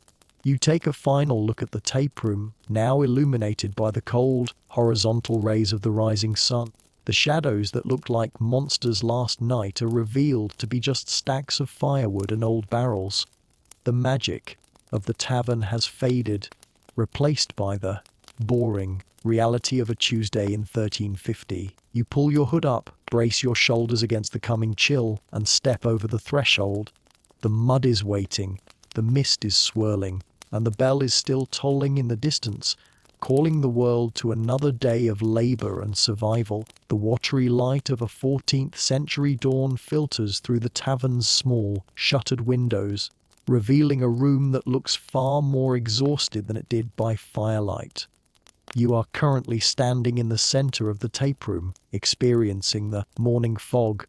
You take a final look at the tape room, now illuminated by the cold, horizontal rays of the rising sun. The shadows that looked like monsters last night are revealed to be just stacks of firewood and old barrels. The magic of the tavern has faded, replaced by the boring reality of a Tuesday in 1350. You pull your hood up, brace your shoulders against the coming chill, and step over the threshold. The mud is waiting, the mist is swirling, and the bell is still tolling in the distance, calling the world to another day of labor and survival. The watery light of a 14th century dawn filters through the tavern's small, shuttered windows, revealing a room that looks far more exhausted than it did by firelight. You are currently standing in the center of the tape room, experiencing the morning fog,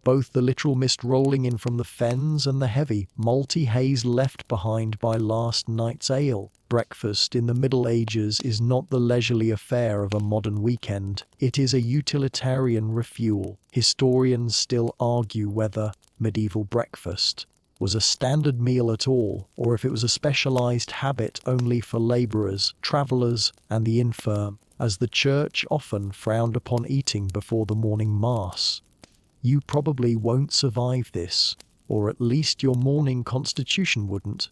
both the literal mist rolling in from the fens and the heavy, malty haze left behind by last night's ale. Breakfast in the Middle Ages is not the leisurely affair of a modern weekend. It is a utilitarian refuel. Historians still argue whether medieval breakfast was a standard meal at all, or if it was a specialized habit only for laborers, travelers, and the infirm, as the church often frowned upon eating before the morning mass. You probably won't survive this, or at least your morning constitution wouldn't.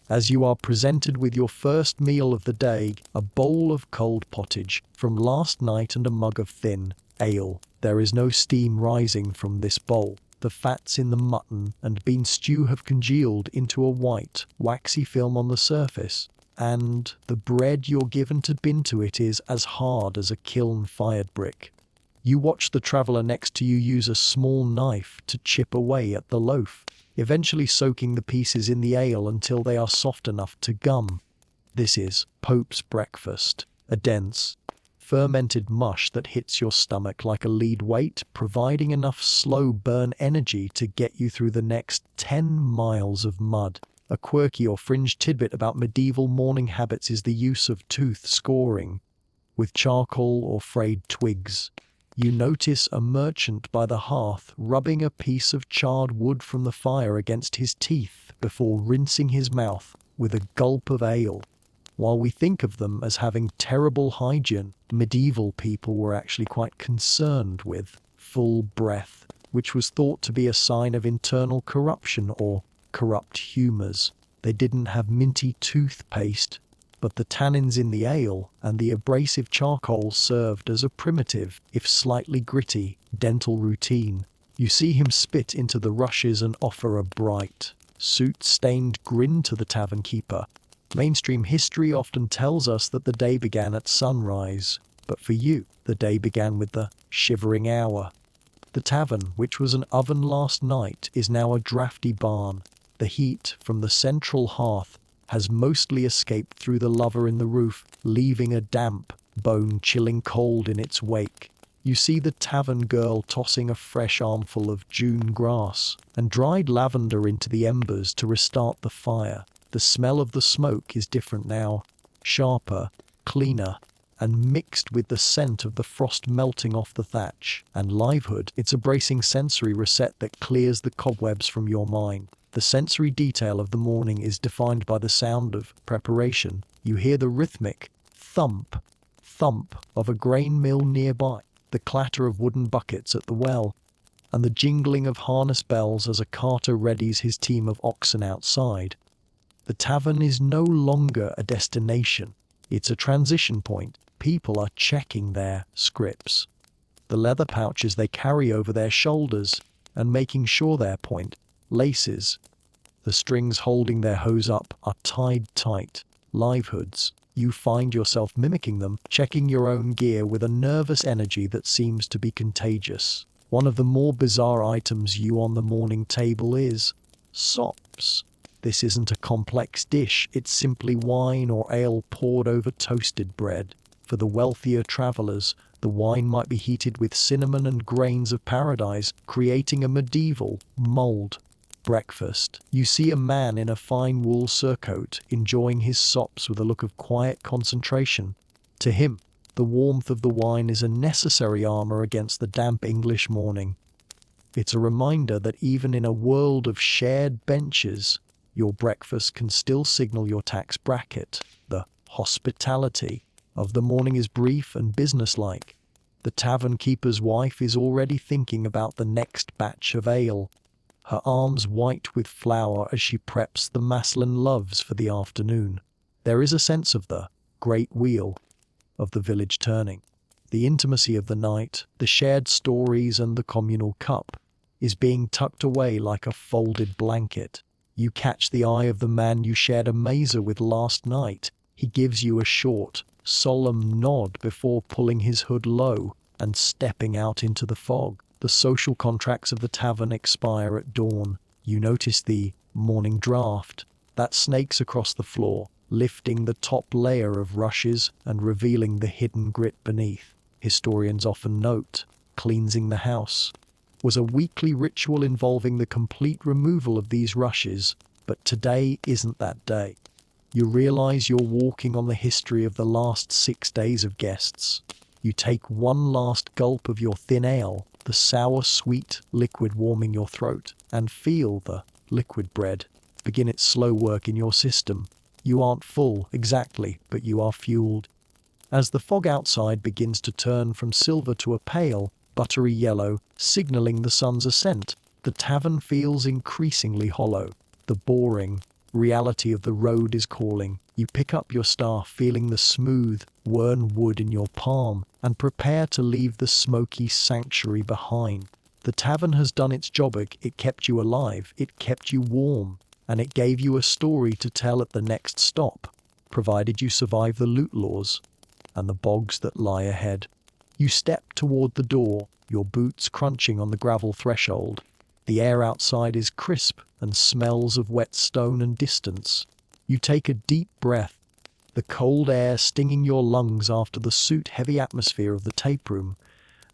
As you are presented with your first meal of the day, a bowl of cold pottage from last night and a mug of thin ale. There is no steam rising from this bowl. The fats in the mutton and bean stew have congealed into a white, waxy film on the surface, and the bread you're given to bind to it is as hard as a kiln-fired brick. You watch the traveler next to you use a small knife to chip away at the loaf, eventually soaking the pieces in the ale until they are soft enough to gum. This is Pope's breakfast, a dense, fermented mush that hits your stomach like a lead weight, providing enough slow burn energy to get you through the next 10 miles of mud. A quirky or fringe tidbit about medieval morning habits is the use of tooth scoring with charcoal or frayed twigs. You notice a merchant by the hearth rubbing a piece of charred wood from the fire against his teeth before rinsing his mouth with a gulp of ale. While we think of them as having terrible hygiene, medieval people were actually quite concerned with full breath, which was thought to be a sign of internal corruption or corrupt humors. They didn't have minty toothpaste, but the tannins in the ale and the abrasive charcoal served as a primitive, if slightly gritty, dental routine. You see him spit into the rushes and offer a bright, soot-stained grin to the tavern keeper. Mainstream history often tells us that the day began at sunrise, but for you, the day began with the shivering hour. The tavern, which was an oven last night, is now a drafty barn. The heat from the central hearth has mostly escaped through the lover in the roof, leaving a damp, bone-chilling cold in its wake. You see the tavern girl tossing a fresh armful of June grass and dried lavender into the embers to restart the fire. The smell of the smoke is different now, sharper, cleaner, and mixed with the scent of the frost melting off the thatch and livelihood. It's a bracing sensory reset that clears the cobwebs from your mind. The sensory detail of the morning is defined by the sound of preparation. You hear the rhythmic thump, thump of a grain mill nearby, the clatter of wooden buckets at the well, and the jingling of harness bells as a carter readies his team of oxen outside. The tavern is no longer a destination. It's a transition point. People are checking their scripts, the leather pouches they carry over their shoulders, and making sure their point laces, the strings holding their hose up, are tied tight. Livelihoods. You find yourself mimicking them, checking your own gear with a nervous energy that seems to be contagious. One of the more bizarre items you on the morning table is sops. This isn't a complex dish, it's simply wine or ale poured over toasted bread. For the wealthier travelers, the wine might be heated with cinnamon and grains of paradise, creating a medieval, mulled breakfast. You see a man in a fine wool surcoat enjoying his sops with a look of quiet concentration. To him, the warmth of the wine is a necessary armor against the damp English morning. It's a reminder that even in a world of shared benches, your breakfast can still signal your tax bracket. The hospitality of the morning is brief and businesslike. The tavern keeper's wife is already thinking about the next batch of ale, her arms white with flour as she preps the Maslin loaves for the afternoon. There is a sense of the great wheel of the village turning. The intimacy of the night, the shared stories and the communal cup is being tucked away like a folded blanket. You catch the eye of the man you shared a mazer with last night. He gives you a short, solemn nod before pulling his hood low and stepping out into the fog. The social contracts of the tavern expire at dawn. You notice the morning draft that snakes across the floor, lifting the top layer of rushes and revealing the hidden grit beneath. Historians often note, cleansing the house was a weekly ritual involving the complete removal of these rushes, but today isn't that day. You realize you're walking on the history of the last 6 days of guests. You take one last gulp of your thin ale, the sour, sweet liquid warming your throat, and feel the liquid bread begin its slow work in your system. You aren't full, exactly, but you are fueled. As the fog outside begins to turn from silver to a pale, buttery yellow, signaling the sun's ascent, the tavern feels increasingly hollow. The boring reality of the road is calling. You pick up your staff, feeling the smooth, worn wood in your palm, and prepare to leave the smoky sanctuary behind. The tavern has done its job. It kept you alive, it kept you warm, and it gave you a story to tell at the next stop, provided you survive the loot laws and the bogs that lie ahead. You step toward the door, your boots crunching on the gravel threshold. The air outside is crisp and smells of wet stone and distance. You take a deep breath, the cold air stinging your lungs after the soot-heavy atmosphere of the tape room,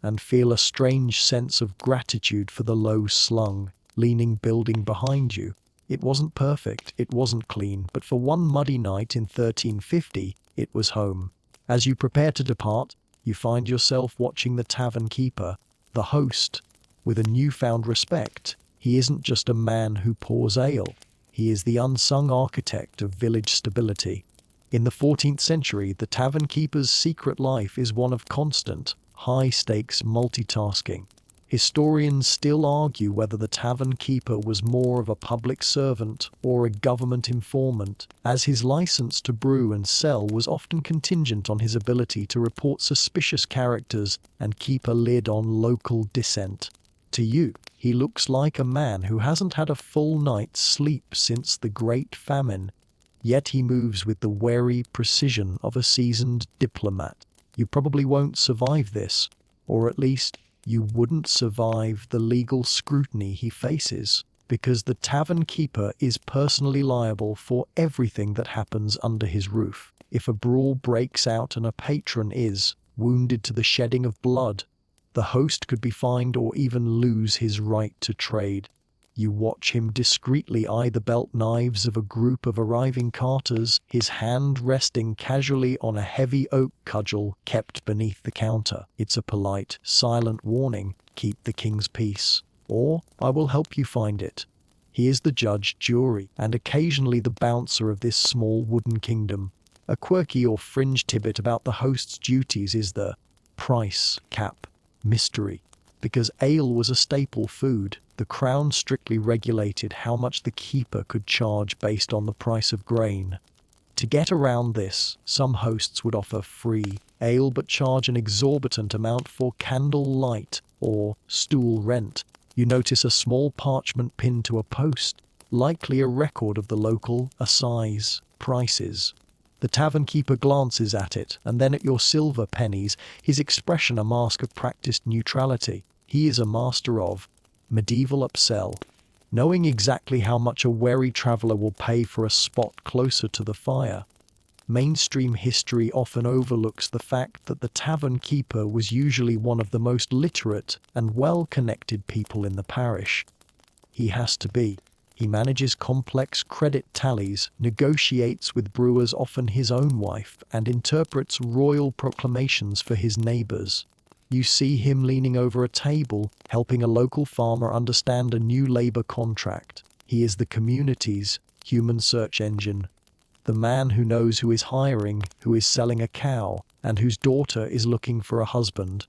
and feel a strange sense of gratitude for the low-slung, leaning building behind you. It wasn't perfect, it wasn't clean, but for one muddy night in 1350, it was home. As you prepare to depart, you find yourself watching the tavern keeper, the host, with a newfound respect. He isn't just a man who pours ale. He is the unsung architect of village stability. In the 14th century, the tavern keeper's secret life is one of constant, high-stakes multitasking. Historians still argue whether the tavern keeper was more of a public servant or a government informant, as his license to brew and sell was often contingent on his ability to report suspicious characters and keep a lid on local dissent. To you, he looks like a man who hasn't had a full night's sleep since the Great Famine, yet he moves with the wary precision of a seasoned diplomat. You probably won't survive this, or at least you wouldn't survive the legal scrutiny he faces, because the tavern keeper is personally liable for everything that happens under his roof. If a brawl breaks out and a patron is wounded to the shedding of blood, the host could be fined or even lose his right to trade. You watch him discreetly eye the belt knives of a group of arriving carters, his hand resting casually on a heavy oak cudgel kept beneath the counter. It's a polite, silent warning, keep the king's peace, or I will help you find it. He is the judge, jury, and occasionally the bouncer of this small wooden kingdom. A quirky or fringe tidbit about the host's duties is the price cap mystery. Because ale was a staple food, the crown strictly regulated how much the keeper could charge based on the price of grain. To get around this, some hosts would offer free ale but charge an exorbitant amount for candle light or stool rent. You notice a small parchment pinned to a post, likely a record of the local assize prices. The tavern keeper glances at it, and then at your silver pennies, his expression a mask of practiced neutrality. He is a master of medieval upsell, knowing exactly how much a wary traveler will pay for a spot closer to the fire. Mainstream history often overlooks the fact that the tavern keeper was usually one of the most literate and well-connected people in the parish. He has to be. He manages complex credit tallies, negotiates with brewers, often his own wife, and interprets royal proclamations for his neighbors. You see him leaning over a table, helping a local farmer understand a new labor contract. He is the community's human search engine. The man who knows who is hiring, who is selling a cow, and whose daughter is looking for a husband.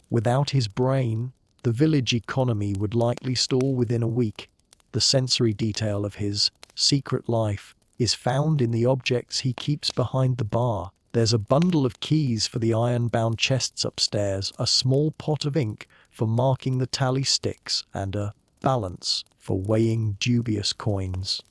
Without his brain, the village economy would likely stall within a week. The sensory detail of his secret life is found in the objects he keeps behind the bar. There's a bundle of keys for the iron-bound chests upstairs, a small pot of ink for marking the tally sticks, and a balance for weighing dubious coins.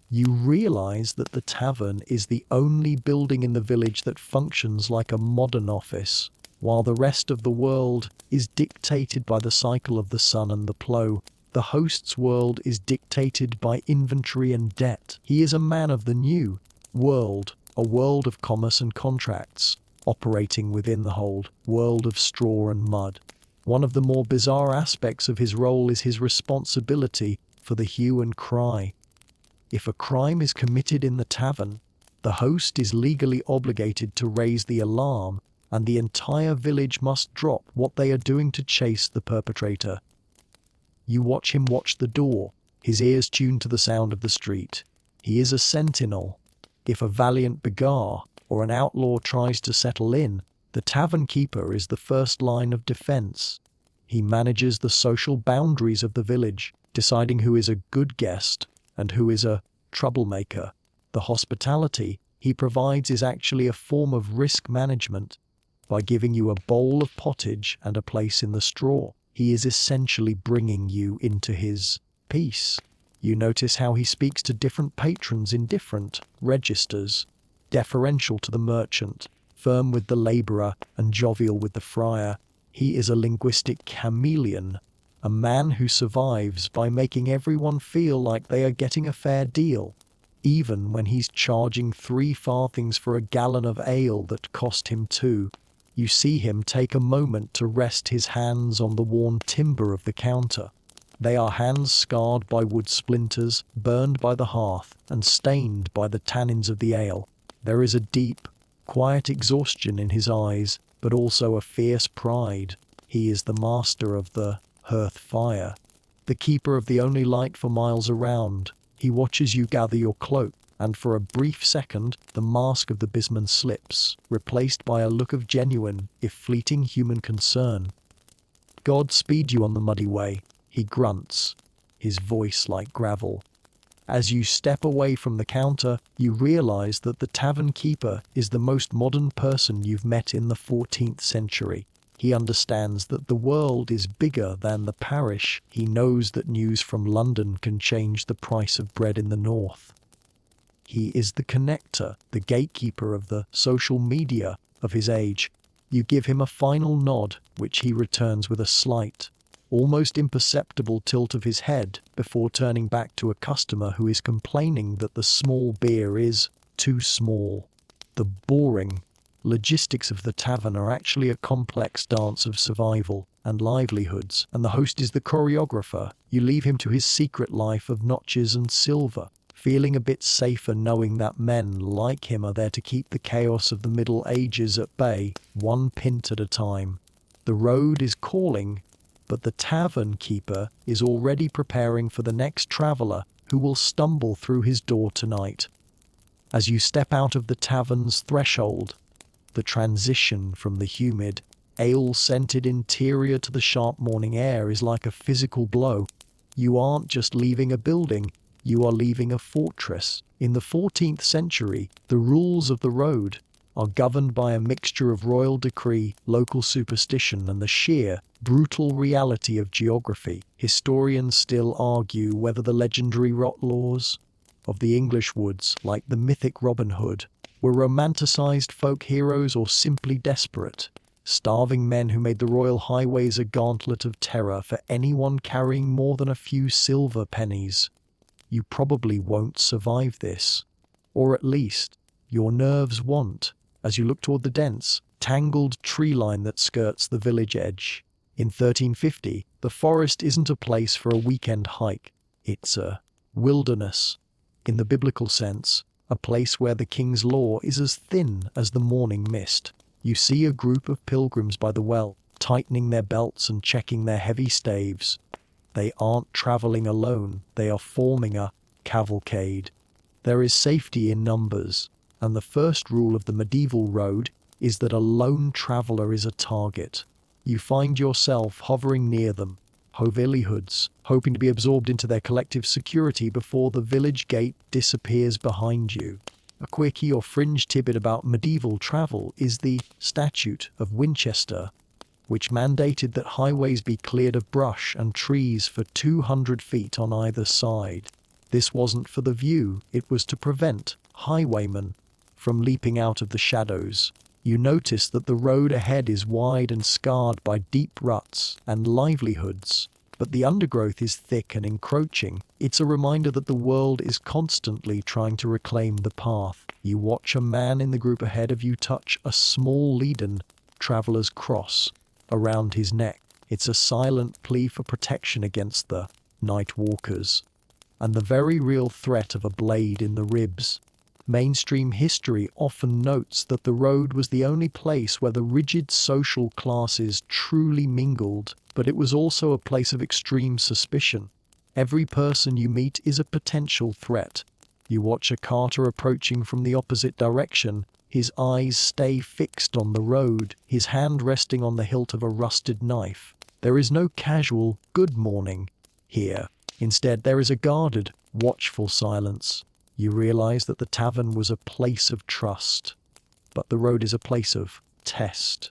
You realize that the tavern is the only building in the village that functions like a modern office, while the rest of the world is dictated by the cycle of the sun and the plough. The host's world is dictated by inventory and debt. He is a man of the new world, a world of commerce and contracts, operating within the whole world of straw and mud. One of the more bizarre aspects of his role is his responsibility for the hue and cry. If a crime is committed in the tavern, the host is legally obligated to raise the alarm, and the entire village must drop what they are doing to chase the perpetrator. You watch him watch the door, his ears tuned to the sound of the street. He is a sentinel. If a valiant begar or an outlaw tries to settle in, the tavern keeper is the first line of defense. He manages the social boundaries of the village, deciding who is a good guest and who is a troublemaker. The hospitality he provides is actually a form of risk management. By giving you a bowl of pottage and a place in the straw, he is essentially bringing you into his peace. You notice how he speaks to different patrons in different registers, deferential to the merchant, firm with the laborer, and jovial with the friar. He is a linguistic chameleon, a man who survives by making everyone feel like they are getting a fair deal, even when he's charging 3 farthings for a gallon of ale that cost him 2. You see him take a moment to rest his hands on the worn timber of the counter. They are hands scarred by wood splinters, burned by the hearth, and stained by the tannins of the ale. There is a deep, quiet exhaustion in his eyes, but also a fierce pride. He is the master of the hearth fire, the keeper of the only light for miles around. He watches you gather your cloak, and for a brief second, the mask of the bisman slips, replaced by a look of genuine, if fleeting, human concern. "God speed you on the muddy way," he grunts, his voice like gravel. As you step away from the counter, you realize that the tavern keeper is the most modern person you've met in the 14th century. He understands that the world is bigger than the parish. He knows that news from London can change the price of bread in the north. He is the connector, the gatekeeper of the social media of his age. You give him a final nod, which he returns with a slight, almost imperceptible tilt of his head before turning back to a customer who is complaining that the small beer is too small. The boring logistics of the tavern are actually a complex dance of survival and livelihoods, and the host is the choreographer. You leave him to his secret life of notches and silver, feeling a bit safer knowing that men like him are there to keep the chaos of the Middle Ages at bay, 1 pint at a time. The road is calling, but the tavern keeper is already preparing for the next traveler who will stumble through his door tonight. As you step out of the tavern's threshold, the transition from the humid, ale-scented interior to the sharp morning air is like a physical blow. You aren't just leaving a building, you are leaving a fortress. In the 14th century, the rules of the road are governed by a mixture of royal decree, local superstition, and the sheer, brutal reality of geography. Historians still argue whether the legendary rot laws of the English woods, like the mythic Robin Hood, were romanticized folk heroes or simply desperate, starving men who made the royal highways a gauntlet of terror for anyone carrying more than a few silver pennies. You probably won't survive this, or at least your nerves won't, as you look toward the dense, tangled tree line that skirts the village edge. In 1350, the forest isn't a place for a weekend hike. It's a wilderness, in the biblical sense, a place where the king's law is as thin as the morning mist. You see a group of pilgrims by the well, tightening their belts and checking their heavy staves. They aren't traveling alone, they are forming a cavalcade. There is safety in numbers, and the first rule of the medieval road is that a lone traveler is a target. You find yourself hovering near them, hovelihoods, hoping to be absorbed into their collective security before the village gate disappears behind you. A quickie or fringe tidbit about medieval travel is the Statute of Winchester, which mandated that highways be cleared of brush and trees for 200 feet on either side. This wasn't for the view, it was to prevent highwaymen from leaping out of the shadows. You notice that the road ahead is wide and scarred by deep ruts and livelihoods, but the undergrowth is thick and encroaching. It's a reminder that the world is constantly trying to reclaim the path. You watch a man in the group ahead of you touch a small leaden traveler's cross around his neck. It's a silent plea for protection against the night walkers and the very real threat of a blade in the ribs. Mainstream history often notes that the road was the only place where the rigid social classes truly mingled, but it was also a place of extreme suspicion. Every person you meet is a potential threat. You watch a carter approaching from the opposite direction. His eyes stay fixed on the road, his hand resting on the hilt of a rusted knife. There is no casual "good morning" here. Instead, there is a guarded, watchful silence. You realize that the tavern was a place of trust, but the road is a place of test.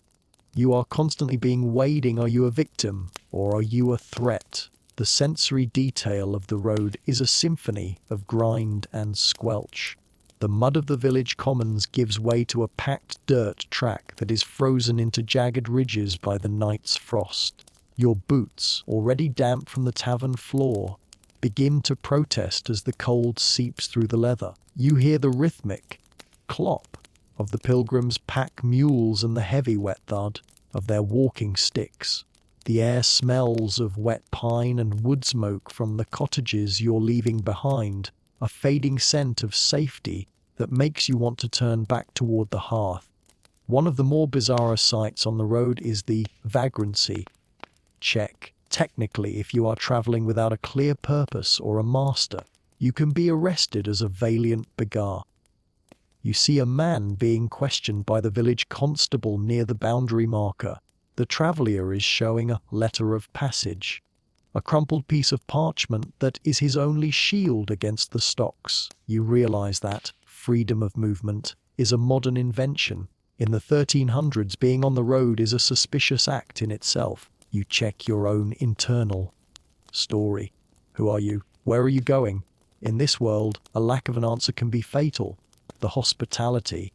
You are constantly being weighed. Are you a victim, or are you a threat? The sensory detail of the road is a symphony of grind and squelch. The mud of the village commons gives way to a packed dirt track that is frozen into jagged ridges by the night's frost. Your boots, already damp from the tavern floor, begin to protest as the cold seeps through the leather. You hear the rhythmic clop of the pilgrims' pack mules and the heavy wet thud of their walking sticks. The air smells of wet pine and wood smoke from the cottages you're leaving behind, a fading scent of safety that makes you want to turn back toward the hearth. One of the more bizarre sights on the road is the vagrancy check. Technically, if you are traveling without a clear purpose or a master, you can be arrested as a valiant begar. You see a man being questioned by the village constable near the boundary marker. The traveller is showing a letter of passage, a crumpled piece of parchment that is his only shield against the stocks. You realize that freedom of movement is a modern invention. In the 1300s, being on the road is a suspicious act in itself. You check your own internal story. Who are you? Where are you going? In this world, a lack of an answer can be fatal. The hospitality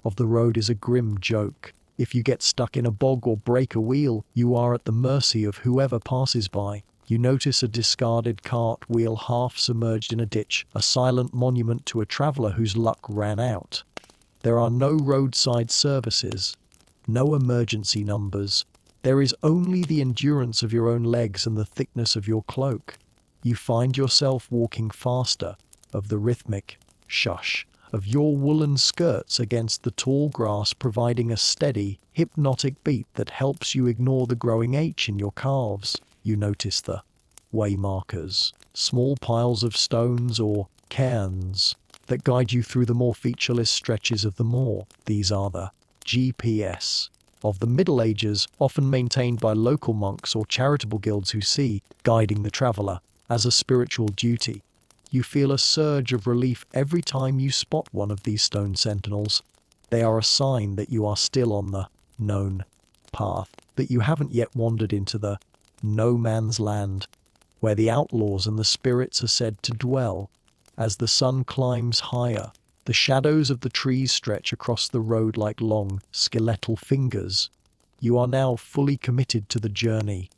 of the road is a grim joke. If you get stuck in a bog or break a wheel, you are at the mercy of whoever passes by. You notice a discarded cart wheel half submerged in a ditch, a silent monument to a traveller whose luck ran out. There are no roadside services, no emergency numbers. There is only the endurance of your own legs and the thickness of your cloak. You find yourself walking faster, of the rhythmic shush of your woolen skirts against the tall grass, providing a steady, hypnotic beat that helps you ignore the growing ache in your calves. You notice the way markers, small piles of stones or cairns that guide you through the more featureless stretches of the moor. These are the GPS of the Middle Ages, often maintained by local monks or charitable guilds who see guiding the traveller as a spiritual duty. You feel a surge of relief every time you spot one of these stone sentinels. They are a sign that you are still on the known path, that you haven't yet wandered into the no man's land, where the outlaws and the spirits are said to dwell. As the sun climbs higher, the shadows of the trees stretch across the road like long, skeletal fingers. You are now fully committed to the journey.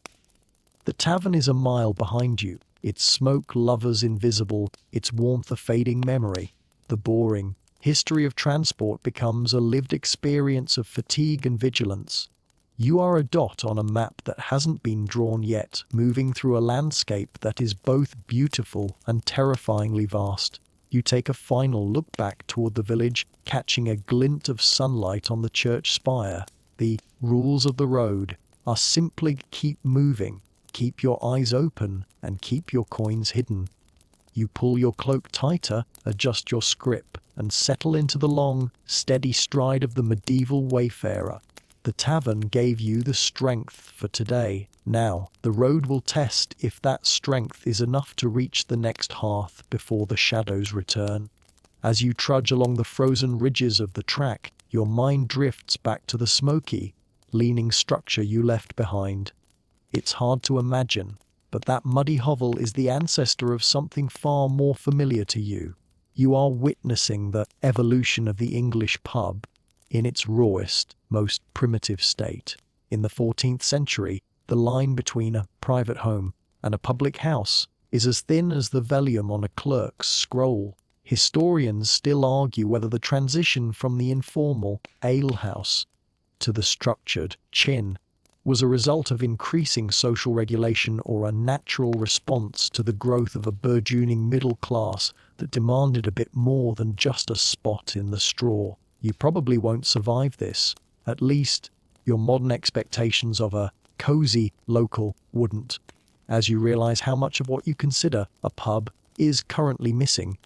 The tavern is a mile behind you, its smoke lovers invisible, its warmth a fading memory. The boring history of transport becomes a lived experience of fatigue and vigilance. You are a dot on a map that hasn't been drawn yet, moving through a landscape that is both beautiful and terrifyingly vast. You take a final look back toward the village, catching a glint of sunlight on the church spire. The rules of the road are simply keep moving, keep your eyes open, and keep your coins hidden. You pull your cloak tighter, adjust your scrip, and settle into the long, steady stride of the medieval wayfarer. The tavern gave you the strength for today. Now, the road will test if that strength is enough to reach the next hearth before the shadows return. As you trudge along the frozen ridges of the track, your mind drifts back to the smoky, leaning structure you left behind. It's hard to imagine, but that muddy hovel is the ancestor of something far more familiar to you. You are witnessing the evolution of the English pub in its rawest, most primitive state. In the 14th century, the line between a private home and a public house is as thin as the vellum on a clerk's scroll. Historians still argue whether the transition from the informal alehouse to the structured chin was a result of increasing social regulation or a natural response to the growth of a burgeoning middle class that demanded a bit more than just a spot in the straw. You probably won't survive this. At least, your modern expectations of a cozy local wouldn't, as you realize how much of what you consider a pub is currently missing.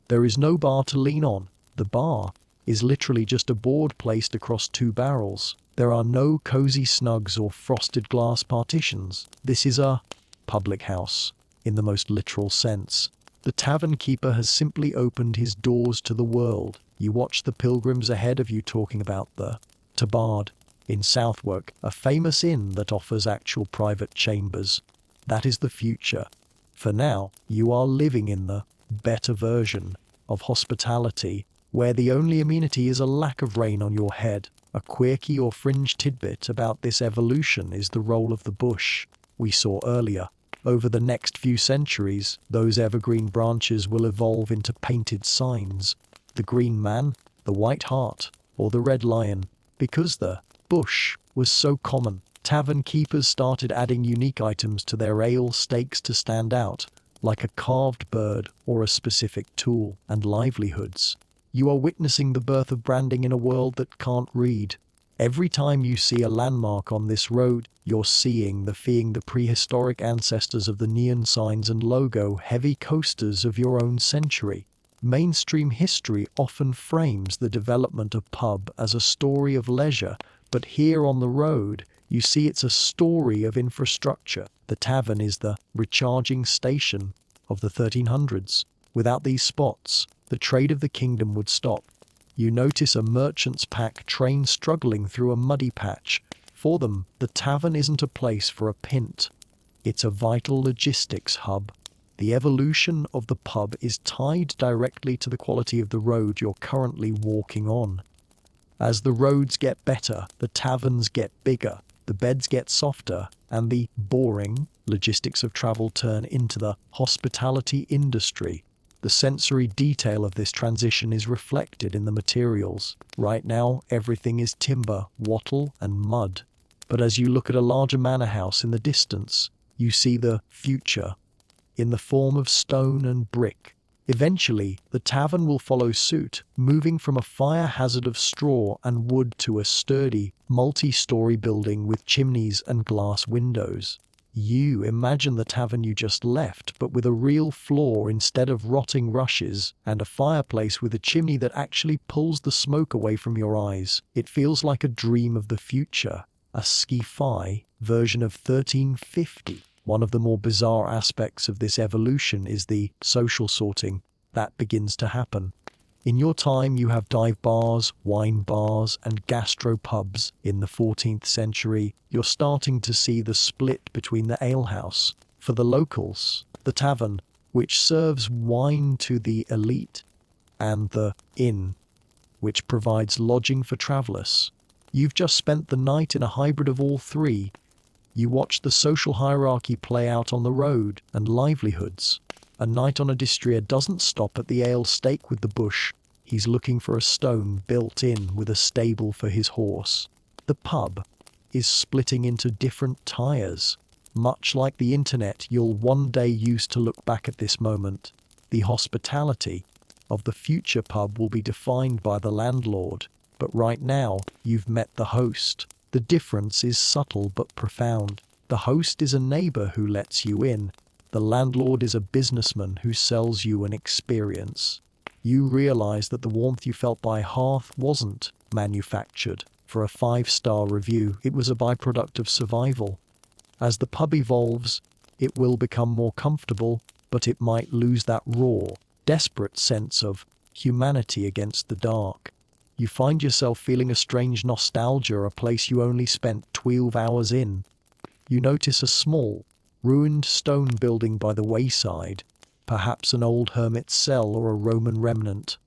There is no bar to lean on. The bar is literally just a board placed across two barrels. There are no cozy snugs or frosted glass partitions. This is a public house, in the most literal sense. The tavern keeper has simply opened his doors to the world. You watch the pilgrims ahead of you talking about the Tabard in Southwark, a famous inn that offers actual private chambers. That is the future. For now, you are living in the better version of hospitality, where the only amenity is a lack of rain on your head. A quirky or fringe tidbit about this evolution is the role of the bush we saw earlier. Over the next few centuries, those evergreen branches will evolve into painted signs. The green man, the white hart, or the red lion. Because the bush was so common, tavern keepers started adding unique items to their ale stakes to stand out, like a carved bird or a specific tool, and livelihoods. You are witnessing the birth of branding in a world that can't read. Every time you see a landmark on this road, you're seeing the prehistoric ancestors of the neon signs and logo heavy coasters of your own century. Mainstream history often frames the development of pub as a story of leisure, but here on the road, you see it's a story of infrastructure. The tavern is the recharging station of the 1300s. Without these spots, the trade of the kingdom would stop. You notice a merchant's pack train struggling through a muddy patch. For them, the tavern isn't a place for a pint. It's a vital logistics hub. The evolution of the pub is tied directly to the quality of the road you're currently walking on. As the roads get better, the taverns get bigger, the beds get softer, and the boring logistics of travel turn into the hospitality industry. The sensory detail of this transition is reflected in the materials. Right now, everything is timber, wattle, and mud. But as you look at a larger manor house in the distance, you see the future in the form of stone and brick. Eventually, the tavern will follow suit, moving from a fire hazard of straw and wood to a sturdy, multi-story building with chimneys and glass windows. You imagine the tavern you just left, but with a real floor instead of rotting rushes, and a fireplace with a chimney that actually pulls the smoke away from your eyes. It feels like a dream of the future, a sci-fi version of 1350. One of the more bizarre aspects of this evolution is the social sorting that begins to happen. In your time, you have dive bars, wine bars, and gastropubs. In the 14th century, you're starting to see the split between the alehouse, for the locals, the tavern, which serves wine to the elite, and the inn, which provides lodging for travelers. You've just spent the night in a hybrid of all three. You watch the social hierarchy play out on the road and livelihoods. A knight on a destrier doesn't stop at the ale stake with the bush. He's looking for a stone built in with a stable for his horse. The pub is splitting into different tiers. Much like the internet, you'll one day use to look back at this moment. The hospitality of the future pub will be defined by the landlord. But right now, you've met the host. The difference is subtle but profound. The host is a neighbor who lets you in. The landlord is a businessman who sells you an experience. You realize that the warmth you felt by hearth wasn't manufactured for a 5-star review. It was a byproduct of survival. As the pub evolves, it will become more comfortable, but it might lose that raw, desperate sense of humanity against the dark. You find yourself feeling a strange nostalgia, a place you only spent 12 hours in. You notice a small, ruined stone building by the wayside, perhaps an old hermit's cell or a Roman remnant.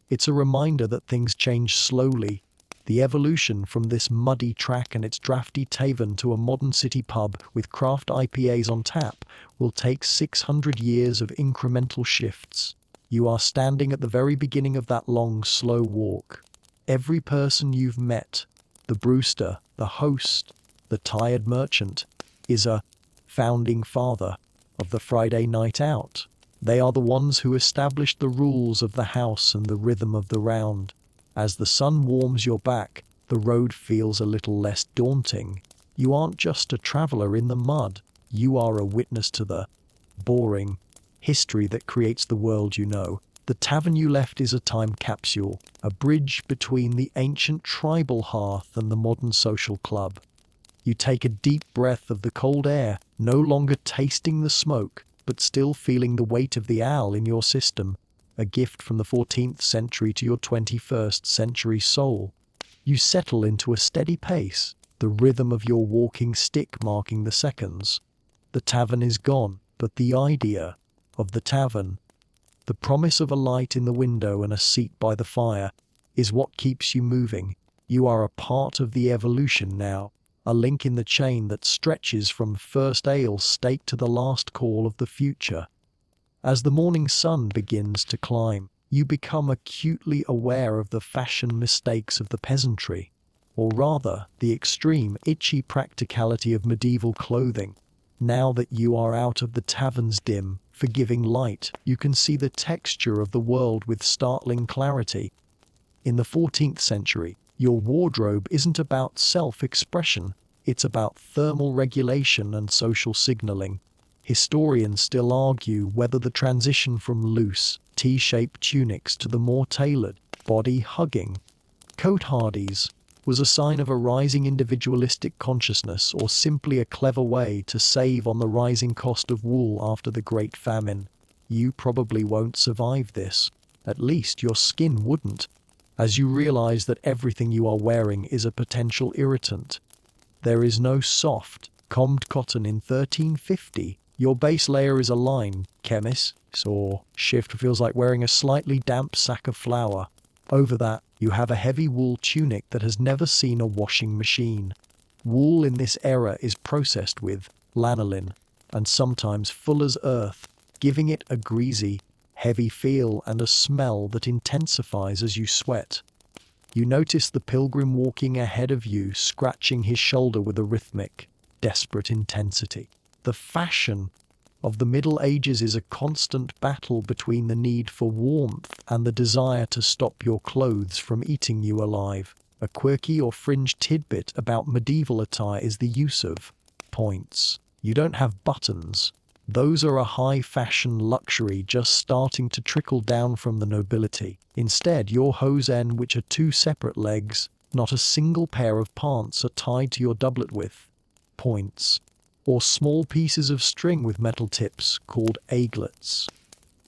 It's a reminder that things change slowly. The evolution from this muddy track and its drafty tavern to a modern city pub with craft IPAs on tap will take 600 years of incremental shifts. You are standing at the very beginning of that long, slow walk. Every person you've met, the Brewster, the host, the tired merchant, is a founding father of the Friday night out. They are the ones who established the rules of the house and the rhythm of the round. As the sun warms your back, the road feels a little less daunting. You aren't just a traveler in the mud. You are a witness to the boring history that creates the world you know. The tavern you left is a time capsule, a bridge between the ancient tribal hearth and the modern social club. You take a deep breath of the cold air, no longer tasting the smoke, but still feeling the weight of the ale in your system, a gift from the 14th century to your 21st century soul. You settle into a steady pace, the rhythm of your walking stick marking the seconds. The tavern is gone, but the idea of the tavern The promise of a light in the window and a seat by the fire is what keeps you moving. You are a part of the evolution now, a link in the chain that stretches from first ale steak to the last call of the future. As the morning sun begins to climb, you become acutely aware of the fashion mistakes of the peasantry, or rather, the extreme, itchy practicality of medieval clothing. Now that you are out of the tavern's dim, forgiving light, you can see the texture of the world with startling clarity. In the 14th century, your wardrobe isn't about self-expression, it's about thermal regulation and social signaling. Historians still argue whether the transition from loose, T-shaped tunics to the more tailored, body-hugging cotehardies was a sign of a rising individualistic consciousness or simply a clever way to save on the rising cost of wool after the Great Famine. You probably won't survive this. At least your skin wouldn't, as you realize that everything you are wearing is a potential irritant. There is no soft, combed cotton in 1350. Your base layer is a line, chemist, or shift feels like wearing a slightly damp sack of flour. Over that, you have a heavy wool tunic that has never seen a washing machine. Wool in this era is processed with lanolin, and sometimes fuller's earth, giving it a greasy, heavy feel and a smell that intensifies as you sweat. You notice the pilgrim walking ahead of you, scratching his shoulder with a rhythmic, desperate intensity. The fashion of the Middle Ages is a constant battle between the need for warmth and the desire to stop your clothes from eating you alive. A quirky or fringe tidbit about medieval attire is the use of points. You don't have buttons. Those are a high-fashion luxury just starting to trickle down from the nobility. Instead, your hosen, which are two separate legs, not a single pair of pants, are tied to your doublet with points, or small pieces of string with metal tips called aglets.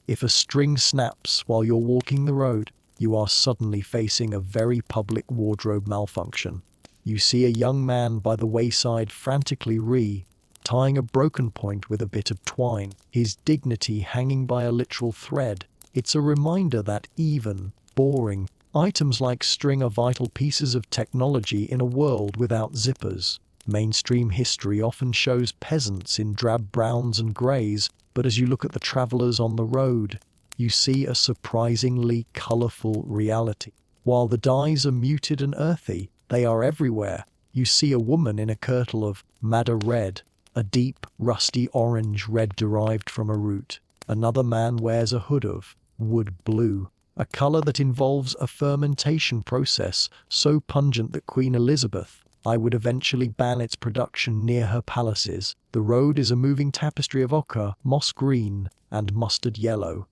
If a string snaps while you're walking the road, you are suddenly facing a very public wardrobe malfunction. You see a young man by the wayside frantically tying a broken point with a bit of twine, his dignity hanging by a literal thread. It's a reminder that even boring items like string are vital pieces of technology in a world without zippers. Mainstream history often shows peasants in drab browns and greys, but as you look at the travelers on the road, you see a surprisingly colorful reality. While the dyes are muted and earthy, they are everywhere. You see a woman in a kirtle of madder red, a deep, rusty orange red derived from a root. Another man wears a hood of wood blue, a color that involves a fermentation process so pungent that Queen Elizabeth I would eventually ban its production near her palaces. The road is a moving tapestry of ochre, moss green, and mustard yellow.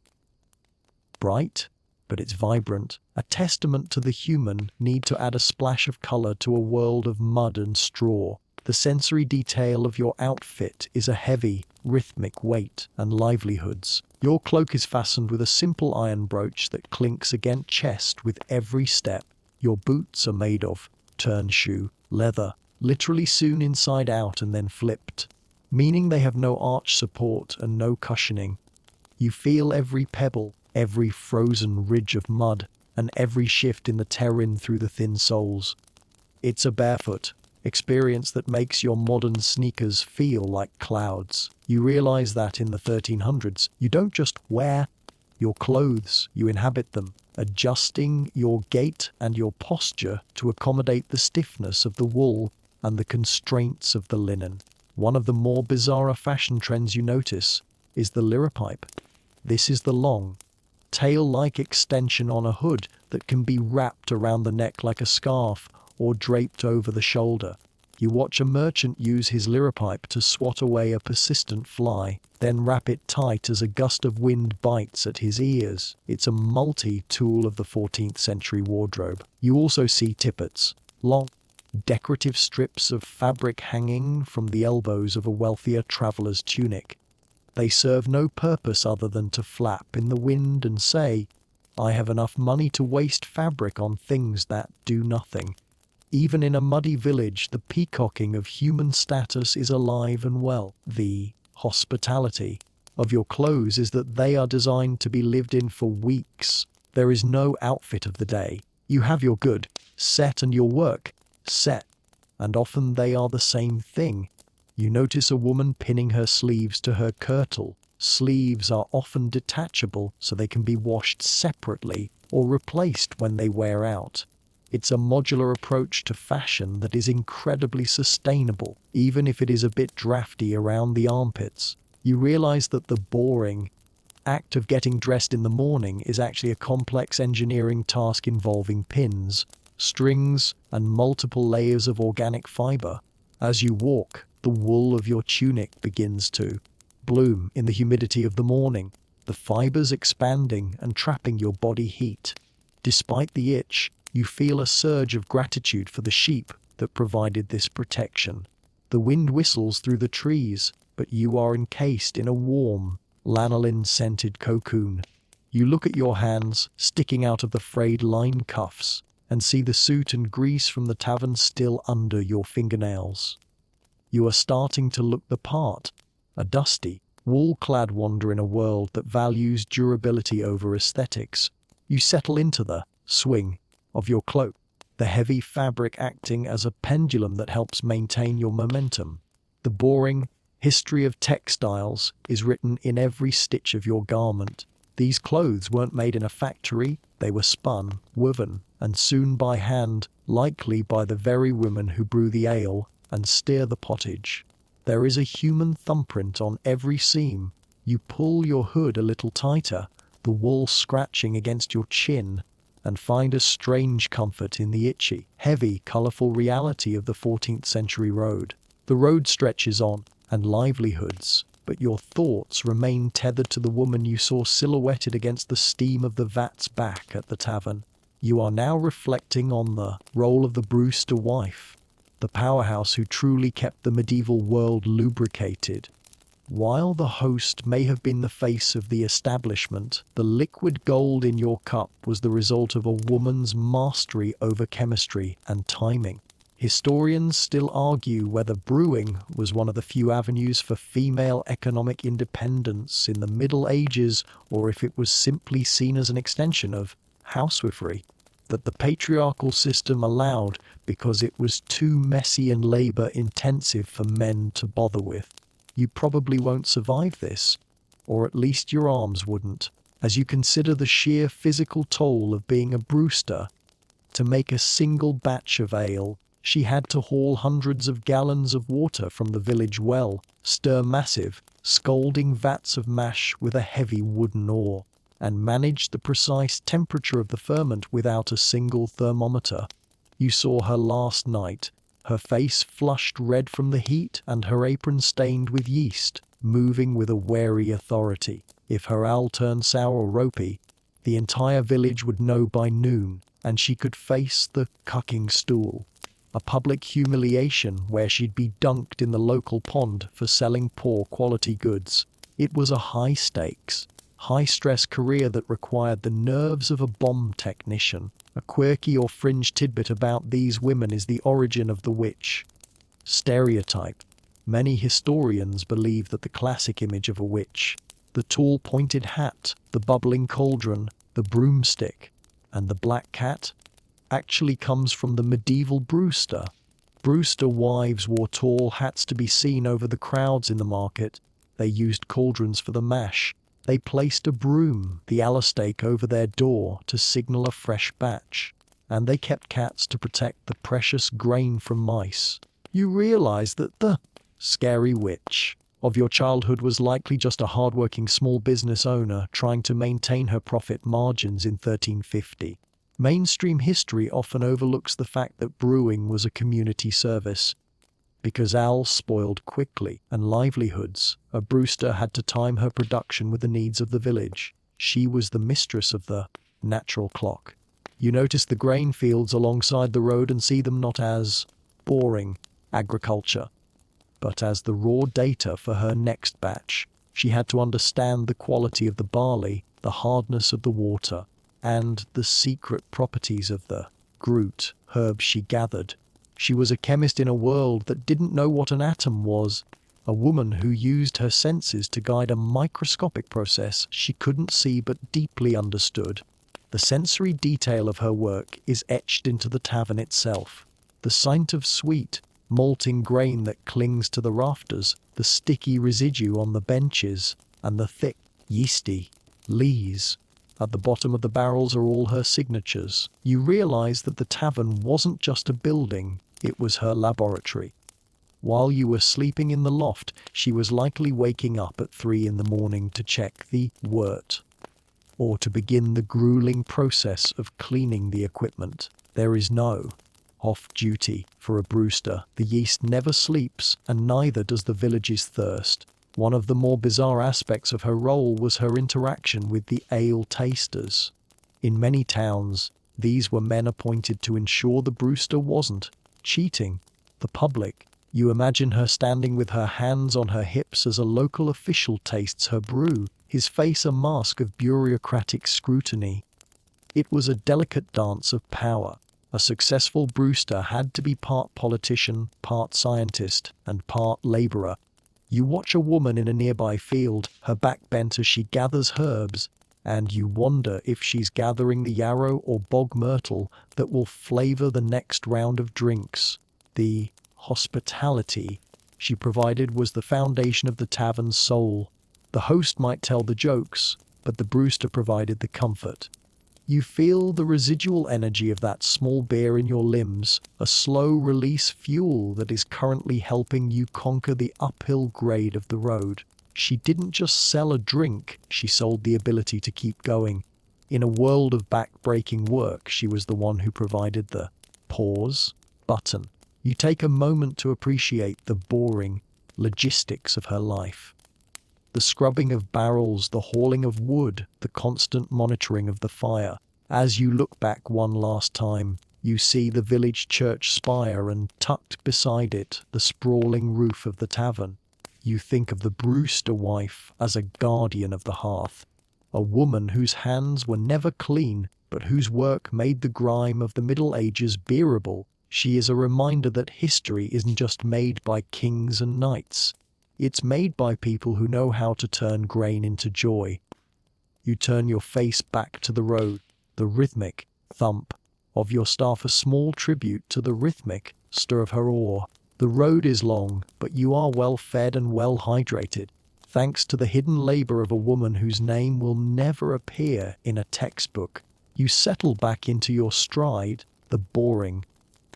Bright, but it's vibrant, a testament to the human need to add a splash of color to a world of mud and straw. The sensory detail of your outfit is a heavy, rhythmic weight and livelihoods. Your cloak is fastened with a simple iron brooch that clinks against chest with every step. Your boots are made of turnshoe leather, literally sewn inside out and then flipped, meaning they have no arch support and no cushioning. You feel every pebble, every frozen ridge of mud, and every shift in the terrain through the thin soles. It's a barefoot experience that makes your modern sneakers feel like clouds. You realize that in the 1300s, you don't just wear your clothes, you inhabit them, adjusting your gait and your posture to accommodate the stiffness of the wool and the constraints of the linen. One of the more bizarre fashion trends you notice is the liripipe. This is the long, tail-like extension on a hood that can be wrapped around the neck like a scarf or draped over the shoulder. You watch a merchant use his liripipe to swat away a persistent fly, then wrap it tight as a gust of wind bites at his ears. It's a multi-tool of the 14th century wardrobe. You also see tippets, long, decorative strips of fabric hanging from the elbows of a wealthier traveler's tunic. They serve no purpose other than to flap in the wind and say, "I have enough money to waste fabric on things that do nothing." Even in a muddy village, the peacocking of human status is alive and well. The hospitality of your clothes is that they are designed to be lived in for weeks. There is no outfit of the day. You have your good set and your work set, and often they are the same thing. You notice a woman pinning her sleeves to her kirtle. Sleeves are often detachable, so they can be washed separately or replaced when they wear out. It's a modular approach to fashion that is incredibly sustainable, even if it is a bit drafty around the armpits. You realize that the boring act of getting dressed in the morning is actually a complex engineering task involving pins, strings, and multiple layers of organic fiber. As you walk, the wool of your tunic begins to bloom in the humidity of the morning, the fibers expanding and trapping your body heat. Despite the itch, you feel a surge of gratitude for the sheep that provided this protection. The wind whistles through the trees, but you are encased in a warm, lanolin-scented cocoon. You look at your hands, sticking out of the frayed line cuffs, and see the soot and grease from the tavern still under your fingernails. You are starting to look the part, a dusty, wool-clad wanderer in a world that values durability over aesthetics. You settle into the swing of your cloak, the heavy fabric acting as a pendulum that helps maintain your momentum. The boring history of textiles is written in every stitch of your garment. These clothes weren't made in a factory, they were spun, woven, and sewn by hand, likely by the very women who brew the ale and stir the pottage. There is a human thumbprint on every seam. You pull your hood a little tighter, the wool scratching against your chin, and find a strange comfort in the itchy, heavy, colorful reality of the 14th century road. The road stretches on, and livelihoods, but your thoughts remain tethered to the woman you saw silhouetted against the steam of the vats back at the tavern. You are now reflecting on the role of the Brewster wife, the powerhouse who truly kept the medieval world lubricated. While the host may have been the face of the establishment, the liquid gold in your cup was the result of a woman's mastery over chemistry and timing. Historians still argue whether brewing was one of the few avenues for female economic independence in the Middle Ages, or if it was simply seen as an extension of housewifery that the patriarchal system allowed because it was too messy and labor-intensive for men to bother with. You probably won't survive this, or at least your arms wouldn't, as you consider the sheer physical toll of being a Brewster. To make a single batch of ale, she had to haul hundreds of gallons of water from the village well, stir massive, scalding vats of mash with a heavy wooden oar, and manage the precise temperature of the ferment without a single thermometer. You saw her last night, her face flushed red from the heat and her apron stained with yeast, moving with a wary authority. If her ale turned sour or ropey, the entire village would know by noon, and she could face the cucking stool, a public humiliation where she'd be dunked in the local pond for selling poor quality goods. It was a high-stakes, high-stress career that required the nerves of a bomb technician. A quirky or fringe tidbit about these women is the origin of the witch stereotype. Many historians believe that the classic image of a witch, the tall pointed hat, the bubbling cauldron, the broomstick, and the black cat, actually comes from the medieval Brewster. Brewster wives wore tall hats to be seen over the crowds in the market. They used cauldrons for the mash. They placed a broom, the alastake, over their door to signal a fresh batch, and they kept cats to protect the precious grain from mice. You realize that the scary witch of your childhood was likely just a hardworking small business owner trying to maintain her profit margins in 1350. Mainstream history often overlooks the fact that brewing was a community service. Because ale spoiled quickly and livelihoods, a Brewster had to time her production with the needs of the village. She was the mistress of the natural clock. You notice the grain fields alongside the road and see them not as boring agriculture, but as the raw data for her next batch. She had to understand the quality of the barley, the hardness of the water, and the secret properties of the groot herbs she gathered. She was a chemist in a world that didn't know what an atom was. a woman who used her senses to guide a microscopic process she couldn't see but deeply understood. The sensory detail of her work is etched into the tavern itself. The scent of sweet, malting grain that clings to the rafters, the sticky residue on the benches, and the thick, yeasty lees at the bottom of the barrels are all her signatures. You realize that the tavern wasn't just a building, it was her laboratory. While you were sleeping in the loft, she was likely waking up at 3 in the morning to check the wort, or to begin the grueling process of cleaning the equipment. There is no off-duty for a Brewster. The yeast never sleeps, and neither does the village's thirst. One of the more bizarre aspects of her role was her interaction with the ale tasters. In many towns, these were men appointed to ensure the Brewster wasn't cheating the public. You imagine her standing with her hands on her hips as a local official tastes her brew, his face a mask of bureaucratic scrutiny. It was a delicate dance of power. A successful Brewster had to be part politician, part scientist, and part laborer. You watch a woman in a nearby field, her back bent as she gathers herbs, and you wonder if she's gathering the yarrow or bog myrtle that will flavor the next round of drinks. The hospitality she provided was the foundation of the tavern's soul. The host might tell the jokes, but the Brewster provided the comfort. You feel the residual energy of that small beer in your limbs, a slow-release fuel that is currently helping you conquer the uphill grade of the road. She didn't just sell a drink, she sold the ability to keep going. In a world of back-breaking work, she was the one who provided the pause button. You take a moment to appreciate the boring logistics of her life. The scrubbing of barrels, the hauling of wood, the constant monitoring of the fire. As you look back one last time, you see the village church spire and tucked beside it, the sprawling roof of the tavern. You think of the Brewster wife as a guardian of the hearth, a woman whose hands were never clean, but whose work made the grime of the Middle Ages bearable. She is a reminder that history isn't just made by kings and knights. It's made by people who know how to turn grain into joy. You turn your face back to the road, the rhythmic thump of your staff a small tribute to the rhythmic stir of her oar. The road is long, but you are well fed and well hydrated, thanks to the hidden labor of a woman whose name will never appear in a textbook. You settle back into your stride, the boring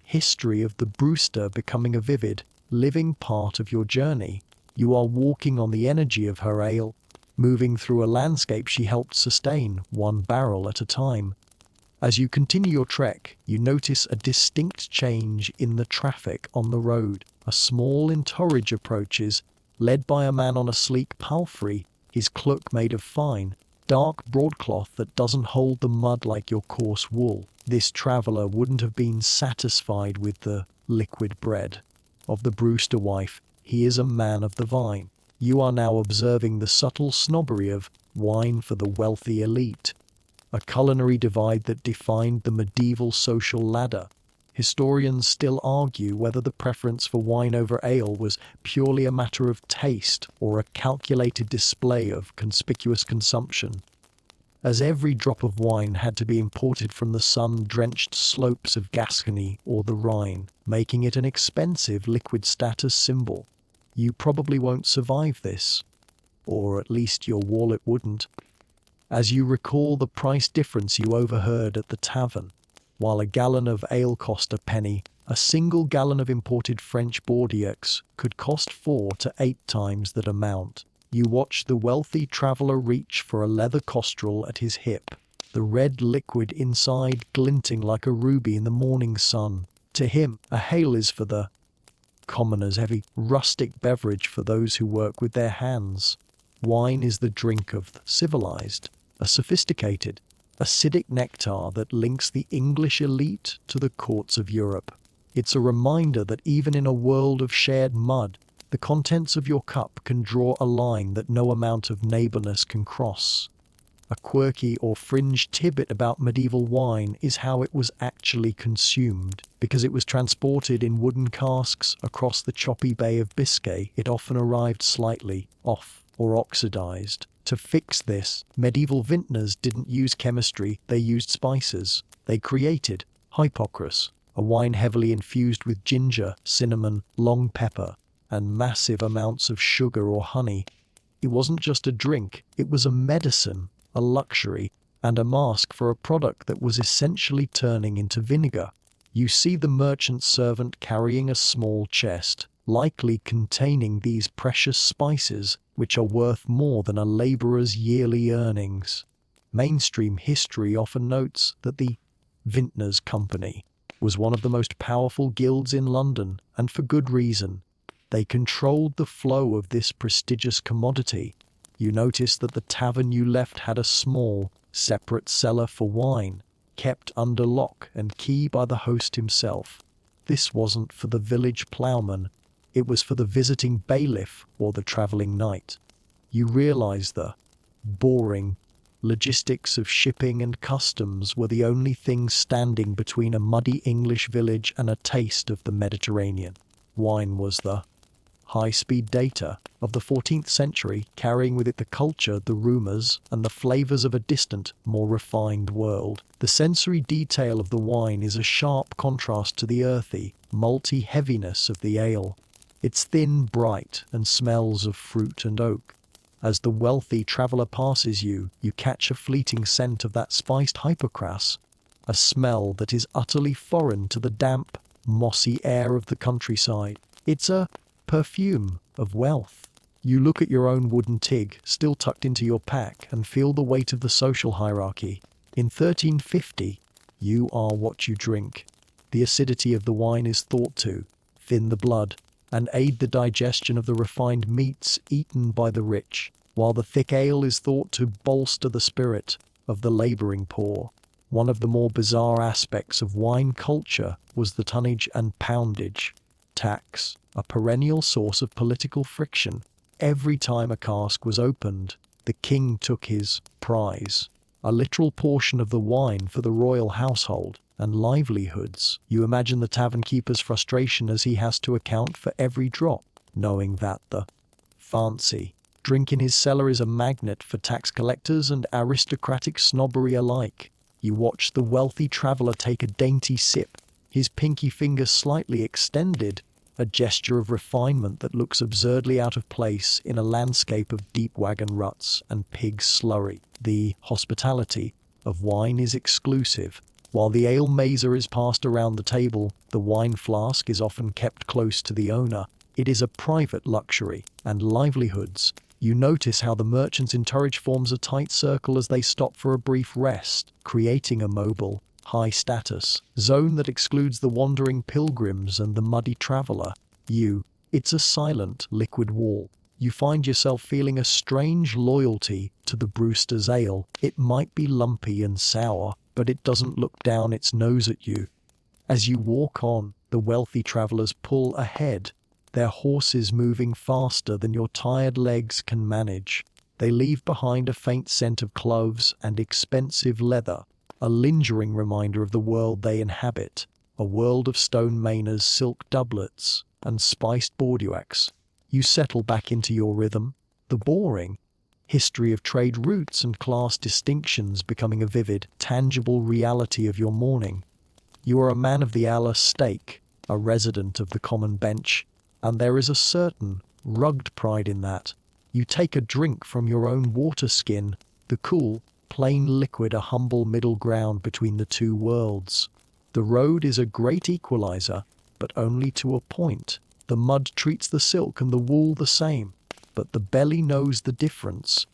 history of the Brewster becoming a vivid, living part of your journey. You are walking on the energy of her ale, moving through a landscape she helped sustain, one barrel at a time. As you continue your trek, you notice a distinct change in the traffic on the road. A small entourage approaches, led by a man on a sleek palfrey, his cloak made of fine, dark broadcloth that doesn't hold the mud like your coarse wool. This traveler wouldn't have been satisfied with the liquid bread of the Brewster wife. He is a man of the vine. You are now observing the subtle snobbery of wine for the wealthy elite, a culinary divide that defined the medieval social ladder. Historians still argue whether the preference for wine over ale was purely a matter of taste or a calculated display of conspicuous consumption, as every drop of wine had to be imported from the sun-drenched slopes of Gascony or the Rhine, making it an expensive liquid status symbol. You probably won't survive this, or at least your wallet wouldn't. As you recall the price difference you overheard at the tavern, while a gallon of ale cost a penny, a single gallon of imported French Bordeaux could cost 4 to 8 times that amount. You watch the wealthy traveler reach for a leather costrel at his hip, the red liquid inside glinting like a ruby in the morning sun. To him, a ale is for the commoner's heavy, rustic beverage for those who work with their hands. Wine is the drink of the civilized, a sophisticated, acidic nectar that links the English elite to the courts of Europe. It's a reminder that even in a world of shared mud, the contents of your cup can draw a line that no amount of neighborness can cross. A quirky or fringe tidbit about medieval wine is how it was actually consumed. Because it was transported in wooden casks across the choppy Bay of Biscay, it often arrived slightly off or oxidized. To fix this, medieval vintners didn't use chemistry, they used spices. They created hypocras, a wine heavily infused with ginger, cinnamon, long pepper, and massive amounts of sugar or honey. It wasn't just a drink, it was a medicine, a luxury, and a mask for a product that was essentially turning into vinegar. You see the merchant servant carrying a small chest, likely containing these precious spices, which are worth more than a laborer's yearly earnings. Mainstream history often notes that the Vintners' Company was one of the most powerful guilds in London, and for good reason. They controlled the flow of this prestigious commodity. You notice that the tavern you left had a small, separate cellar for wine, kept under lock and key by the host himself. This wasn't for the village ploughman, it was for the visiting bailiff or the travelling knight. You realize the boring logistics of shipping and customs were the only things standing between a muddy English village and a taste of the Mediterranean. Wine was the high-speed data of the 14th century, carrying with it the culture, the rumours, and the flavours of a distant, more refined world. The sensory detail of the wine is a sharp contrast to the earthy, malty heaviness of the ale. It's thin, bright, and smells of fruit and oak. As the wealthy traveller passes you, you catch a fleeting scent of that spiced hypocras, a smell that is utterly foreign to the damp, mossy air of the countryside. It's a perfume of wealth. You look at your own wooden tig, still tucked into your pack, and feel the weight of the social hierarchy. In 1350, you are what you drink. The acidity of the wine is thought to thin the blood and aid the digestion of the refined meats eaten by the rich, while the thick ale is thought to bolster the spirit of the labouring poor. One of the more bizarre aspects of wine culture was the tonnage and poundage tax, a perennial source of political friction. Every time a cask was opened, the king took his prize, a literal portion of the wine for the royal household and livelihoods. You imagine the tavern keeper's frustration as he has to account for every drop, knowing that the fancy drink in his cellar is a magnet for tax collectors and aristocratic snobbery alike. You watch the wealthy traveller take a dainty sip, his pinky finger slightly extended, a gesture of refinement that looks absurdly out of place in a landscape of deep wagon ruts and pig slurry. The hospitality of wine is exclusive. While the ale mazer is passed around the table, the wine flask is often kept close to the owner. It is a private luxury, and livelihoods. You notice how the merchants encourage forms a tight circle as they stop for a brief rest, creating a mobile, high-status zone that excludes the wandering pilgrims and the muddy traveller. It's a silent, liquid wall. You find yourself feeling a strange loyalty to the Brewster's ale. It might be lumpy and sour, but it doesn't look down its nose at you. As you walk on, the wealthy travellers pull ahead, their horses moving faster than your tired legs can manage. They leave behind a faint scent of cloves and expensive leather, a lingering reminder of the world they inhabit, a world of stone mayners, silk doublets, and spiced bordouacs. You settle back into your rhythm, the boring history of trade routes and class distinctions becoming a vivid, tangible reality of your morning. You are a man of the hour stake, a resident of the common bench, and there is a certain rugged pride in that. You take a drink from your own water skin, the cool, plain liquid, a humble middle ground between the two worlds. The road is a great equalizer, but only to a point. The mud treats the silk and the wool the same, but the belly knows the difference.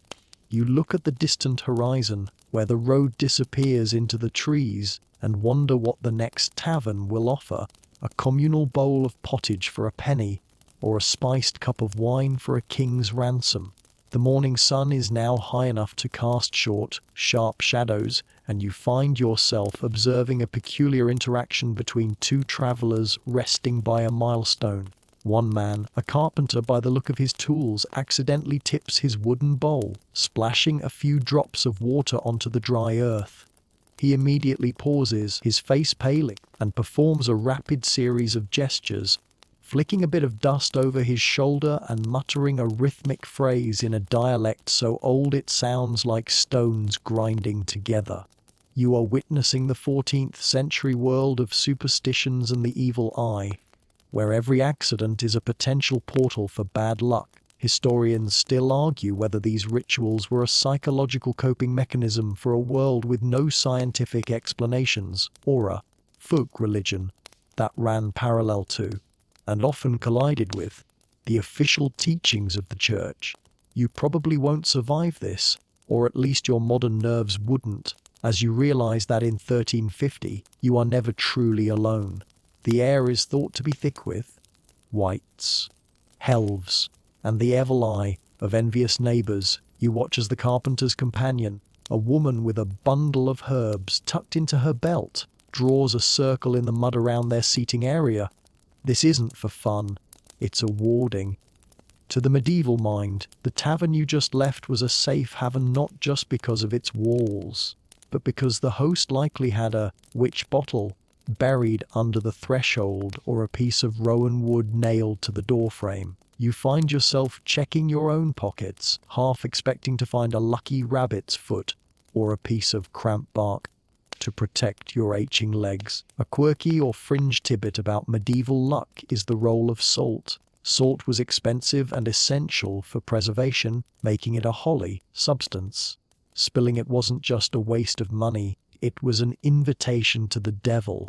You look at the distant horizon, where the road disappears into the trees, and wonder what the next tavern will offer. A communal bowl of pottage for a penny, or a spiced cup of wine for a king's ransom. The morning sun is now high enough to cast short, sharp shadows, and you find yourself observing a peculiar interaction between two travellers resting by a milestone. One man, a carpenter by the look of his tools, accidentally tips his wooden bowl, splashing a few drops of water onto the dry earth. He immediately pauses, his face paling, and performs a rapid series of gestures, flicking a bit of dust over his shoulder and muttering a rhythmic phrase in a dialect so old it sounds like stones grinding together. You are witnessing the 14th century world of superstitions and the evil eye, where every accident is a potential portal for bad luck. Historians still argue whether these rituals were a psychological coping mechanism for a world with no scientific explanations, or a folk religion that ran parallel to, and often collided with, the official teachings of the church. You probably won't survive this, or at least your modern nerves wouldn't, as you realize that in 1350 you are never truly alone. The air is thought to be thick with wights, helves, and the evil eye of envious neighbors. You watch as the carpenter's companion, a woman with a bundle of herbs tucked into her belt, draws a circle in the mud around their seating area. This isn't for fun, it's a warding. To the medieval mind, the tavern you just left was a safe haven not just because of its walls, but because the host likely had a witch bottle buried under the threshold or a piece of rowan wood nailed to the doorframe. You find yourself checking your own pockets, half expecting to find a lucky rabbit's foot or a piece of cramp bark to protect your aching legs. A quirky or fringe tidbit about medieval luck is the role of salt. Salt was expensive and essential for preservation, making it a holy substance. Spilling it wasn't just a waste of money, it was an invitation to the devil,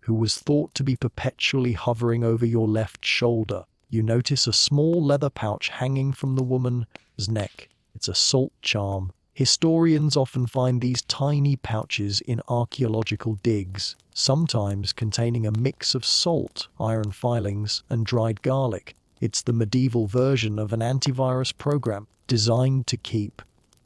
who was thought to be perpetually hovering over your left shoulder. You notice a small leather pouch hanging from the woman's neck. It's a salt charm. Historians often find these tiny pouches in archaeological digs, sometimes containing a mix of salt, iron filings, and dried garlic. It's the medieval version of an antivirus program designed to keep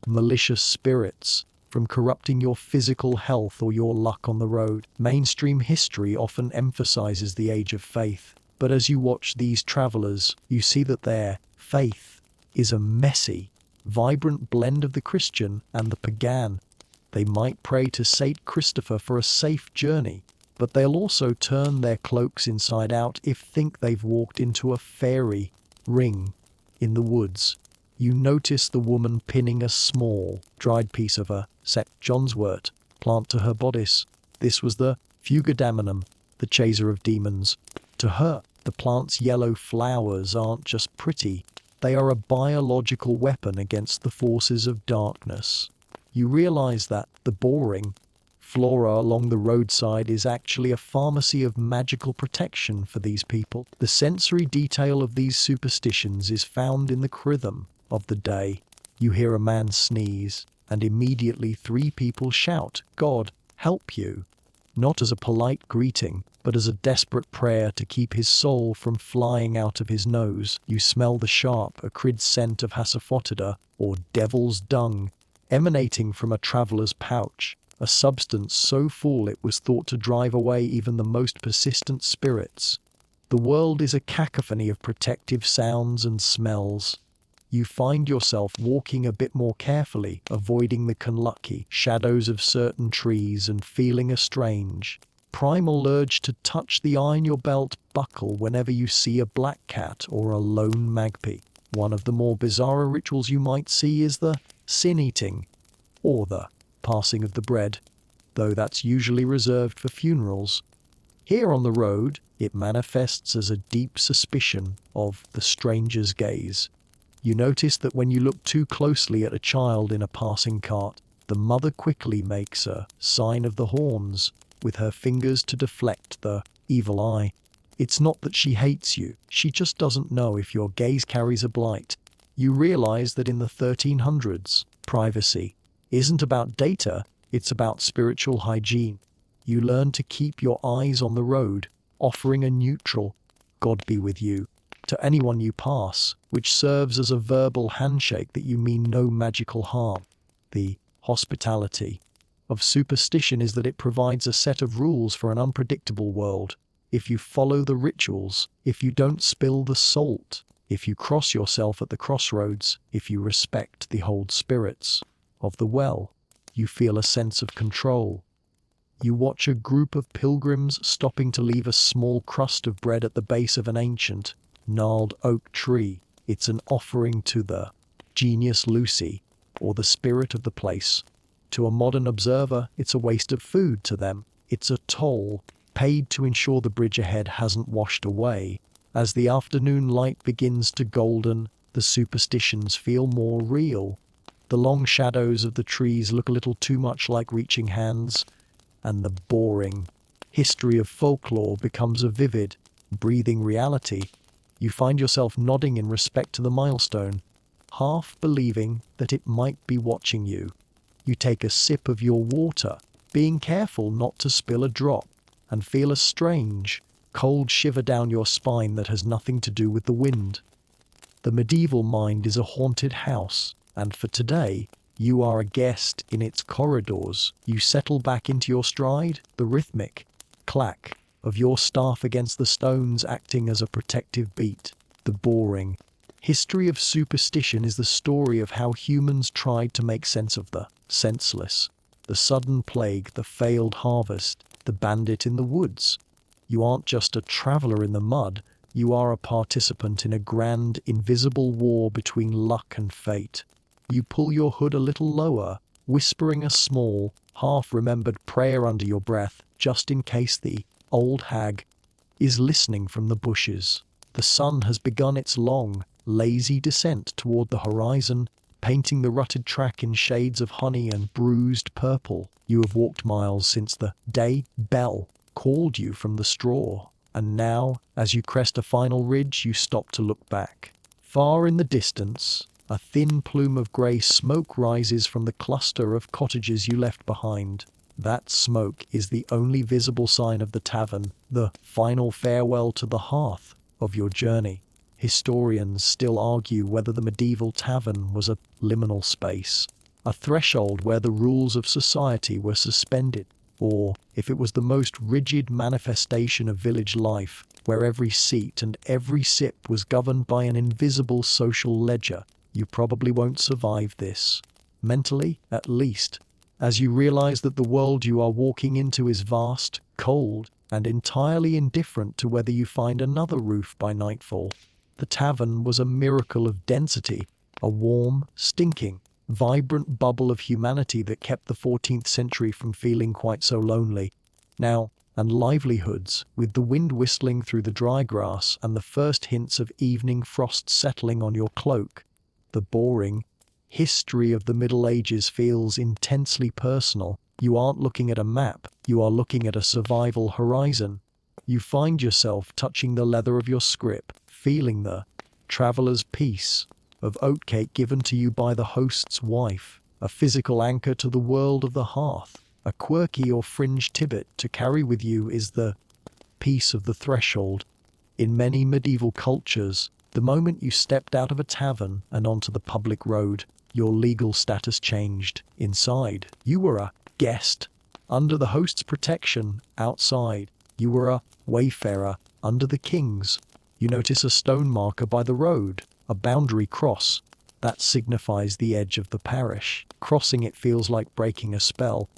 malicious spirits from corrupting your physical health or your luck on the road. Mainstream history often emphasizes the age of faith, but as you watch these travelers, you see that their faith is a messy, vibrant blend of the Christian and the pagan. They might pray to Saint Christopher for a safe journey, but they'll also turn their cloaks inside out if think they've walked into a fairy ring in the woods. You notice the woman pinning a small, dried piece of a St. John's wort plant to her bodice. This was the Fugadamenum, the chaser of demons. To her, the plant's yellow flowers aren't just pretty, they are a biological weapon against the forces of darkness. You realize that the boring flora along the roadside is actually a pharmacy of magical protection for these people. The sensory detail of these superstitions is found in the rhythm of the day. You hear a man sneeze, and immediately 3 people shout, "God, help you!" Not as a polite greeting, but as a desperate prayer to keep his soul from flying out of his nose. You smell the sharp, acrid scent of asafoetida, or devil's dung, emanating from a traveller's pouch, a substance so full it was thought to drive away even the most persistent spirits. The world is a cacophony of protective sounds and smells. You find yourself walking a bit more carefully, avoiding the unlucky shadows of certain trees and feeling a strange, primal urge to touch the eye in your belt buckle whenever you see a black cat or a lone magpie. One of the more bizarre rituals you might see is the sin-eating, or the passing of the bread, though that's usually reserved for funerals. Here on the road, it manifests as a deep suspicion of the stranger's gaze. You notice that when you look too closely at a child in a passing cart, the mother quickly makes a sign of the horns with her fingers to deflect the evil eye. It's not that she hates you, she just doesn't know if your gaze carries a blight. You realize that in the 1300s, privacy isn't about data, it's about spiritual hygiene. You learn to keep your eyes on the road, offering a neutral, "God be with you," to anyone you pass, which serves as a verbal handshake that you mean no magical harm. The hospitality of superstition is that it provides a set of rules for an unpredictable world. if you follow the rituals, if you don't spill the salt, if you cross yourself at the crossroads, if you respect the old spirits of the well, you feel a sense of control. You watch a group of pilgrims stopping to leave a small crust of bread at the base of an ancient, gnarled oak tree. It's an offering to the genius Lucy, or the spirit of the place. To a modern observer, it's a waste of food. To them, it's a toll, paid to ensure the bridge ahead hasn't washed away. As the afternoon light begins to golden, the superstitions feel more real. The long shadows of the trees look a little too much like reaching hands, and the boring history of folklore becomes a vivid, breathing reality. You find yourself nodding in respect to the milestone, half believing that it might be watching you. You take a sip of your water, being careful not to spill a drop, and feel a strange, cold shiver down your spine that has nothing to do with the wind. The medieval mind is a haunted house, and for today, you are a guest in its corridors. You settle back into your stride, the rhythmic clack of your staff against the stones acting as a protective beat. The boring history of superstition is the story of how humans tried to make sense of the senseless, the sudden plague, the failed harvest, the bandit in the woods. You aren't just a traveler in the mud, you are a participant in a grand, invisible war between luck and fate. You pull your hood a little lower, whispering a small, half-remembered prayer under your breath, just in case the old hag is listening from the bushes. The sun has begun its long, lazy descent toward the horizon, painting the rutted track in shades of honey and bruised purple. You have walked miles since the day bell called you from the straw, and now, as you crest a final ridge, you stop to look back. Far in the distance, a thin plume of grey smoke rises from the cluster of cottages you left behind. That smoke is the only visible sign of the tavern, the final farewell to the hearth of your journey. Historians still argue whether the medieval tavern was a liminal space, a threshold where the rules of society were suspended, or if it was the most rigid manifestation of village life, where every seat and every sip was governed by an invisible social ledger. You probably won't survive this, mentally at least, as you realize that the world you are walking into is vast, cold, and entirely indifferent to whether you find another roof by nightfall. The tavern was a miracle of density, a warm, stinking, vibrant bubble of humanity that kept the 14th century from feeling quite so lonely. Now, and livelihoods, with the wind whistling through the dry grass and the first hints of evening frost settling on your cloak. The boring history of the Middle Ages feels intensely personal. You aren't looking at a map, you are looking at a survival horizon. You find yourself touching the leather of your scrip, feeling the traveler's piece of oatcake given to you by the host's wife, a physical anchor to the world of the hearth. A quirky or fringe tidbit to carry with you is the piece of the threshold. In many medieval cultures, the moment you stepped out of a tavern and onto the public road, your legal status changed. Inside, you were a guest. Under the host's protection, outside, you were a wayfarer. Under the king's, you notice a stone marker by the road, a boundary cross. That signifies the edge of the parish. Crossing it feels like breaking a spell.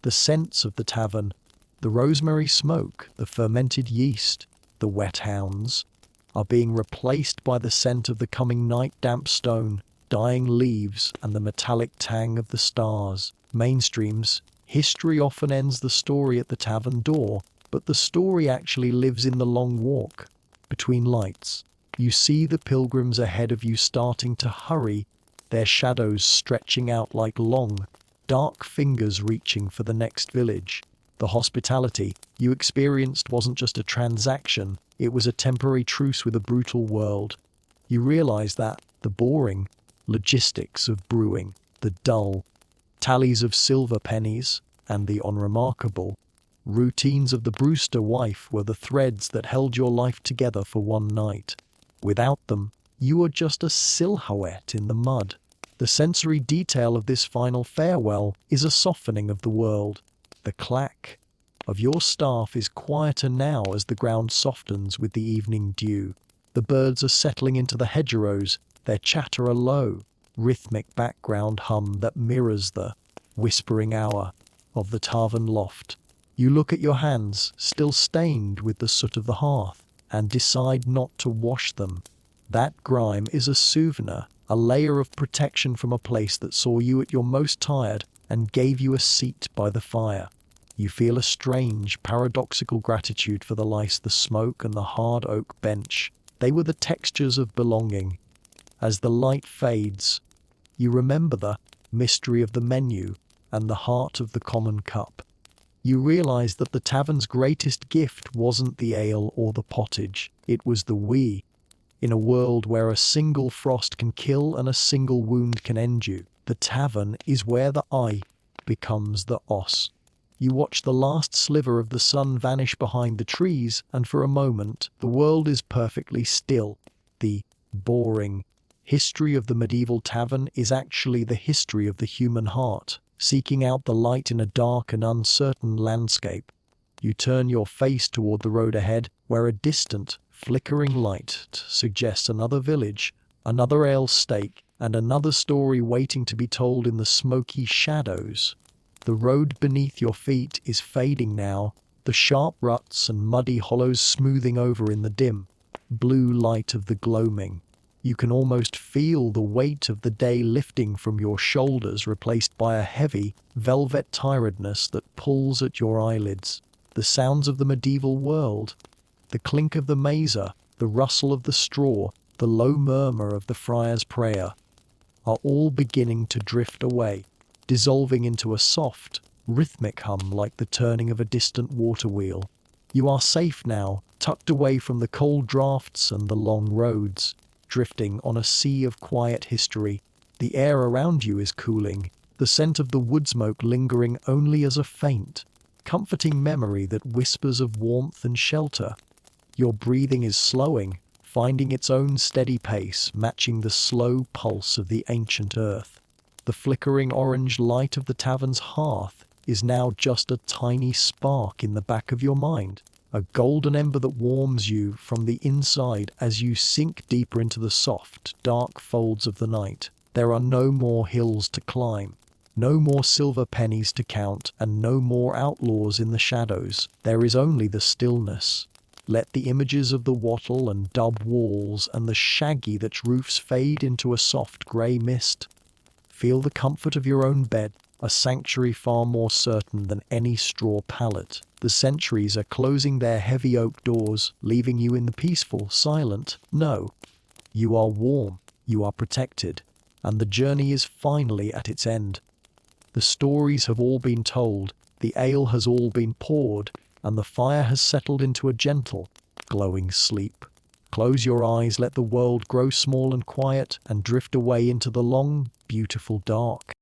The scents of the tavern, the rosemary smoke, the fermented yeast, the wet hounds, are being replaced by the scent of the coming night, damp stone, dying leaves, and the metallic tang of the stars. Mainstreams, history often ends the story at the tavern door, but the story actually lives in the long walk between lights. You see the pilgrims ahead of you starting to hurry, their shadows stretching out like long, dark fingers reaching for the next village. The hospitality you experienced wasn't just a transaction, it was a temporary truce with a brutal world. You realize that the boring logistics of brewing, the dull tallies of silver pennies, and the unremarkable routines of the Brewster wife were the threads that held your life together for one night. Without them, you are just a silhouette in the mud. The sensory detail of this final farewell is a softening of the world. The clack, of your staff is quieter now as the ground softens with the evening dew. The birds are settling into the hedgerows, their chatter a low, rhythmic background hum that mirrors the whispering hour of the tavern loft. You look at your hands, still stained with the soot of the hearth, and decide not to wash them. That grime is a souvenir, a layer of protection from a place that saw you at your most tired and gave you a seat by the fire. You feel a strange, paradoxical gratitude for the lice, the smoke, and the hard oak bench. They were the textures of belonging. As the light fades, you remember the mystery of the menu and the heart of the common cup. You realize that the tavern's greatest gift wasn't the ale or the pottage, it was the we. In a world where a single frost can kill and a single wound can end you, the tavern is where the I becomes the os. You watch the last sliver of the sun vanish behind the trees, and for a moment, the world is perfectly still. The boring history of the medieval tavern is actually the history of the human heart, seeking out the light in a dark and uncertain landscape. You turn your face toward the road ahead, where a distant, flickering light suggests another village, another ale stake, and another story waiting to be told in the smoky shadows. The road beneath your feet is fading now, the sharp ruts and muddy hollows smoothing over in the dim blue light of the gloaming. You can almost feel the weight of the day lifting from your shoulders, replaced by a heavy, velvet tiredness that pulls at your eyelids. The sounds of the medieval world, the clink of the mazer, the rustle of the straw, the low murmur of the friar's prayer, are all beginning to drift away, dissolving into a soft, rhythmic hum like the turning of a distant water wheel. You are safe now, tucked away from the cold drafts and the long roads, drifting on a sea of quiet history. The air around you is cooling, the scent of the wood smoke lingering only as a faint, comforting memory that whispers of warmth and shelter. Your breathing is slowing, finding its own steady pace, matching the slow pulse of the ancient earth. The flickering orange light of the tavern's hearth is now just a tiny spark in the back of your mind, a golden ember that warms you from the inside as you sink deeper into the soft, dark folds of the night. There are no more hills to climb, no more silver pennies to count, and no more outlaws in the shadows. There is only the stillness. Let the images of the wattle and dub walls and the shaggy thatched roofs fade into a soft grey mist. Feel the comfort of your own bed, a sanctuary far more certain than any straw pallet. The centuries are closing their heavy oak doors, leaving you in the peaceful, silent no. You are warm, you are protected, and the journey is finally at its end. The stories have all been told, the ale has all been poured, and the fire has settled into a gentle, glowing sleep. Close your eyes, let the world grow small and quiet, and drift away into the long, beautiful dark.